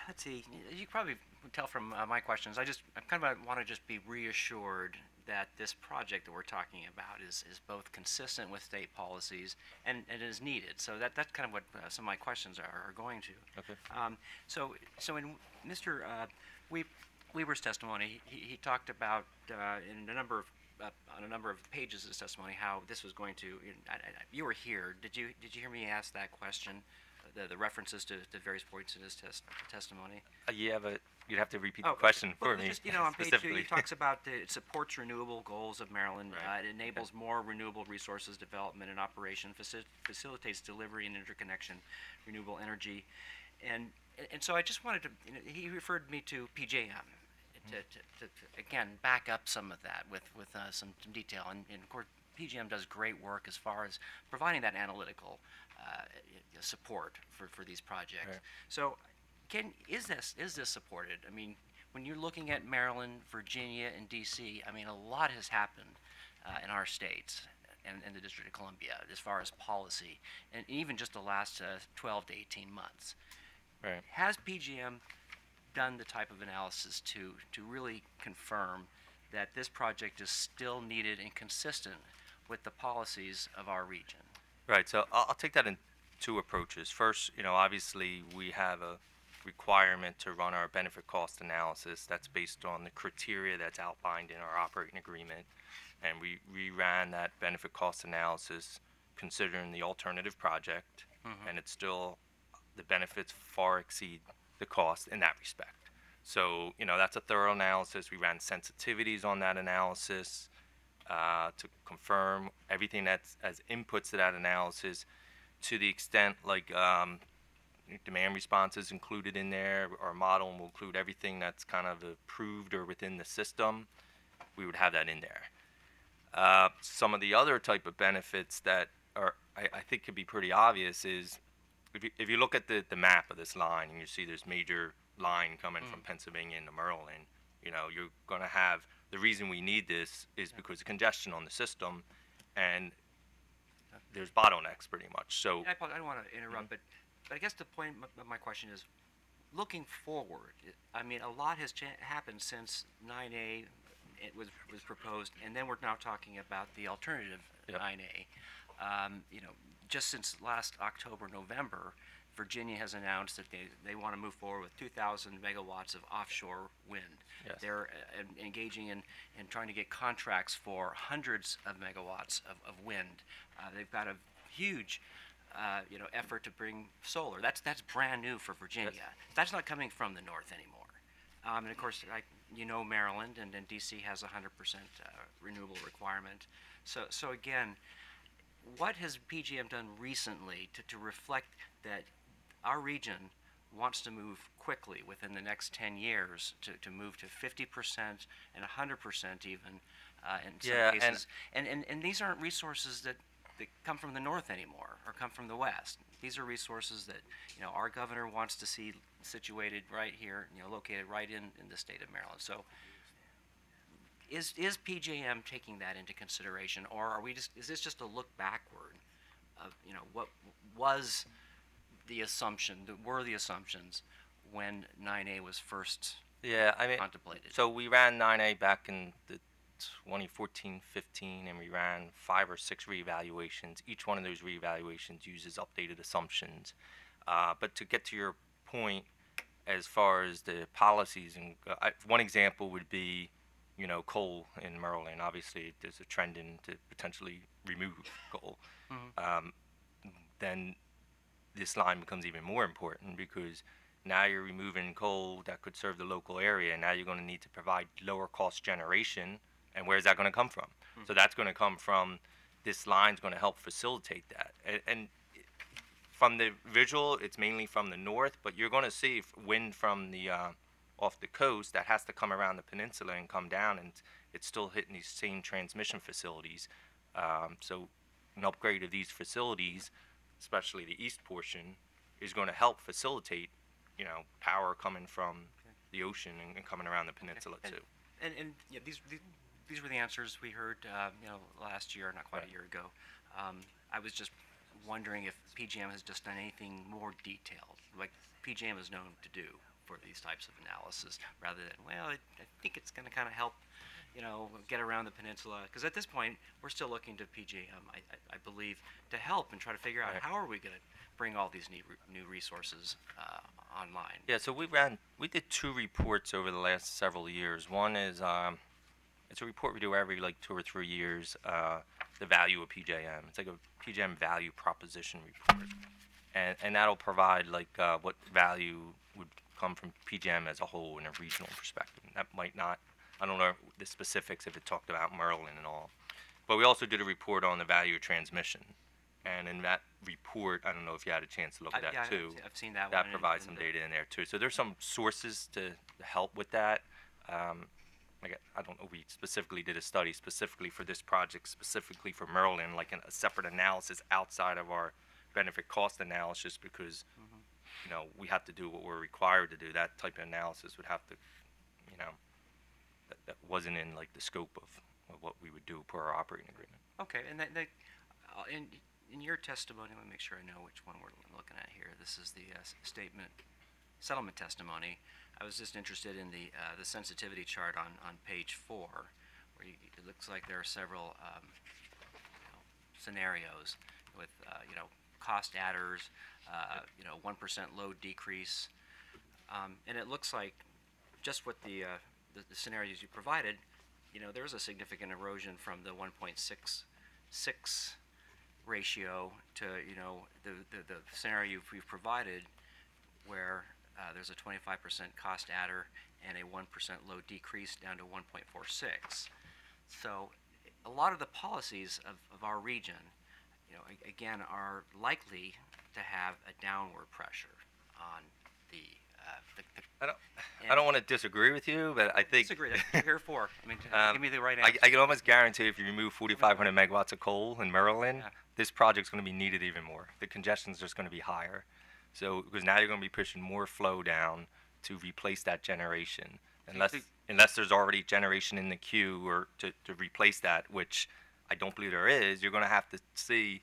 S12: Let's see, you probably can tell from my questions, I kind of want to just be reassured that this project that we're talking about is both consistent with state policies and is needed. So that's kind of what some of my questions are going to.
S11: Okay.
S12: So in Mr. Weber's testimony, he talked about in a number of on a number of pages of his testimony how this was going to. You were here. Did you hear me ask that question? The references to various points in his testimony.
S11: Yeah, but you'd have to repeat the
S12: Oh,
S11: question
S12: well,
S11: for me.
S12: just, on page 2,
S11: specifically.
S12: he talks about it supports renewable goals of Maryland. It enables more renewable resources development and operation, facilitates delivery and interconnection, renewable energy, and so I just wanted to. He referred me to PJM. To again back up some of that with some detail, and of course PGM does great work as far as providing that analytical support for these projects.
S11: Right.
S12: So, is this supported? I mean, when you're looking at Maryland, Virginia, and D.C., I mean, a lot has happened in our states and the District of Columbia as far as policy, and even just the last 12 to 18 months.
S11: Right.
S12: Has PGM done the type of analysis to really confirm that this project is still needed and consistent with the policies of our region?
S11: Right. So I'll take that in two approaches. First, obviously we have a requirement to run our benefit cost analysis. That's based on the criteria that's outlined in our operating agreement, and we ran that benefit cost analysis considering the alternative project, and it's still the benefits far exceed the cost in that respect. So, that's a thorough analysis. We ran sensitivities on that analysis to confirm everything that's as inputs to that analysis, to the extent like demand response is included in there. Our model will include everything that's kind of approved or within the system. We would have that in there. Some of the other type of benefits that are, I think could be pretty obvious is if you look at the map of this line and you see there's major line coming from Pennsylvania into Maryland, you're going to have, the reason we need this is because of congestion on the system, and there's bottlenecks pretty much. So
S12: I don't want to interrupt, but I guess the point of my question is, looking forward, I mean, a lot has happened since 9A it was proposed, and then we're now talking about the alternative 9A. Just since last October, November, Virginia has announced that they want to move forward with 2,000 megawatts of offshore wind.
S11: Yes.
S12: They're engaging in trying to get contracts for hundreds of megawatts of wind. They've got a huge effort to bring solar. That's brand new for Virginia.
S11: Yes.
S12: That's not coming from the north anymore. And of course, Maryland and D.C. has a 100% renewable requirement. So again, what has PGM done recently to reflect that our region wants to move quickly within the next 10 years to move to 50% and 100% even in some cases? And these aren't resources that come from the north anymore or come from the west. These are resources that our governor wants to see situated right here, located right in the state of Maryland. So is PJM taking that into consideration, or is this just a look backward of what was the assumption, were the assumptions when 9A was first
S11: Yeah, I mean,
S12: contemplated.
S11: so we ran 9A back in the 2014-15, and we ran 5 or 6 reevaluations. Each one of those reevaluations uses updated assumptions. But to get to your point, as far as the policies, and one example would be, coal in Maryland. Obviously, there's a trend in to potentially remove coal. Then this line becomes even more important because now you're removing coal that could serve the local area. Now you're going to need to provide lower cost generation. And where's that going to come from? So that's going to come from this line's going to help facilitate that. And from the visual, it's mainly from the north, but you're going to see wind from the off the coast that has to come around the peninsula and come down, and it's still hitting these same transmission facilities. So an upgrade of these facilities, especially the east portion, is going to help facilitate, power coming from the ocean and coming around the peninsula too.
S12: And yeah, these were the answers we heard, last year, not quite a year ago. I was just wondering if PGM has just done anything more detailed, like PGM is known to do for these types of analysis, rather than, well, I think it's going to kind of help, get around the peninsula. Because at this point, we're still looking to PGM, I believe, to help and try to figure out how are we going to bring all these new resources online.
S11: Yeah, so we did 2 reports over the last several years. One is it's a report we do every 2 or 3 years. The value of PJM. It's like a PJM value proposition report, and that'll provide what value would come from PJM as a whole in a regional perspective. That might not. I don't know the specifics if it talked about Maryland and all, but we also did a report on the value of transmission, and in that report, I don't know if you had a chance to look at that
S12: Yeah,
S11: too.
S12: I've seen that one.
S11: That provides some data in there too. So there's some sources to help with that. I don't know, we specifically did a study specifically for this project, specifically for Maryland, a separate analysis outside of our benefit cost analysis because, we have to do what we're required to do. That type of analysis would have to, that wasn't in the scope of what we would do per our operating agreement.
S12: Okay, and in your testimony, let me make sure I know which one we're looking at here. This is the settlement testimony. I was just interested in the sensitivity chart on page 4, where it looks like there are several scenarios with cost adders, 1% load decrease, and it looks like just with the scenarios you provided, there was a significant erosion from the 1.66 ratio to the scenario you've provided, where there's a 25% cost adder and a 1% load decrease down to 1.46. So a lot of the policies of our region, again, are likely to have a downward pressure on the
S11: I don't want to disagree with you, but I think
S12: disagree. That's what you're here for. I mean, give me the right
S11: I
S12: answer.
S11: can almost guarantee if you remove 4,500 megawatts of coal in Maryland, this project's going to be needed even more. The congestion's just going to be higher. So, because now you're going to be pushing more flow down to replace that generation, unless there's already generation in the queue or to replace that, which I don't believe there is. You're going to have to see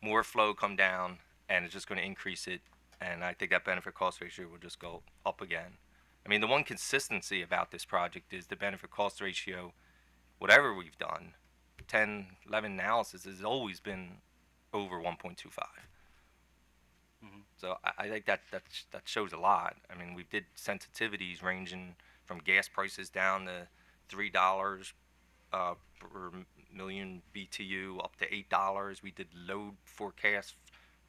S11: more flow come down, and it's just going to increase it. And I think that benefit cost ratio will just go up again. I mean, the one consistency about this project is the benefit cost ratio, whatever we've done, 10, 11 analysis, has always been over 1.25. So I think that shows a lot. I mean, we did sensitivities ranging from gas prices down to $3 per million BTU up to $8. We did load forecasts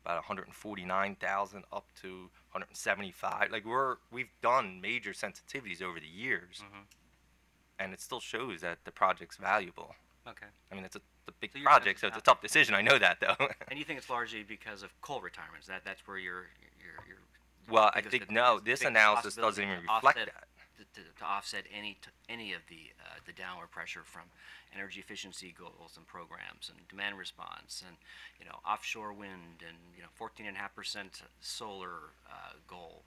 S11: about 149,000 up to 175. We've done major sensitivities over the years, and it still shows that the project's valuable.
S12: Okay.
S11: I mean, it's a big project, so it's a tough decision. I know that, though.
S12: And you think it's largely because of coal retirements? That's where you're
S11: Well, I think no. This analysis doesn't even reflect that.
S12: To offset any of the downward pressure from energy efficiency goals and programs and demand response and offshore wind and 14.5% solar goal,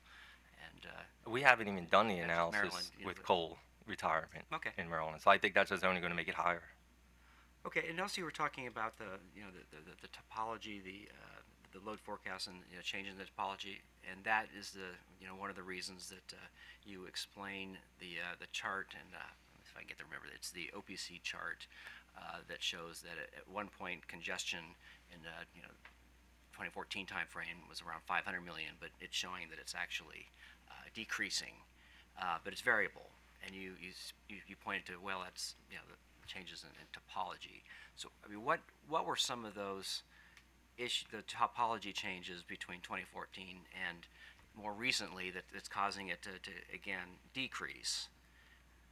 S12: and
S11: We haven't even done the
S12: that's
S11: analysis
S12: Maryland,
S11: with coal retirement
S12: Okay.
S11: in Maryland, so I think that's just only going to make it higher.
S12: Okay, and also you were talking about the topology, the the load forecast and changing the topology, and that is the one of the reasons that you explain the chart, and if I can get to remember, it's the OPC chart that shows that at one point congestion in 2014 timeframe was around 500 million, but it's showing that it's actually decreasing, but it's variable. And you pointed to, well, that's the changes in topology. So I mean, what were some of those the topology changes between 2014 and more recently that's causing it to again decrease?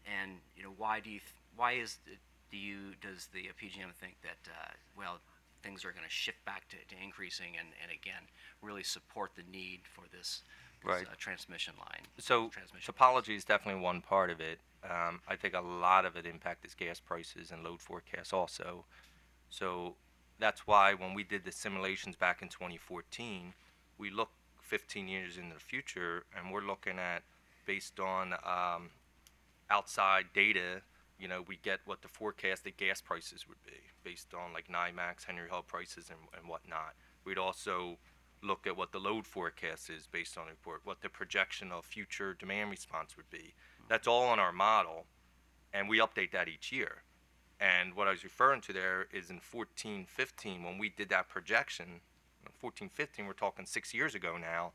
S12: And why does the PGM think that well, things are going to shift back to increasing and again really support the need for this
S11: Right.
S12: Transmission line?
S11: So
S12: Transmission
S11: topology is definitely one part of it. I think a lot of it impacts gas prices and load forecasts also. So that's why when we did the simulations back in 2014, we looked 15 years into the future, and we're looking at, based on outside data, we get what the forecasted gas prices would be based on like NYMEX, Henry Hub prices, and whatnot. We'd also look at what the load forecast is based on the report, what the projection of future demand response would be. That's all on our model, and we update that each year. And what I was referring to there is in 14-15, when we did that projection, 14-15, we're talking 6 years ago now,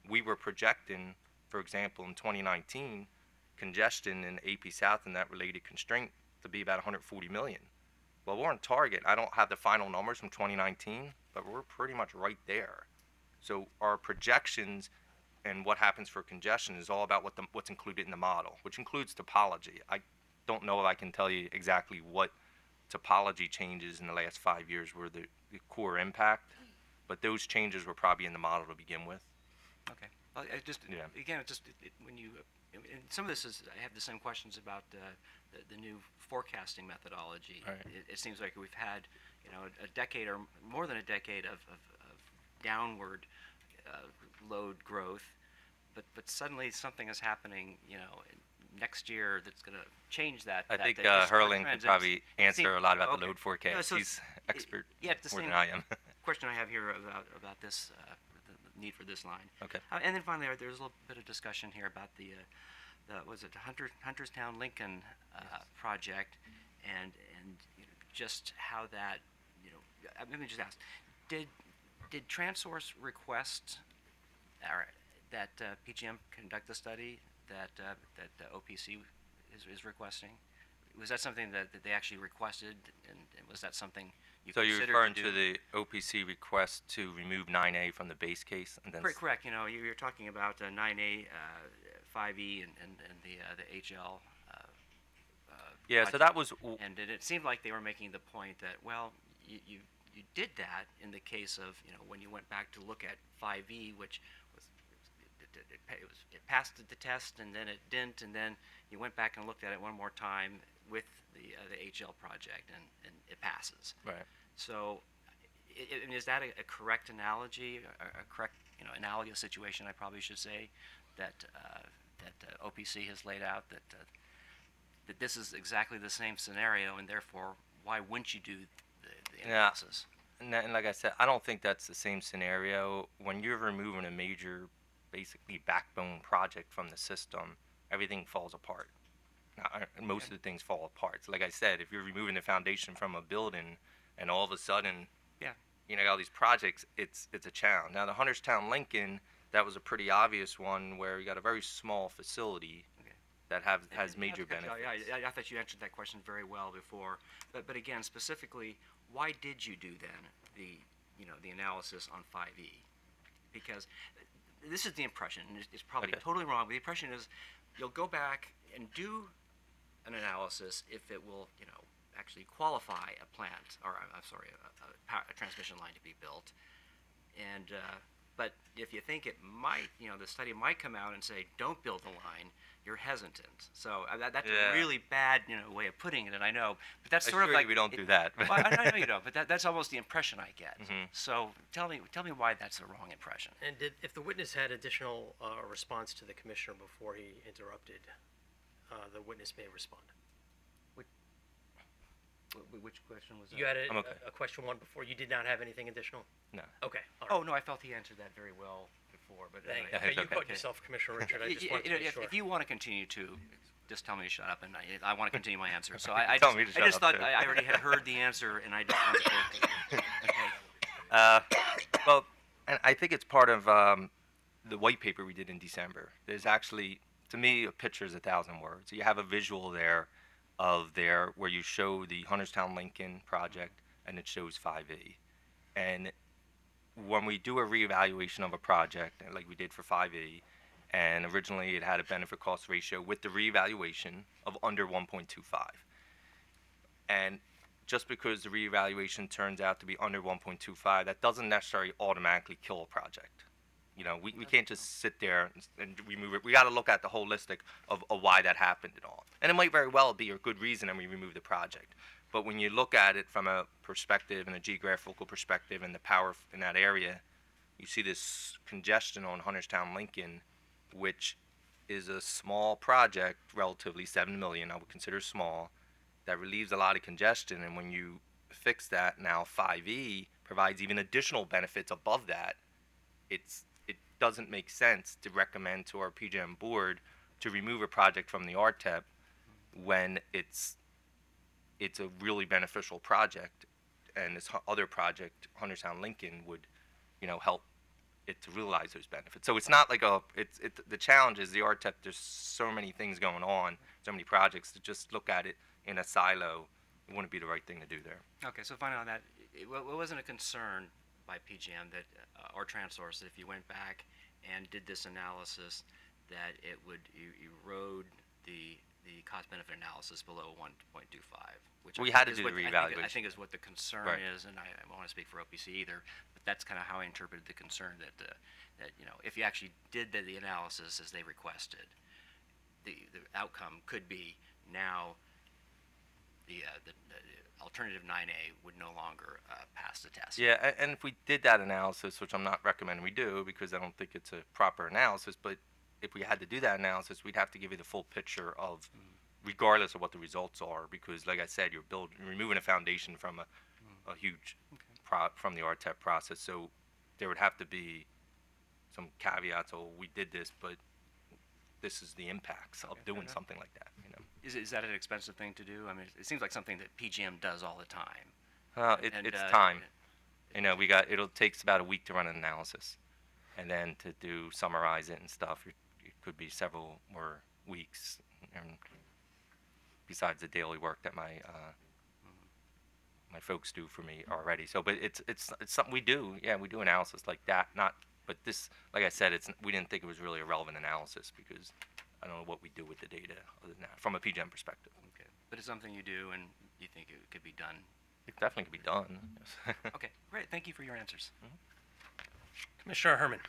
S11: we were projecting, for example, in 2019, congestion in AP South and that related constraint to be about 140 million. Well, we're on target. I don't have the final numbers from 2019, but we're pretty much right there. So our projections and what happens for congestion is all about what's included in the model, which includes topology. I don't know if I can tell you exactly what topology changes in the last 5 years were the core impact, but those changes were probably in the model to begin with.
S12: Okay. Well, again, when you, and some of this is, I have the same questions about the new forecasting methodology.
S11: Right.
S12: It seems like we've had, a decade or more than a decade of downward load growth, but suddenly something is happening, next year that's going to change that.
S11: I think
S12: historic
S11: Hurling
S12: trends.
S11: could probably answer a lot about
S12: okay.
S11: the load forecast.
S12: No, so
S11: He's expert
S12: yeah, the
S11: more
S12: same
S11: than I am.
S12: question I have here about this, the need for this line.
S11: Okay.
S12: And then finally, there's a little bit of discussion here about the Hunterstown Lincoln project, and just how that, let me just ask, did Transource request that PGM conduct the study that OPC is requesting? Was that something that they actually requested, and was that something you
S11: So you're
S12: considered
S11: referring
S12: to
S11: to
S12: do?
S11: the OPC request to remove 9A from the base case, and then
S12: Correct. You're talking about 9A, 5E, and the HL.
S11: yeah. So
S12: project.
S11: that was
S12: And it seemed like they were making the point that, well, you did that in the case of when you went back to look at 5E, which was it passed the test and then it didn't, and then you went back and looked at it one more time with the HL project, and it passes.
S11: right.
S12: So, is that a correct analogy, a correct analogous situation? I probably should say that OPC has laid out that this is exactly the same scenario, and therefore, why wouldn't you do the
S11: Yeah.
S12: analysis?
S11: And like I said, I don't think that's the same scenario. When you're removing a major, basically backbone project from the system, everything falls apart. Now, most of the things fall apart. So like I said, if you're removing the foundation from a building, and all of a sudden,
S12: Yeah.
S11: all these projects, it's a challenge. Now the Hunterstown Lincoln, that was a pretty obvious one where you got a very small facility
S12: Okay.
S11: that has major benefits.
S12: Yeah, I thought you answered that question very well before. But again, specifically, why did you do then the analysis on 5E? Because this is the impression, and it's probably
S11: Okay.
S12: totally wrong, but the impression is you'll go back and do an analysis if it will, actually qualify a plant, or I'm sorry, a transmission line to be built. And but if you think it might, the study might come out and say, don't build the line, you're hesitant. So that's
S11: Yeah.
S12: a really bad, way of putting it, and I know. But that's
S11: I
S12: sort of
S11: assure you
S12: like
S11: we don't do that.
S12: Well, I know you don't, but that's almost the impression I get.
S11: Mhm.
S12: So tell me why that's the wrong impression.
S1: And if the witness had additional response to the commissioner before he interrupted, the witness may respond.
S12: Which question was that?
S1: You had
S11: I'm okay.
S1: a question one before. You did not have anything additional?
S11: No.
S1: Okay. All right.
S12: Oh, no, I felt he answered that very well before, but
S1: Thank
S12: anyway.
S1: you.
S11: Yeah,
S1: Okay,
S11: it's
S1: you
S11: okay.
S1: caught yourself, Commissioner Richard. I just wanted to be
S12: If,
S1: sure.
S12: if you want to continue to, just tell me to shut up, and I want to continue my answer. So
S11: Tell me to
S12: I
S11: shut
S12: just
S11: up,
S12: thought
S11: too.
S12: I already had heard the answer, and I just wanted to. Okay.
S11: Well, and I think it's part of the white paper we did in December. There's actually, to me, a picture is 1,000 words. You have a visual there where you show the Hunterstown Lincoln project, and it shows 5E. And when we do a reevaluation of a project, like we did for 5E, and originally it had a benefit cost ratio with the reevaluation of under 1.25. And just because the reevaluation turns out to be under 1.25, that doesn't necessarily automatically kill a project. You know, we can't just sit there and remove it. We got to look at the holistic of why that happened and all. And it might very well be a good reason and we remove the project. But when you look at it from a perspective and a geographical perspective and the power in that area, you see this congestion on Hunterstown Lincoln, which is a small project, relatively 7 million, I would consider small, that relieves a lot of congestion. And when you fix that, now 5E provides even additional benefits above that. It doesn't make sense to recommend to our PJM board to remove a project from the RTEP when it's a really beneficial project, and this other project, Hunterstown Lincoln, would, help it to realize those benefits. So it's not like the challenge is the RTEP. There's so many things going on, so many projects. To just look at it in a silo, it wouldn't be the right thing to do there.
S12: Okay, so finally on that, it wasn't a concern by PGM that, or Transource, that if you went back and did this analysis, that it would erode the cost-benefit analysis below 1.25, which
S11: We
S12: I
S11: had
S12: think
S11: to
S12: is
S11: do the
S12: what-
S11: reevaluation.
S12: I think is what the concern
S11: Right.
S12: is, and I don't want to speak for OPC either, but that's kind of how I interpreted the concern that if you actually did the analysis as they requested, the outcome could be now the alternative 9A would no longer pass the test.
S11: Yeah, and if we did that analysis, which I'm not recommending we do because I don't think it's a proper analysis, but if we had to do that analysis, we'd have to give you the full picture of, regardless of what the results are, because like I said, you're removing a foundation from a huge from the RTEP process. So there would have to be some caveats. Oh, we did this, but this is the impacts of doing something like that.
S12: Is that an expensive thing to do? I mean, it seems like something that PGM does all the time.
S11: It's time. It'll takes about a week to run an analysis, and then to summarize it and stuff, it could be several more weeks, and besides the daily work that my folks do for me already. So, but it's something we do. Yeah, we do analysis like that. But this, like I said, we didn't think it was really a relevant analysis because I don't know what we do with the data other than that from a PGM perspective.
S12: Okay, but it's something you do, and you think it could be done.
S11: It definitely could be done. Yes.
S12: Okay, great. Thank you for your answers.
S1: Commissioner Herman.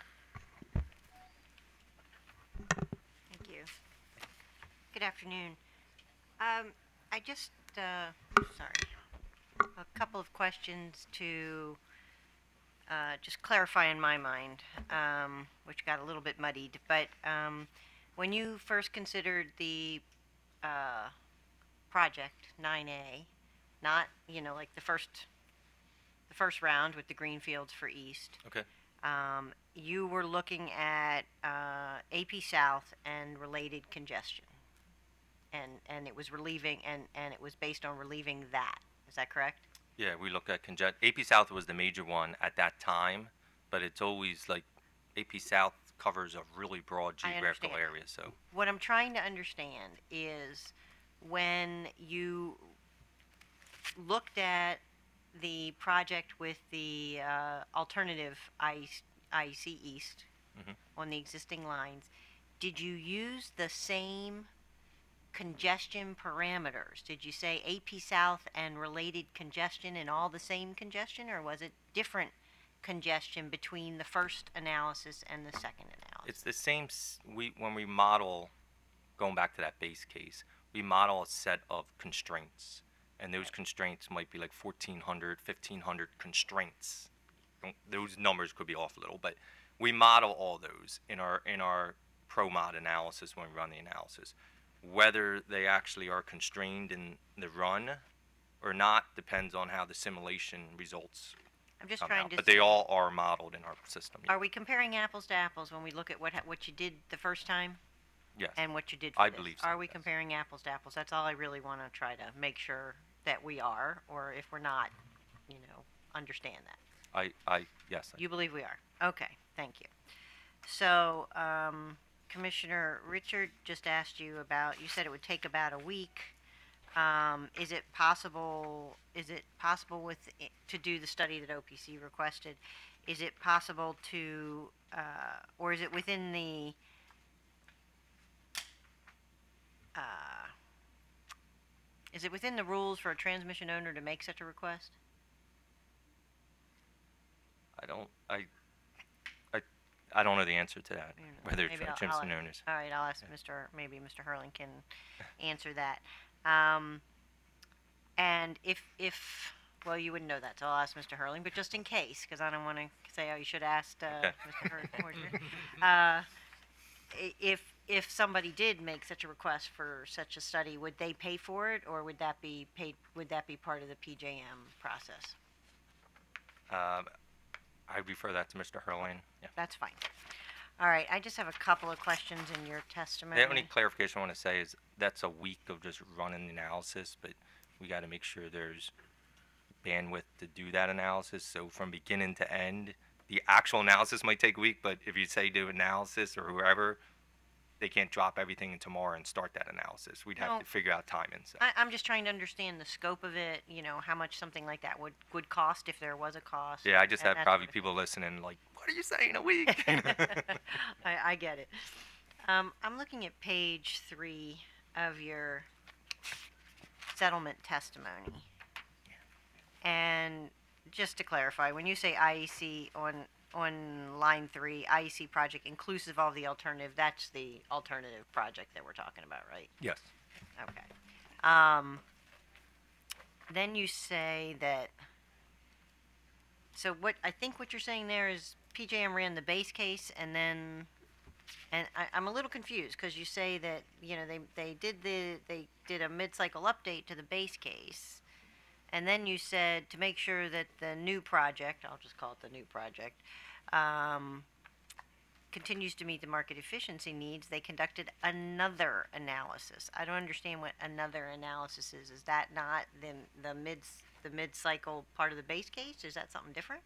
S7: Thank you. Good afternoon. I just, a couple of questions to just clarify in my mind, which got a little bit muddied. But when you first considered the project 9A, not like the first round with the greenfields for East,
S11: Okay.
S7: you were looking at AP South and related congestion, and it was relieving, and it was based on relieving that. Is that correct?
S11: Yeah, we looked at AP South was the major one at that time, but it's always like AP South covers a really broad geographical
S7: understand.
S11: area. So
S7: What I'm trying to understand is when you looked at the project with the alternative IEC East on the existing lines, did you use the same congestion parameters? Did you say AP South and related congestion and all the same congestion, or was it different congestion between the first analysis and the second analysis?
S11: it's the same. When we model, going back to that base case, we model a set of constraints, and those constraints might be like 1,400, 1,500 constraints. Those numbers could be off a little, but we model all those in our ProMod analysis when we run the analysis. Whether they actually are constrained in the run or not depends on how the simulation results
S7: I'm just
S11: come
S7: trying
S11: out.
S7: to
S11: But they
S7: see-
S11: all are modeled in our system.
S7: Are we comparing apples to apples when we look at what you did the first time
S11: Yes.
S7: and what you did for
S11: I
S7: this?
S11: believe so,
S7: Are we
S11: yes.
S7: comparing apples to apples? That's all I really want to try to make sure that we are, or if we're not, understand that.
S11: Yes.
S7: You believe we are? Okay, thank you. So, Commissioner Richard just asked you about, you said it would take about a week. Is it possible to do the study that OPC requested? Is it possible to, or is it within the, rules for a transmission owner to make such a request?
S11: I don't know the answer to that,
S7: You know,
S11: whether
S7: maybe
S11: it's
S7: I'll-
S11: transmission owners.
S7: All right, I'll ask maybe Mr. Hurling can answer that. And if, well, you wouldn't know that, so I'll ask Mr. Hurling, but just in case, because I don't want to say, oh, you should ask
S11: Okay.
S7: Mr. Hurling. If somebody did make such a request for such a study, would they pay for it, or would that be paid, would that be part of the PJM process?
S11: I refer that to Mr. Hurley. Yeah.
S7: That's fine. All right, I just have a couple of questions in your testimony.
S11: The only clarification I want to say is that's a week of just running the analysis, but we got to make sure there's bandwidth to do that analysis. So from beginning to end, the actual analysis might take a week, but if you say do analysis or whoever, they can't drop everything in tomorrow and start that analysis. We'd have
S7: No.
S11: to figure out timing. So.
S7: I'm just trying to understand the scope of it, how much something like that would cost if there was a cost.
S11: Yeah, I just
S7: and
S11: have
S7: that
S11: probably
S7: sort of
S11: people listening like, what are you saying, a week?
S7: I get it. I'm looking at page 3 of your settlement testimony. And just to clarify, when you say IEC on line 3, IEC project inclusive of the alternative, that's the alternative project that we're talking about, right?
S11: Yes.
S7: Okay. Then you say that, so what you're saying there is PJM ran the base case and I'm a little confused because you say that, they did a mid-cycle update to the base case. And then you said to make sure that the new project, I'll just call it the new project, continues to meet the market efficiency needs, they conducted another analysis. I don't understand what another analysis is. Is that not the mid-cycle part of the base case? Is that something different?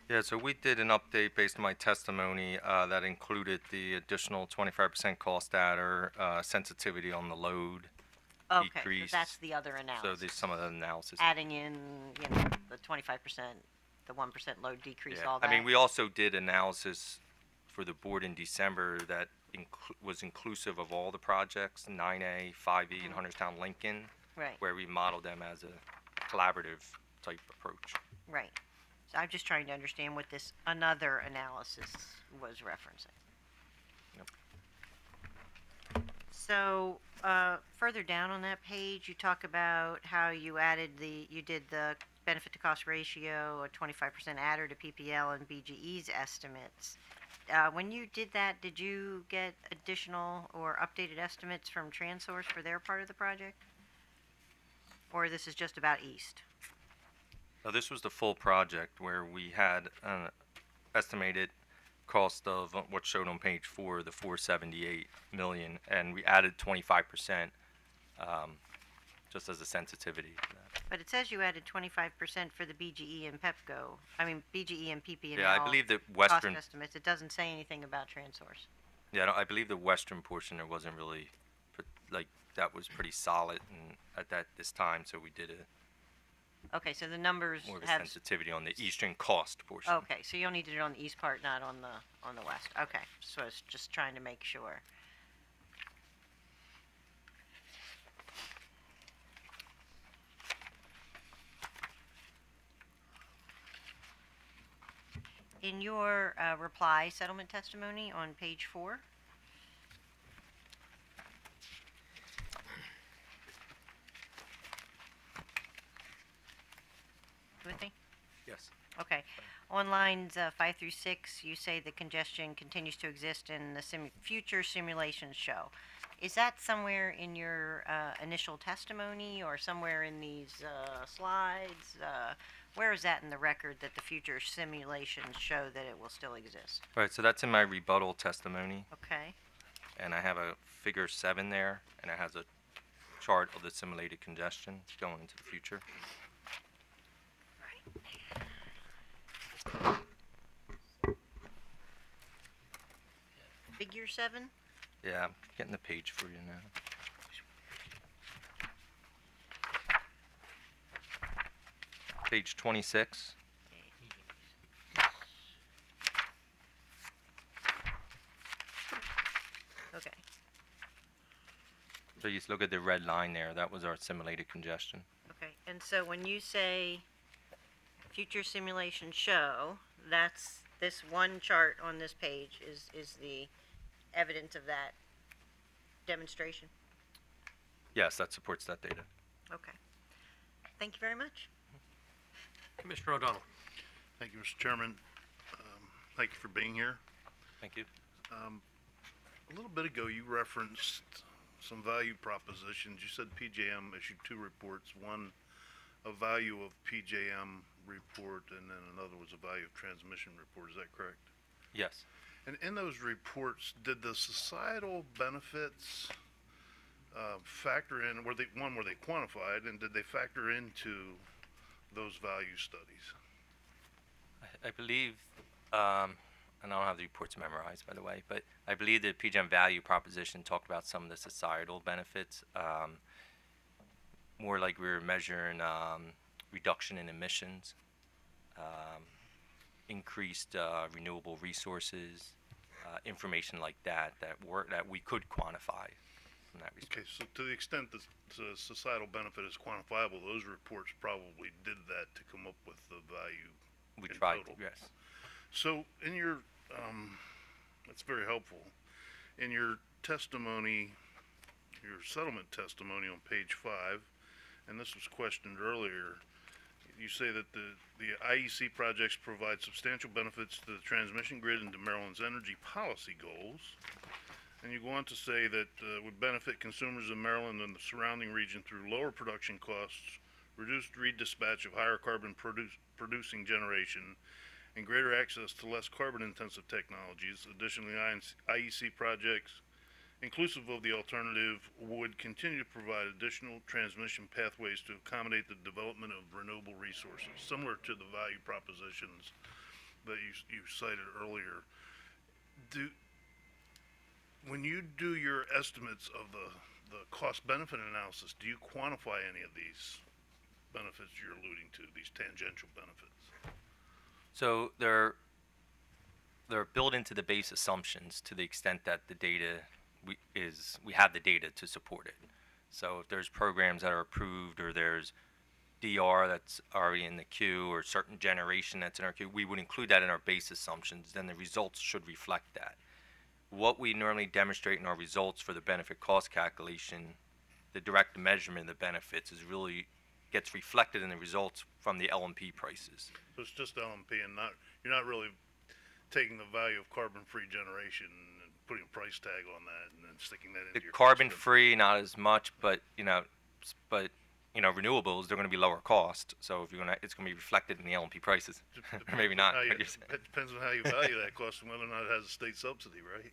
S11: Yeah, so we did an update based on my testimony that included the additional 25% cost adder, sensitivity on the load,
S7: Okay, so
S11: decrease.
S7: that's the other
S11: So
S7: analysis.
S11: there's some of the analysis.
S7: Adding in, the 25%, the 1% load decrease,
S11: Yeah.
S7: all that.
S11: I mean, we also did analysis for the board in December that was inclusive of all the projects, 9A, 5E, and Hunterstown Lincoln,
S7: Right,
S11: where we modeled them as a collaborative type approach.
S7: right. So I'm just trying to understand what this another analysis was referencing.
S11: Yep.
S7: So, further down on that page, you talk about how you did the benefit to cost ratio, a 25% adder to PPL and BGE's estimates. When you did that, did you get additional or updated estimates from Transource for their part of the project? Or this is just about East?
S11: Now, this was the full project where we had an estimated cost of what's shown on page 4, the 478 million, and we added 25% just as a sensitivity to that.
S7: But it says you added 25% for the BGE and BGE and PP&L
S11: Yeah, I believe the
S7: cost
S11: western.
S7: estimates. It doesn't say anything about Transource.
S11: Yeah, no, I believe the western portion there wasn't really that was pretty solid at this time, so we did
S7: Okay, so the numbers
S11: more of a
S7: have.
S11: sensitivity on the eastern cost portion.
S7: Okay, so you only did it on the east part, not on the west. Okay, so I was just trying to make sure. In your reply settlement testimony on page 4. With me?
S11: Yes.
S7: Okay. On lines 5 through 6, you say the congestion continues to exist in the future simulations show. Is that somewhere in your initial testimony or somewhere in these slides? Where is that in the record that the future simulations show that it will still exist?
S11: Right, so that's in my rebuttal testimony,
S7: Okay.
S11: and I have a figure 7 there, and it has a chart of the simulated congestion going into the future.
S7: Figure 7?
S11: Yeah, I'm getting the page for you now. Page 26.
S7: Okay.
S11: So you just look at the red line there. That was our simulated congestion.
S7: Okay. And so when you say future simulation show, that's this one chart on this page is the evidence of that demonstration?
S11: Yes, that supports that data.
S7: Okay. Thank you very much.
S1: Commissioner O'Donnell.
S8: Thank you, Mr. Chairman. Thank you for being here.
S11: Thank you.
S8: A little bit ago, you referenced some value propositions. You said PJM issued 2 reports, one a value of PJM report, and then another was a value of transmission report. Is that correct?
S11: Yes.
S8: And in those reports, did the societal benefits factor in? Were they quantified, and did they factor into those value studies?
S11: I believe, and I don't have the reports memorized, by the way, but I believe the PJM value proposition talked about some of the societal benefits, more like we were measuring reduction in emissions, increased renewable resources, information like that that we could quantify from that respect.
S8: Okay, so to the extent that the societal benefit is quantifiable, those reports probably did that to come up with the value.
S11: We
S8: in
S11: tried to,
S8: total.
S11: yes.
S8: So in your, that's very helpful. In your testimony, your settlement testimony on page 5, and this was questioned earlier, you say that the IEC projects provide substantial benefits to the transmission grid and to Maryland's energy policy goals. And you go on to say that would benefit consumers in Maryland and the surrounding region through lower production costs, reduced redispatch of higher carbon producing generation, and greater access to less carbon intensive technologies. Additionally, IEC projects, inclusive of the alternative, would continue to provide additional transmission pathways to accommodate the development of renewable resources, similar to the value propositions that you cited earlier. When you do your estimates of the cost-benefit analysis, do you quantify any of these benefits you're alluding to, these tangential benefits?
S11: So they're built into the base assumptions to the extent that the data we have the data to support it. So if there's programs that are approved or there's DR that's already in the queue or certain generation that's in our queue, we would include that in our base assumptions. Then the results should reflect that. What we normally demonstrate in our results for the benefit cost calculation, the direct measurement of the benefits is gets reflected in the results from the LMP prices.
S8: So it's just LMP and you're not really taking the value of carbon-free generation and putting a price tag on that and then sticking that into
S11: The
S8: your
S11: carbon-free, not as much, but renewables, they're going to be lower cost. So if it's going to be reflected in the LMP prices. Or maybe not.
S8: It depends on how you value that cost and whether or not it has a state subsidy, right?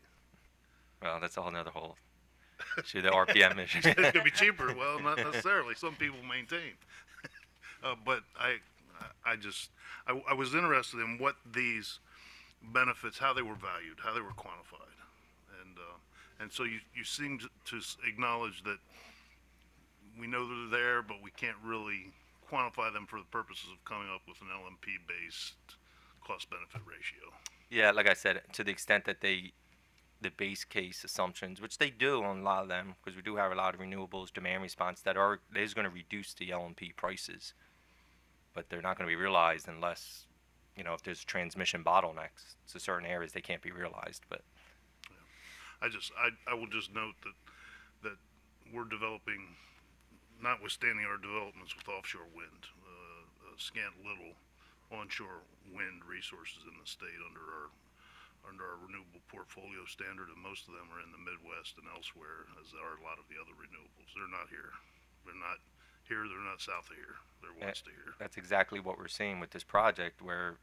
S11: Well, that's a whole nother whole issue, the RPM issue.
S8: It's going to be cheaper. Well, not necessarily. Some people maintain. But I was interested in what these benefits, how they were valued, how they were quantified. And so you seem to acknowledge that we know they're there, but we can't really quantify them for the purposes of coming up with an LMP-based cost-benefit ratio.
S11: Yeah, like I said, to the extent that the base case assumptions, which they do on a lot of them, because we do have a lot of renewables demand response that is going to reduce the LMP prices, but they're not going to be realized unless, if there's transmission bottlenecks to certain areas, they can't be realized. But
S8: I will just note that we're developing, notwithstanding our developments with offshore wind, scant little onshore wind resources in the state under our renewable portfolio standard, and most of them are in the Midwest and elsewhere, as are a lot of the other renewables. They're not here. They're not here. They're not south of here. They're west of here.
S11: That's exactly what we're seeing with this project, where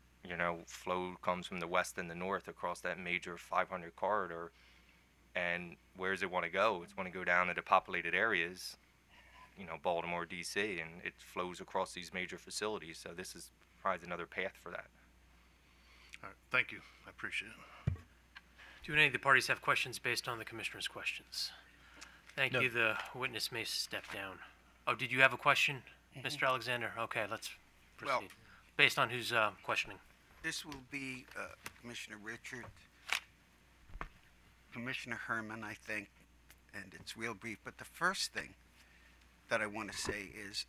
S11: flow comes from the west and the north across that major 500 corridor. And where does it want to go? It's want to go down into populated areas, Baltimore, D.C., and it flows across these major facilities. So this is probably another path for that.
S8: All right. Thank you. I appreciate it.
S1: Do any of the parties have questions based on the commissioner's questions? Thank
S2: No.
S1: you. The witness may step down. Oh, did you have a question, Mr. Alexander? Okay, let's proceed.
S5: Well-
S1: Based on who's questioning?
S5: This will be Commissioner Richard, Commissioner Herman, I think, and it's real brief. But the first thing that I want to say is,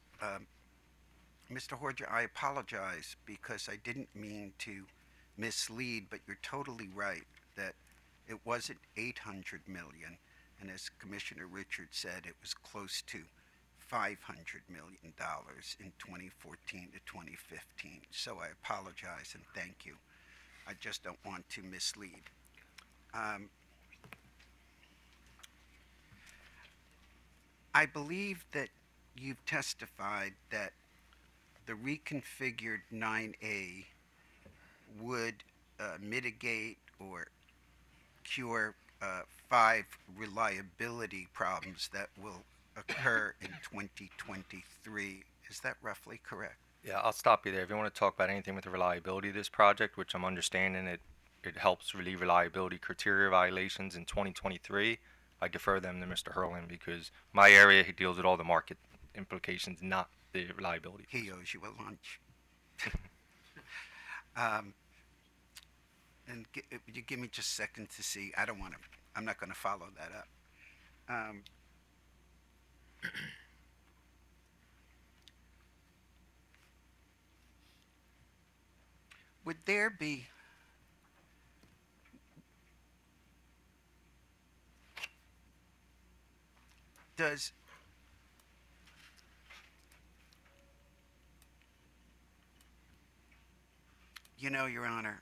S5: Mr. Horger, I apologize because I didn't mean to mislead, but you're totally right that it wasn't 800 million, and as Commissioner Richard said, it was close to $500 million in 2014 to 2015. So I apologize and thank you. I just don't want to mislead. I believe that you've testified that the reconfigured 9A would mitigate or cure 5 reliability problems that will occur in 2023. Is that roughly correct?
S11: Yeah, I'll stop you there. If you want to talk about anything with the reliability of this project, which I'm understanding it helps relieve reliability criteria violations in 2023, I defer them to Mr. Hurlin because my area, he deals with all the market implications, not the reliability.
S5: He owes you a lunch. And would you give me just a second to see? I'm not going to follow that up. Would there be Your Honor,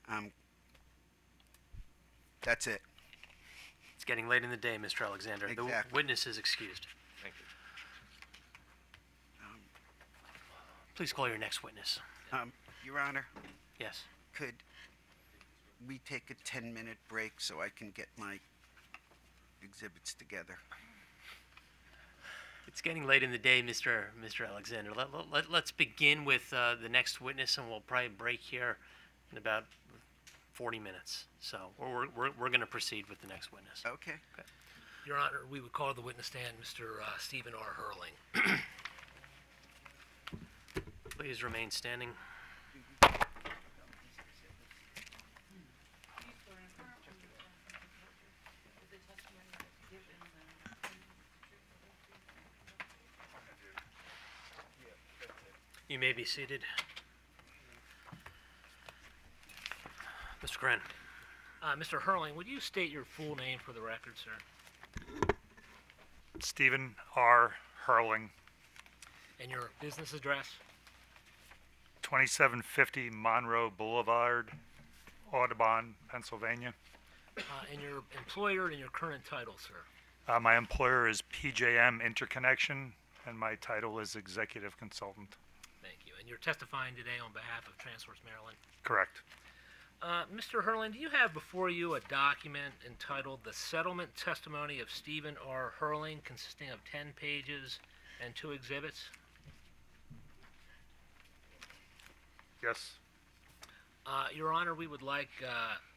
S5: that's it.
S1: It's getting late in the day, Mr. Alexander. The
S5: Exactly.
S1: witness is excused.
S11: Thank you.
S1: Please call your next witness.
S5: Your Honor,
S1: Yes.
S5: could we take a 10-minute break so I can get my exhibits together?
S1: It's getting late in the day, Mr. Alexander. Let's begin with the next witness, and we'll probably break here in about 40 minutes. So we're going to proceed with the next witness.
S5: Okay.
S13: Your Honor, we would call to the witness stand Mr. Stephen R. Hurling.
S1: Please remain standing. You may be seated. Mr. Kren.
S13: Mr. Hurling, would you state your full name for the record, sir?
S14: Stephen R. Hurling,
S13: And your business address?
S14: 2750 Monroe Boulevard, Audubon, Pennsylvania.
S13: And your employer and your current title, sir?
S14: My employer is PJM Interconnection, and my title is Executive Consultant.
S13: Thank you. And you're testifying today on behalf of Transource Maryland?
S14: Correct.
S13: Mr. Hurling, do you have before you a document entitled The Settlement Testimony of Stephen R. Hurling, consisting of 10 pages and 2 exhibits?
S14: Yes.
S13: Your Honor, we would like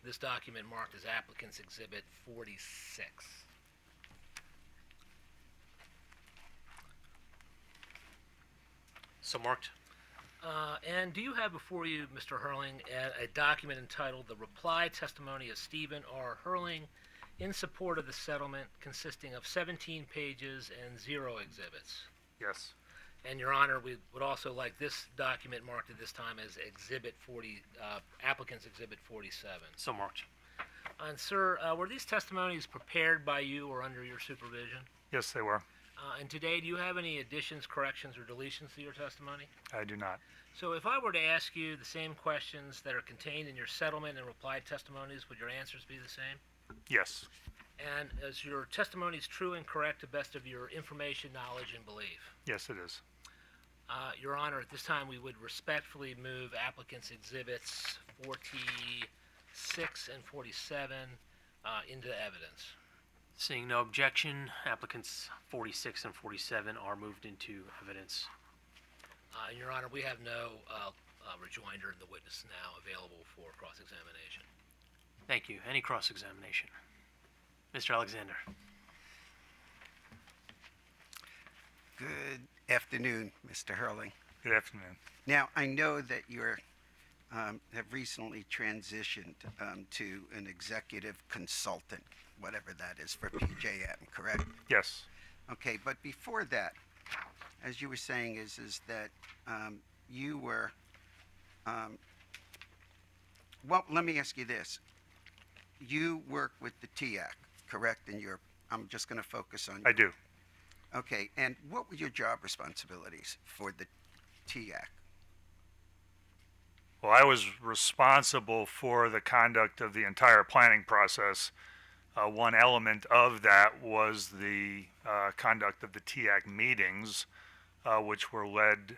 S13: this document marked as Applicant's Exhibit 46.
S1: So marked.
S13: And do you have before you, Mr. Hurling, a document entitled The Reply Testimony of Stephen R. Hurling in support of the settlement, consisting of 17 pages and 0 exhibits?
S14: Yes.
S13: And Your Honor, we would also like this document marked at this time as Exhibit 40, Applicant's Exhibit 47.
S1: So marked.
S13: And sir, were these testimonies prepared by you or under your supervision?
S14: Yes, they were.
S13: And today, do you have any additions, corrections, or deletions to your testimony?
S14: I do not.
S13: So if I were to ask you the same questions that are contained in your settlement and reply testimonies, would your answers be the same?
S14: Yes.
S13: And is your testimony true and correct to best of your information, knowledge, and belief?
S14: Yes, it is.
S13: Your Honor, at this time, we would respectfully move applicants' exhibits 46 and 47 into evidence.
S1: Seeing no objection, applicants 46 and 47 are moved into evidence.
S13: And Your Honor, we have no rejoinder in the witness now available for cross-examination.
S1: Thank you. Any cross-examination? Mr. Alexander.
S5: Good afternoon, Mr. Hurling.
S14: Good afternoon.
S5: Now, I know that you're have recently transitioned to an executive consultant, whatever that is, for PJM, correct?
S14: Yes.
S5: Okay, but before that, as you were saying, is that you were, well, let me ask you this. You work with the TIAC, correct? And I'm just going to focus on
S14: I do.
S5: Okay, and what were your job responsibilities for the TIAC?
S14: Well, I was responsible for the conduct of the entire planning process. One element of that was the conduct of the TIAC meetings, which were led,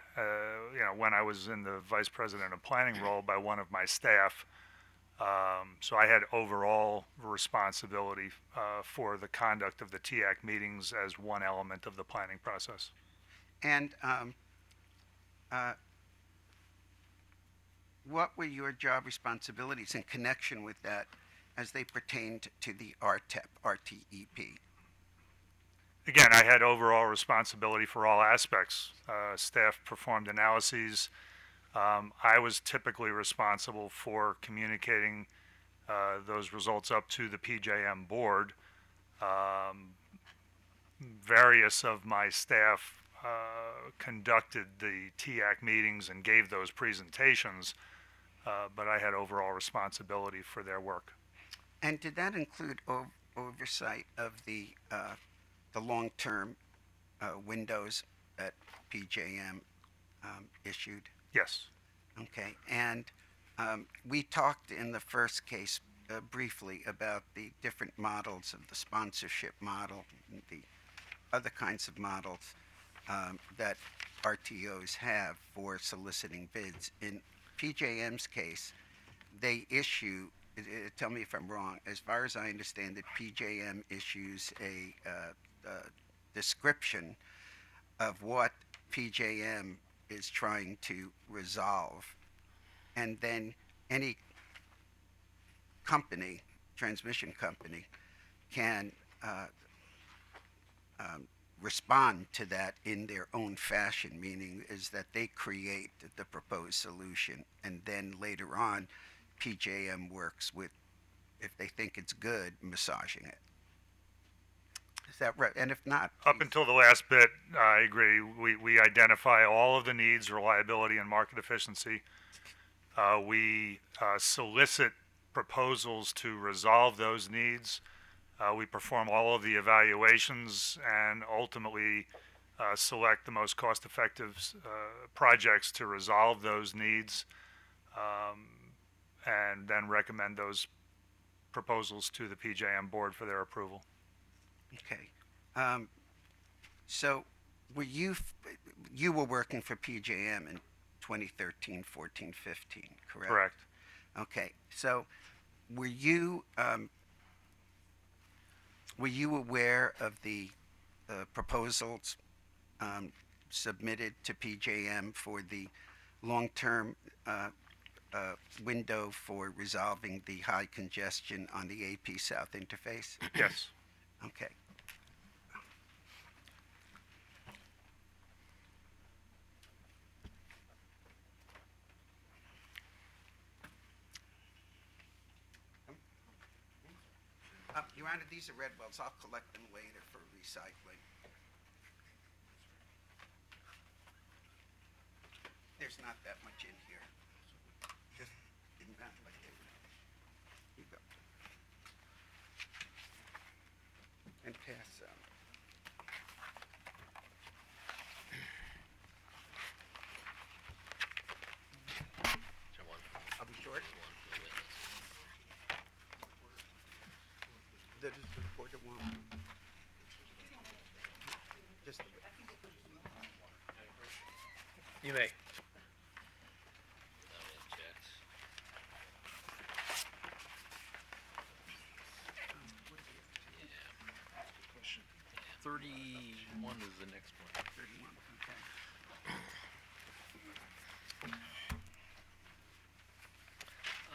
S14: when I was in the vice president of planning role by one of my staff. So I had overall responsibility for the conduct of the TIAC meetings as one element of the planning process.
S5: And what were your job responsibilities in connection with that as they pertained to the RTEP?
S14: Again, I had overall responsibility for all aspects. Staff performed analyses. I was typically responsible for communicating those results up to the PJM board. Various of my staff conducted the TIAC meetings and gave those presentations, but I had overall responsibility for their work.
S5: And did that include oversight of the long-term windows that PJM issued?
S14: Yes.
S5: Okay, and we talked in the first case briefly about the different models of the sponsorship model and the other kinds of models that RTOs have for soliciting bids. In PJM's case, they issue, tell me if I'm wrong, as far as I understand it, PJM issues a description of what PJM is trying to resolve, and then any company, transmission company, can respond to that in their own fashion, meaning is that they create the proposed solution, and then later on, PJM works with, if they think it's good, massaging it. Is that right? And if not,
S14: Up until the last bit, I agree. We identify all of the needs, reliability, and market efficiency. We solicit proposals to resolve those needs. We perform all of the evaluations and ultimately select the most cost-effective projects to resolve those needs, and then recommend those proposals to the PJM board for their approval.
S5: okay. So were you were working for PJM in 2013, 14, 15, correct?
S14: Correct.
S5: Okay. So were you aware of the proposals submitted to PJM for the long-term window for resolving the high congestion on the AP South interface?
S14: Yes.
S5: Okay. Your Honor, these are red wells. I'll collect them later for recycling. There's not that much in here. Just not like they were. Here you go. And pass Pour the warm. Just
S1: You may.
S6: Thirty-one is the next one.
S5: 31,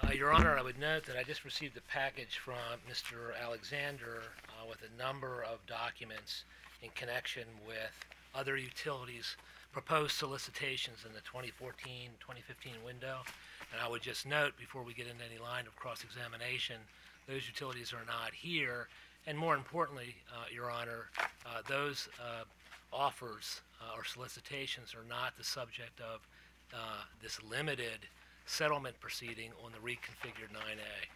S5: okay.
S13: Your Honor, I would note that I just received a package from Mr. Alexander with a number of documents in connection with other utilities' proposed solicitations in the 2014-2015 window. And I would just note, before we get into any line of cross-examination, those utilities are not here. And more importantly, Your Honor, those offers or solicitations are not the subject of this limited settlement proceeding on the reconfigured 9A.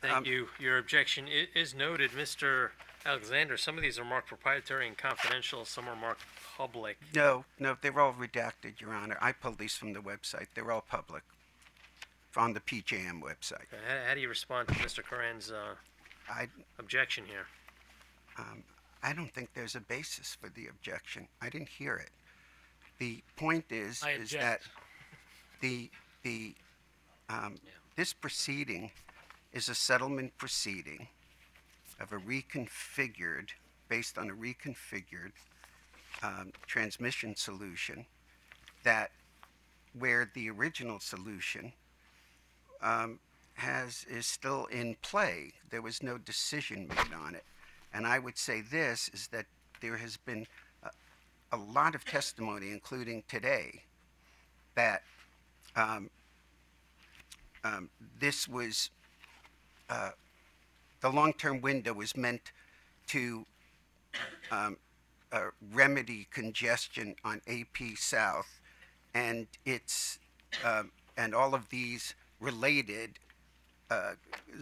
S1: Thank you. Your objection is noted, Mr. Alexander. Some of these are marked proprietary and confidential. Some are marked public.
S5: No, they're all redacted, Your Honor. I pulled these from the website. They're all public on the PJM website.
S1: How do you respond to Mr. Curran's objection here?
S5: I don't think there's a basis for the objection. I didn't hear it. The point is that this proceeding is a settlement proceeding of a reconfigured, based on a reconfigured transmission solution that where the original solution is still in play. There was no decision made on it. And I would say this is that there has been a lot of testimony, including today, that this was the long-term window was meant to remedy congestion on AP South, and and all of these related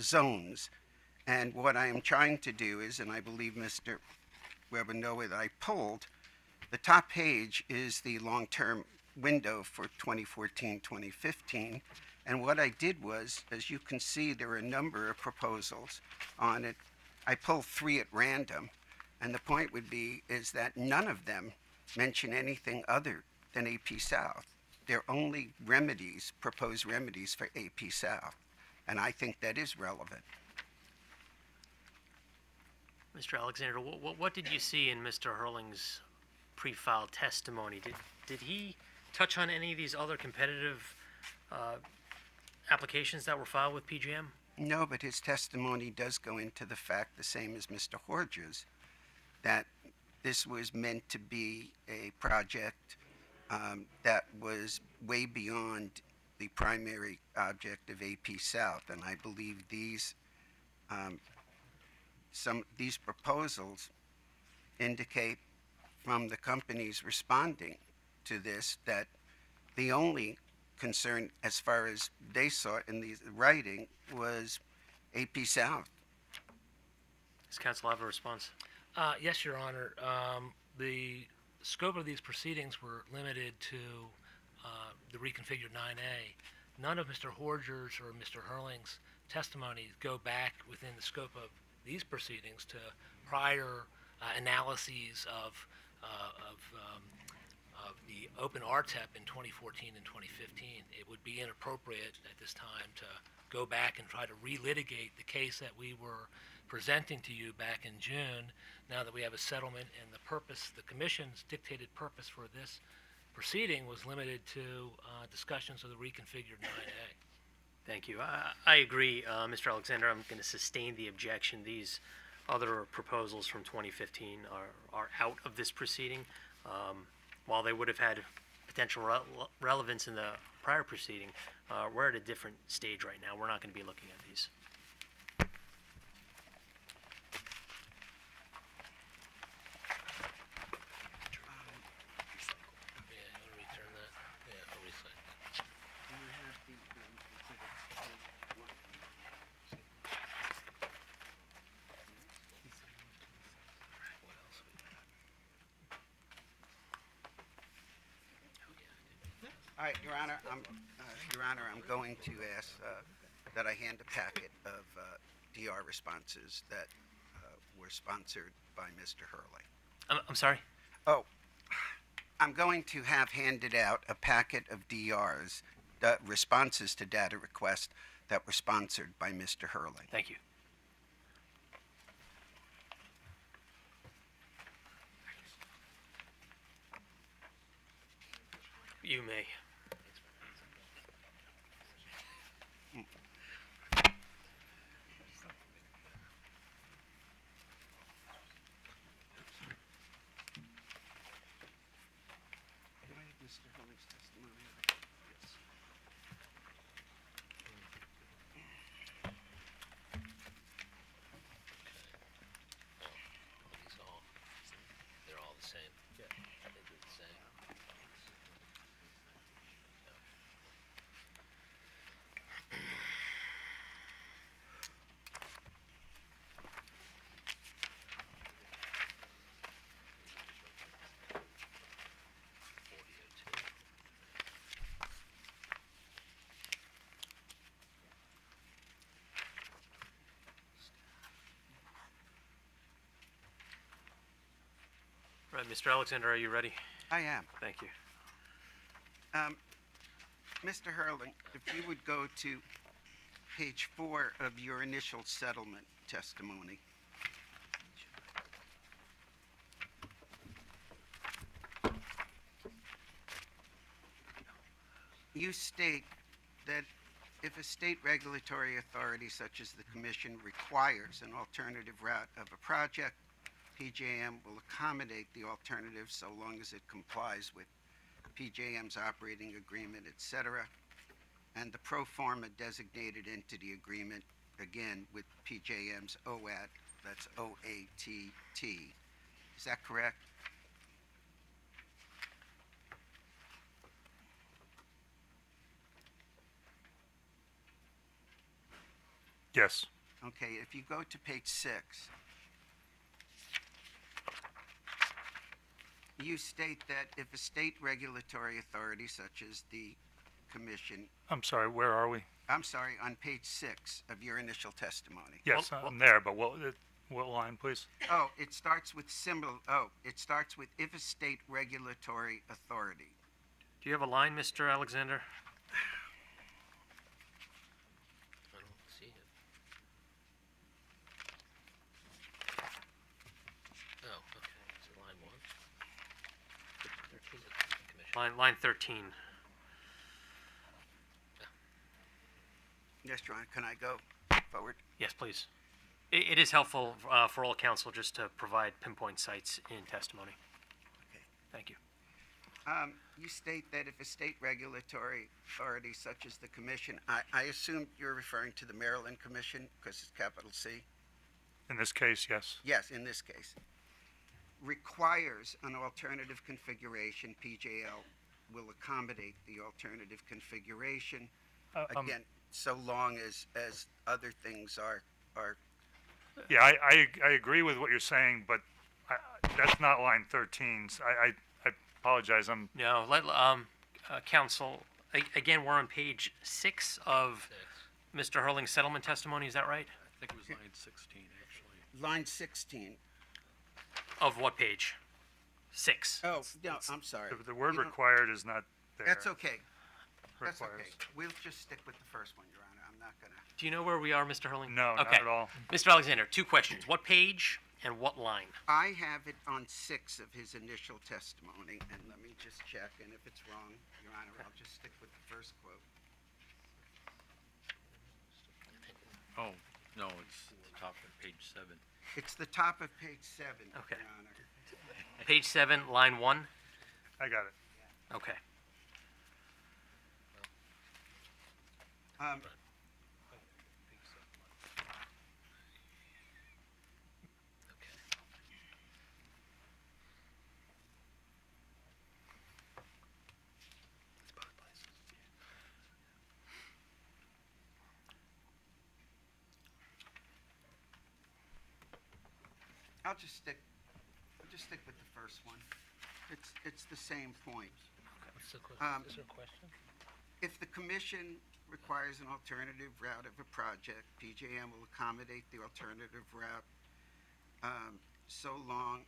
S5: zones. And what I am trying to do is, and I believe Mr. Weber know that I pulled, the top page is the long-term window for 2014-2015. And what I did was, as you can see, there are a number of proposals on it. I pulled 3 at random. And the point would be is that none of them mention anything other than AP South. They're only remedies, proposed remedies for AP South. And I think that is relevant.
S1: Mr. Alexander, what did you see in Mr. Hurling's pre-filed testimony? Did he touch on any of these other competitive applications that were filed with PJM?
S5: No, but his testimony does go into the fact, the same as Mr. Horger's, that this was meant to be a project that was way beyond the primary object of AP South. And I believe these proposals indicate from the companies responding to this that the only concern, as far as they saw it in the writing, was AP South.
S1: Does counsel have a response?
S13: Yes, Your Honor. The scope of these proceedings were limited to the reconfigured 9A. None of Mr. Horger's or Mr. Hurling's testimonies go back within the scope of these proceedings to prior analyses of the open RTEP in 2014 and 2015. It would be inappropriate at this time to go back and try to relitigate the case that we were presenting to you back in June, now that we have a settlement, and the Commission's dictated purpose for this proceeding was limited to discussions of the reconfigured 9A.
S1: Thank you. I agree, Mr. Alexander. I'm going to sustain the objection. These other proposals from 2015 are out of this proceeding. While they would have had potential relevance in the prior proceeding, we're at a different stage right now. We're not going to be looking at these.
S5: All right, Your Honor, I'm going to ask that I hand a packet of DR responses that were sponsored by Mr. Hurley.
S1: I'm sorry?
S5: Oh, I'm going to have handed out a packet of DRs, responses to data requests that were sponsored by Mr. Hurley.
S1: Thank you. You may.
S5: Do I have Mr. Hurley's testimony? Yes.
S13: They're all the same. Yeah. I think they're the same.
S1: Right, Mr. Alexander, are you ready?
S5: I am.
S1: Thank you.
S5: Mr. Hurley, if you would go to page 4 of your initial settlement testimony. You state that if a state regulatory authority such as the Commission requires an alternative route of a project, PJM will accommodate the alternative so long as it complies with PJM's operating agreement, etc., and the pro forma designated entity agreement, again, with PJM's OAT, that's OATT. Is that correct?
S14: Yes.
S5: Okay, if you go to page 6, you state that if a state regulatory authority such as the Commission,
S14: I'm sorry, where are we?
S5: I'm sorry, on page 6 of your initial testimony.
S14: Yes, I'm there, but what line, please?
S5: Oh, it starts with it starts with if a state regulatory authority.
S1: Do you have a line, Mr. Alexander?
S13: I don't see it. Oh, okay. Is it line 1? 13 commission.
S1: Line 13.
S5: Yes, Your Honor, can I go forward?
S1: Yes, please. It is helpful for all counsel just to provide pinpoint sites in testimony.
S5: Okay.
S1: Thank you.
S5: You state that if a state regulatory authority such as the Commission, I assume you're referring to the Maryland Commission because it's capital C?
S14: In this case, yes.
S5: Yes, in this case. Requires an alternative configuration, PJL will accommodate the alternative configuration. Again, so long as other things are.
S14: Yeah, I agree with what you're saying, but that's not line 13. I apologize.
S1: No, counsel, again, we're on page 6 of Mr. Hurling's settlement testimony, is that right?
S6: I think it was line 16, actually.
S5: Line 16.
S1: Of what page? 6.
S5: Oh, no, I'm sorry.
S14: The word
S5: You don't-
S14: required is not there.
S5: That's okay. That's
S14: Requires.
S5: okay. We'll just stick with the first one, Your Honor. I'm not going to.
S1: Do you know where we are, Mr. Hurling?
S14: No,
S1: okay.
S14: not at all.
S1: Mr. Alexander, 2 questions. What page and what line?
S5: I have it on 6 of his initial testimony, and let me just check, and if it's wrong, Your Honor, I'll just stick with the first quote.
S6: Oh, no, it's the top of page 7.
S5: It's the top of page 7,
S1: Okay.
S5: Your Honor.
S1: Page 7, line 1?
S14: I got it.
S1: Okay.
S5: I'll just stick with the first one. It's the same point.
S13: What's the question?
S5: Um,
S13: Is there a question?
S5: If the Commission requires an alternative route of a project, PJM will accommodate the alternative route so long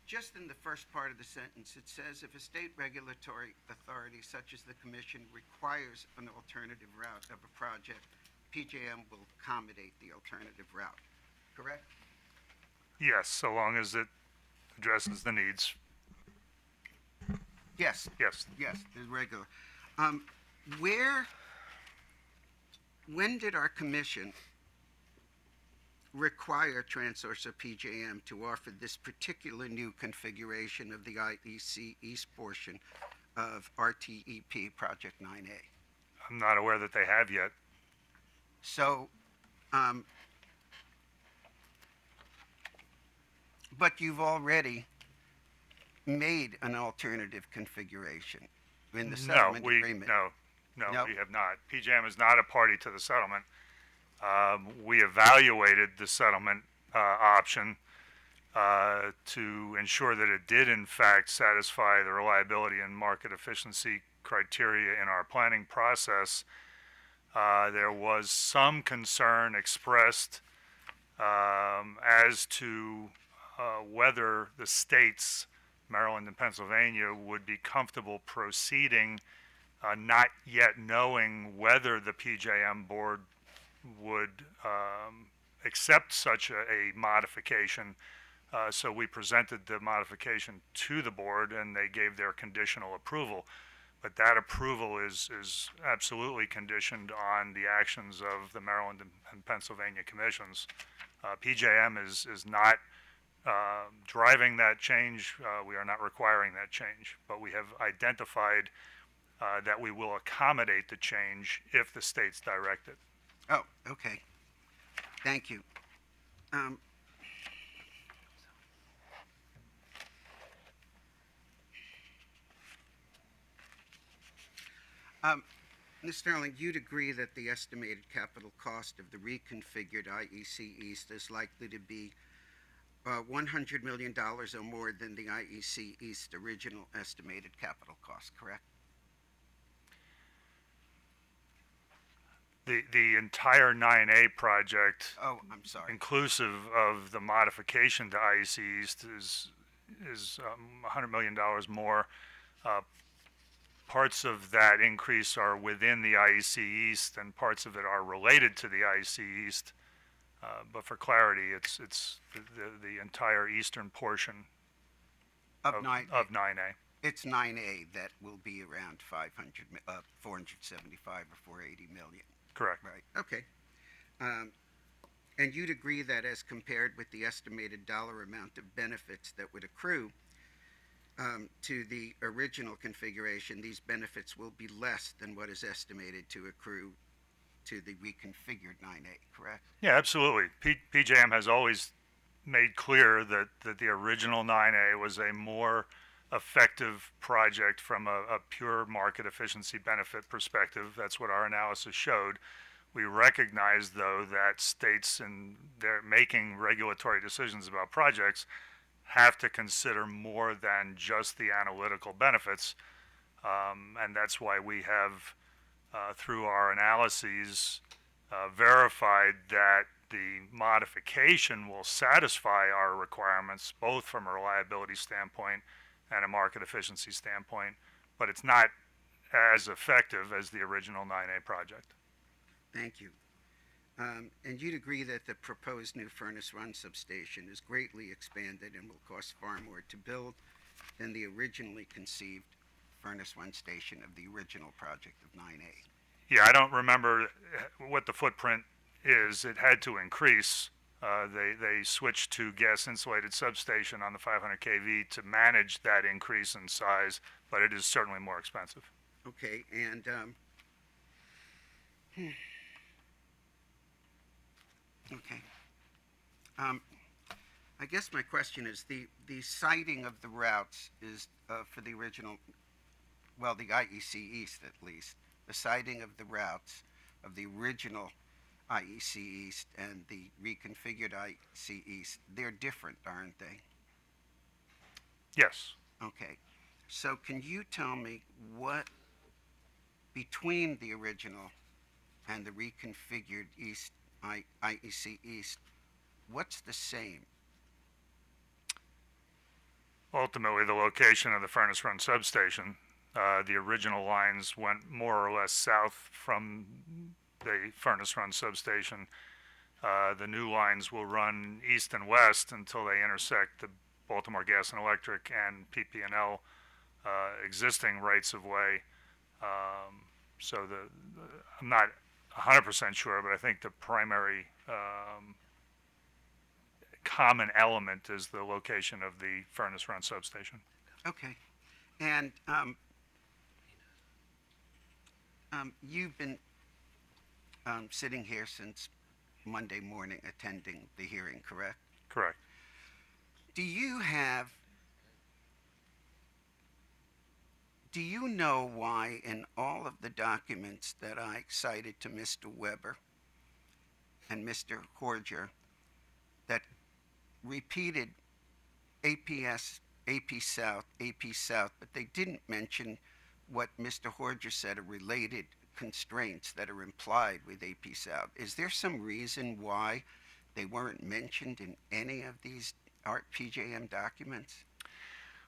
S5: just in the first part of the sentence, it says if a state regulatory authority such as the Commission requires an alternative route of a project, PJM will accommodate the alternative route. Correct?
S14: Yes, so long as it addresses the needs.
S5: Yes.
S14: Yes.
S5: Yes, the regular. When did our commission require Transource or PJM to offer this particular new configuration of the IEC East portion of RTEP Project 9A?
S14: I'm not aware that they have yet.
S5: So, but you've already made an alternative configuration in the settlement agreement.
S14: No,
S5: No?
S14: we have not. PJM is not a party to the settlement. We evaluated the settlement option to ensure that it did in fact satisfy the reliability and market efficiency criteria in our planning process. There was some concern expressed as to whether the states, Maryland and Pennsylvania, would be comfortable proceeding, not yet knowing whether the PJM board would accept such a modification. So we presented the modification to the board and they gave their conditional approval. But that approval is absolutely conditioned on the actions of the Maryland and Pennsylvania commissions. PJM is not driving that change. We are not requiring that change, but we have identified that we will accommodate the change if the states direct it.
S5: Oh, okay. Thank you. Ms. Sterling, you'd agree that the estimated capital cost of the reconfigured IEC East is likely to be $100 million or more than the IEC East original estimated capital cost, correct?
S14: The entire 9A project,
S5: Oh, I'm sorry.
S14: inclusive of the modification to IEC East, is $100 million more. Parts of that increase are within the IEC East, and parts of it are related to the IEC East. But for clarity, it's the entire eastern portion
S5: Of 9A.
S14: of 9A.
S5: It's 9A that will be around 475 or 480 million.
S14: Correct.
S5: Right, okay. And you'd agree that as compared with the estimated dollar amount of benefits that would accrue to the original configuration, these benefits will be less than what is estimated to accrue to the reconfigured 9A, correct?
S14: Yeah, absolutely. PJM has always made clear that the original 9A was a more effective project from a pure market efficiency benefit perspective. That's what our analysis showed. We recognize, though, that states in their making regulatory decisions about projects have to consider more than just the analytical benefits. And that's why we have, through our analyses, verified that the modification will satisfy our requirements, both from a reliability standpoint and a market efficiency standpoint, but it's not as effective as the original 9A project.
S5: Thank you. And you'd agree that the proposed new furnace run substation is greatly expanded and will cost far more to build than the originally conceived furnace run station of the original project of 9A.
S14: Yeah, I don't remember what the footprint is. It had to increase. They switched to gas insulated substation on the 500 kV to manage that increase in size, but it is certainly more expensive.
S5: Okay, and okay. I guess my question is the siting of the routes is for the original, well, the IEC East at least, the siting of the routes of the original IEC East and the reconfigured IEC East, they're different, aren't they?
S14: Yes.
S5: Okay. So can you tell me what, between the original and the reconfigured East, IEC East, what's the same?
S14: Ultimately, the location of the Furnace Run substation. The original lines went more or less south from the Furnace Run substation. The new lines will run east and west until they intersect the Baltimore Gas and Electric and PP&L existing rights of way. So I'm not 100% sure, but I think the primary common element is the location of the Furnace Run substation.
S5: Okay. And you've been sitting here since Monday morning attending the hearing, correct?
S14: Correct.
S5: Do you know why in all of the documents that I cited to Mr. Weber and Mr. Horger that repeated APS, AP South, but they didn't mention what Mr. Horger said are related constraints that are implied with AP South? Is there some reason why they weren't mentioned in any of these PJM documents?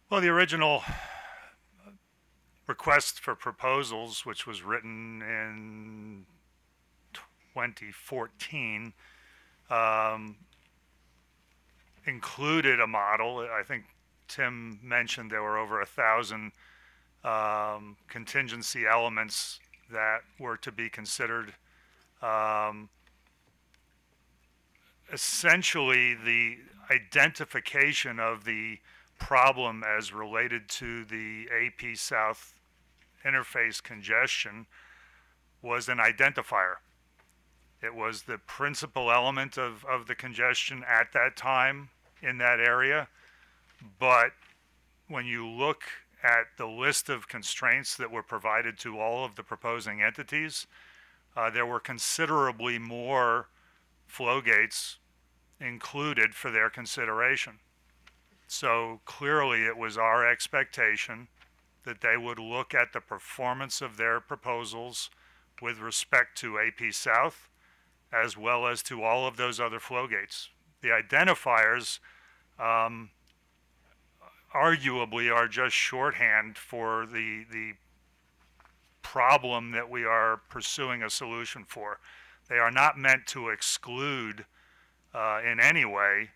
S14: Well, the original request for proposals, which was written in 2014, included a model. I think Tim mentioned there were over 1,000 contingency elements that were to be considered. Essentially, the identification of the problem as related to the AP South interface congestion was an identifier. It was the principal element of the congestion at that time in that area. But when you look at the list of constraints that were provided to all of the proposing entities, there were considerably more flow gates included for their consideration. So clearly it was our expectation that they would look at the performance of their proposals with respect to AP South as well as to all of those other flow gates. The identifiers arguably are just shorthand for the problem that we are pursuing a solution for. They are not meant to exclude in any way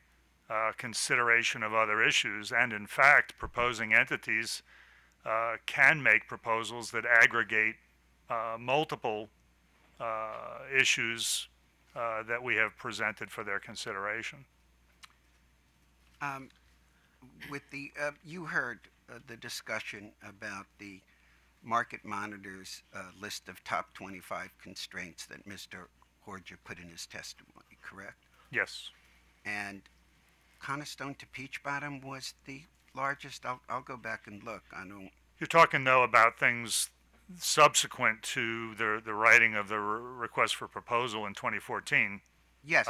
S14: consideration of other issues, and in fact proposing entities can make proposals that aggregate multiple issues that we have presented for their consideration.
S5: With the you heard the discussion about the market monitor's list of top 25 constraints that Mr. Horger put in his testimony, correct?
S14: Yes.
S5: And Conestone to Peach Bottom was the largest. I'll go back and look. I don't.
S14: You're talking though about things subsequent to the writing of the request for proposal in 2014.
S5: Yes,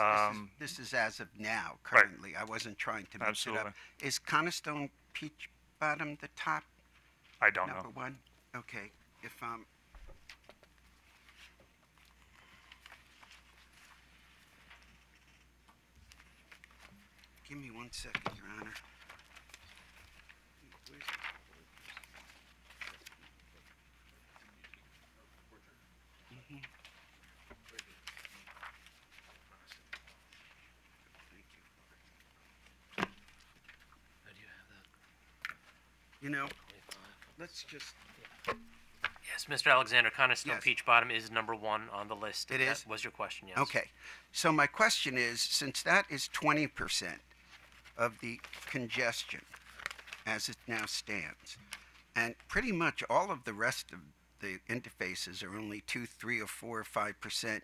S5: this is as of now, currently. Right. I wasn't trying to mix it up. Is Conestone Peach Bottom the top?
S14: I don't know.
S5: Number one? Okay. If give me 1 second, Your Honor. You know, let's just.
S1: Yes, Mr. Alexander, Conestone
S5: Yes.
S1: Peach Bottom is number one on the list.
S5: It
S1: That
S5: is?
S1: was your question, yes.
S5: Okay. So my question is, since that is 20% of the congestion as it now stands, and pretty much all of the rest of the interfaces are only 2, 3, or 4, or 5%,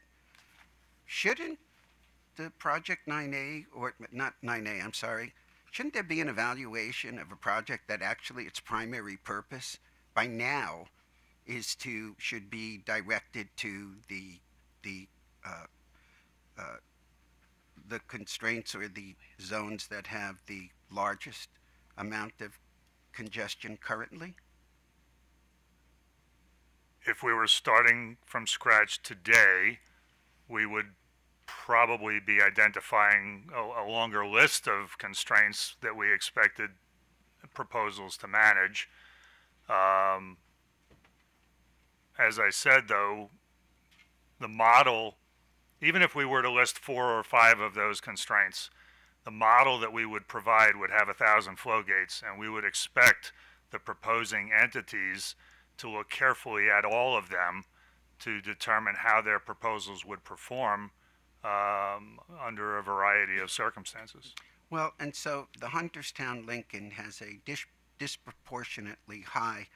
S5: shouldn't the Project 9A, or not 9A, I'm sorry, shouldn't there be an evaluation of a project that actually its primary purpose by now should be directed to the the constraints or the zones that have the largest amount of congestion currently?
S14: If we were starting from scratch today, we would probably be identifying a longer list of constraints that we expected proposals to manage. As I said, though, the model, even if we were to list 4 or 5 of those constraints, the model that we would provide would have 1,000 flow gates, and we would expect the proposing entities to look carefully at all of them to determine how their proposals would perform under a variety of circumstances.
S5: Well, and so the Hunterstown-Lincoln has a disproportionately high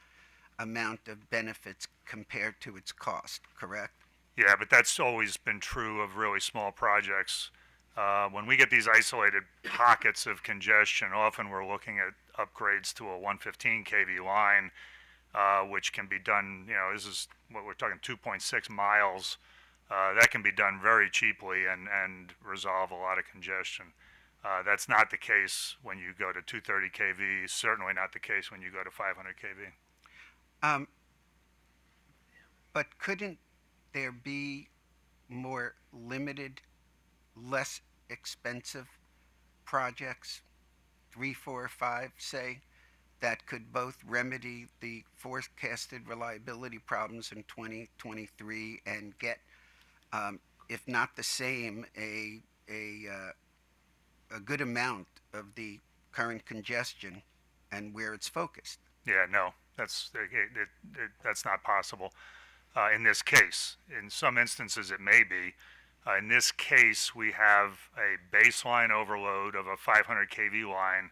S5: amount of benefits compared to its cost, correct?
S14: Yeah, but that's always been true of really small projects. When we get these isolated pockets of congestion, often we're looking at upgrades to a 115 kV line, which can be done, this is what we're talking, 2.6 miles. That can be done very cheaply and resolve a lot of congestion. That's not the case when you go to 230 kV, certainly not the case when you go to 500 kV.
S5: But couldn't there be more limited, less expensive projects, 3, 4, or 5, say, that could both remedy the forecasted reliability problems in 2023 and get, if not the same, a good amount of the current congestion and where it's focused?
S14: Yeah, no, that's not possible in this case. In some instances, it may be. In this case, we have a baseline overload of a 500 kV line.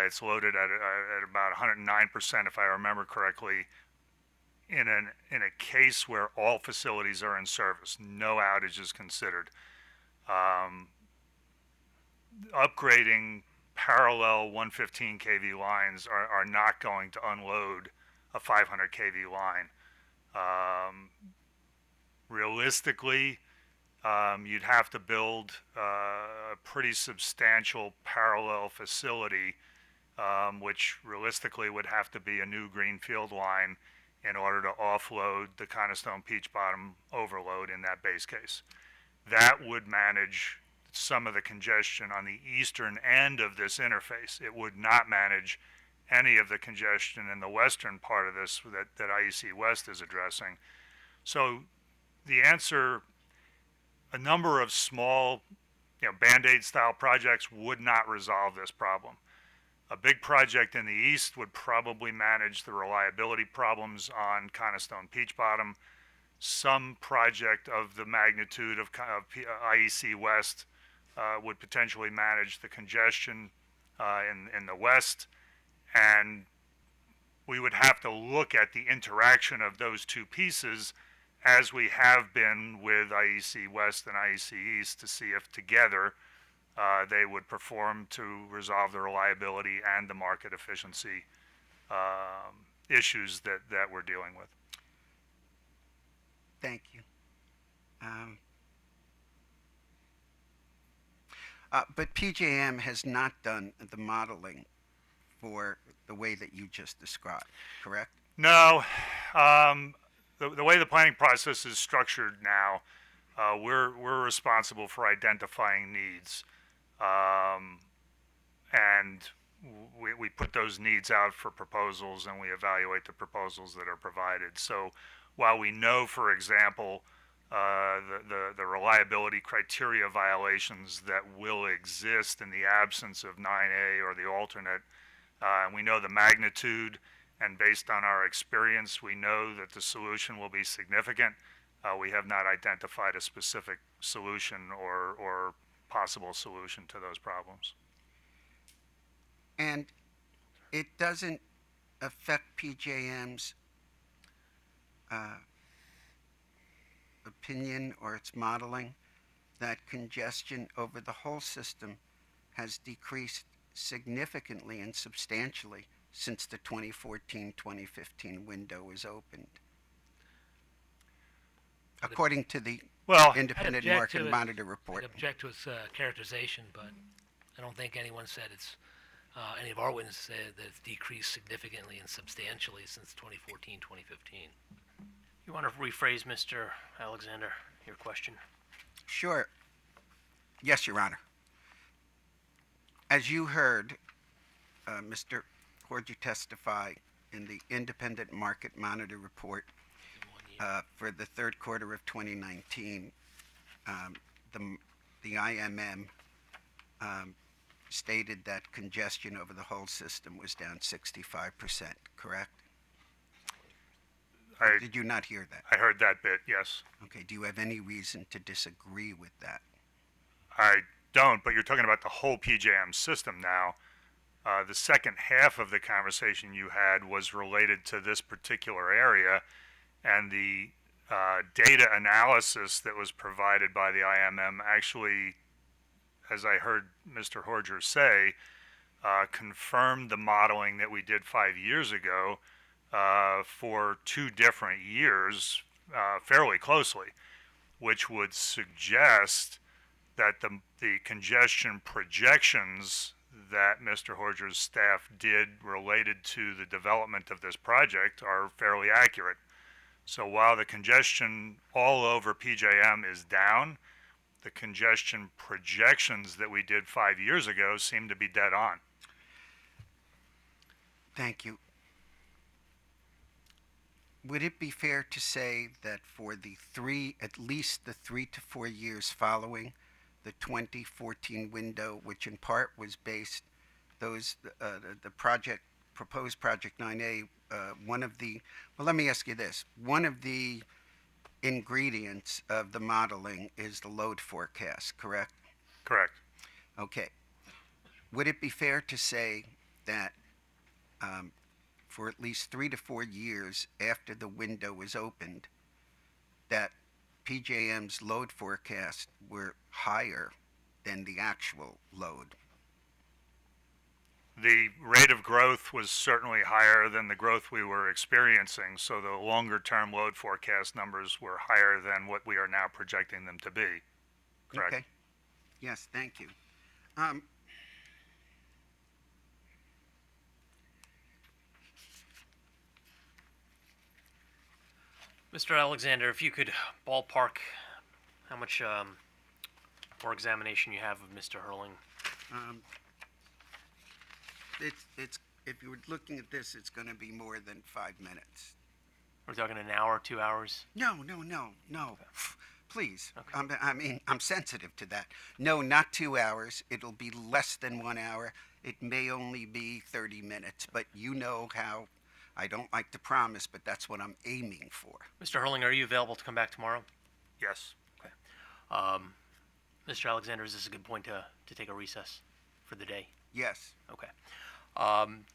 S14: It's loaded at about 109%, if I remember correctly, in a case where all facilities are in service, no outages considered. Upgrading parallel 115 kV lines are not going to unload a 500 kV line. Realistically, you'd have to build a pretty substantial parallel facility, which realistically would have to be a new greenfield line in order to offload the Coniston Peach Bottom overload in that base case. That would manage some of the congestion on the eastern end of this interface. It would not manage any of the congestion in the western part of this that IEC West is addressing. So the answer, a number of small, Band-Aid style projects would not resolve this problem. A big project in the east would probably manage the reliability problems on Coniston Peach Bottom. Some project of the magnitude of IEC West would potentially manage the congestion in the west, and we would have to look at the interaction of those two pieces as we have been with IEC West and IEC East to see if together they would perform to resolve the reliability and the market efficiency issues that we're dealing with.
S5: Thank you. But PJM has not done the modeling for the way that you just described, correct?
S14: No. The way the planning process is structured now, we're responsible for identifying needs. And we put those needs out for proposals, and we evaluate the proposals that are provided. So while we know, for example, the reliability criteria violations that will exist in the absence of 9A or the alternate, and we know the magnitude, and based on our experience, we know that the solution will be significant. We have not identified a specific solution or possible solution to those problems.
S5: And it doesn't affect PJM's opinion or its modeling that congestion over the whole system has decreased significantly and substantially since the 2014-2015 window was opened. according to the
S14: Well,
S5: independent
S13: object
S5: market
S13: to it.
S5: monitor report.
S13: I'd object to its characterization, but I don't think anyone said it's, any of our witnesses said that it's decreased significantly and substantially since 2014, 2015.
S1: You want to rephrase, Mr. Alexander, your question?
S5: Sure. Yes, Your Honor. As you heard, Mr. Horger testify in the independent market monitor report for the third quarter of 2019, the IMM stated that congestion over the whole system was down 65%, correct? Or did you not hear that?
S14: I heard that bit, yes.
S5: Okay, do you have any reason to disagree with that?
S14: I don't, but you're talking about the whole PJM system now. The second half of the conversation you had was related to this particular area, and the data analysis that was provided by the IMM actually, as I heard Mr. Horger say, confirmed the modeling that we did 5 years ago for 2 different years fairly closely, which would suggest that the congestion projections that Mr. Horger's staff did related to the development of this project are fairly accurate. So while the congestion all over PJM is down, the congestion projections that we did 5 years ago seem to be dead on.
S5: Thank you. Would it be fair to say that for at least the 3 to 4 years following the 2014 window, which in part was based, the proposed Project 9A, well, let me ask you this. One of the ingredients of the modeling is the load forecast, correct?
S14: Correct.
S5: Okay. Would it be fair to say that for at least 3 to 4 years after the window was opened, that PJM's load forecasts were higher than the actual load?
S14: The rate of growth was certainly higher than the growth we were experiencing, so the longer-term load forecast numbers were higher than what we are now projecting them to be. Correct.
S5: Okay. Yes, thank you.
S1: Mr. Alexander, if you could ballpark how much more examination you have of Mr. Hurling.
S5: If you were looking at this, it's going to be more than 5 minutes.
S1: We're talking an hour, 2 hours?
S5: No. Please. Okay. I'm sensitive to that. No, not 2 hours. It'll be less than 1 hour. It may only be 30 minutes, but you know how I don't like to promise, but that's what I'm aiming for.
S1: Mr. Hurling, are you available to come back tomorrow?
S14: Yes.
S1: Okay. Mr. Alexander, is this a good point to take a recess for the day?
S5: Yes.
S1: Okay.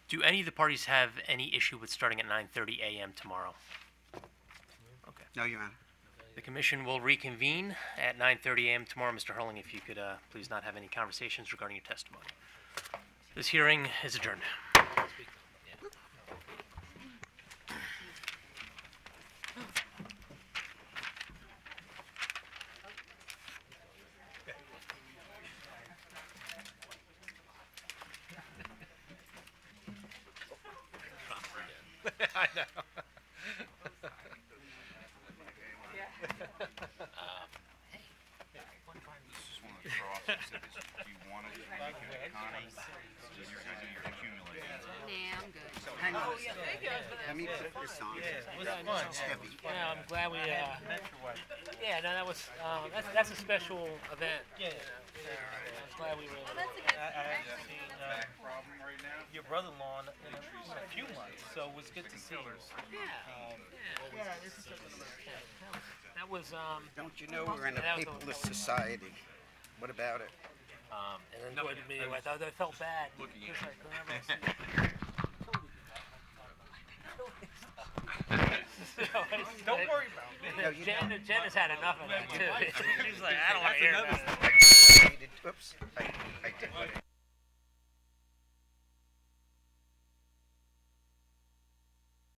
S1: Do any of the parties have any issue with starting at 9:30 a.m. tomorrow? Okay.
S5: No, Your Honor.
S1: The commission will reconvene at 9:30 a.m. tomorrow. Mr. Hurling, if you could please not have any conversations regarding your testimony. This hearing is adjourned.
S13: I know.
S5: Hang on. Let me put this on. It's heavy.
S13: Yeah, I'm glad we. Yeah, no, that was. That's a special event. Yeah. I'm glad we were able to.
S3: I haven't seen your brother-in-law in a few months, so it was good to see you.
S13: That was.
S5: Don't you know we're in a paperless society? What about it?
S13: And then I thought I felt bad.
S3: Don't worry about it.
S13: Jen has had enough of that too. She's like, I don't want to hear that.
S5: Oops, I did.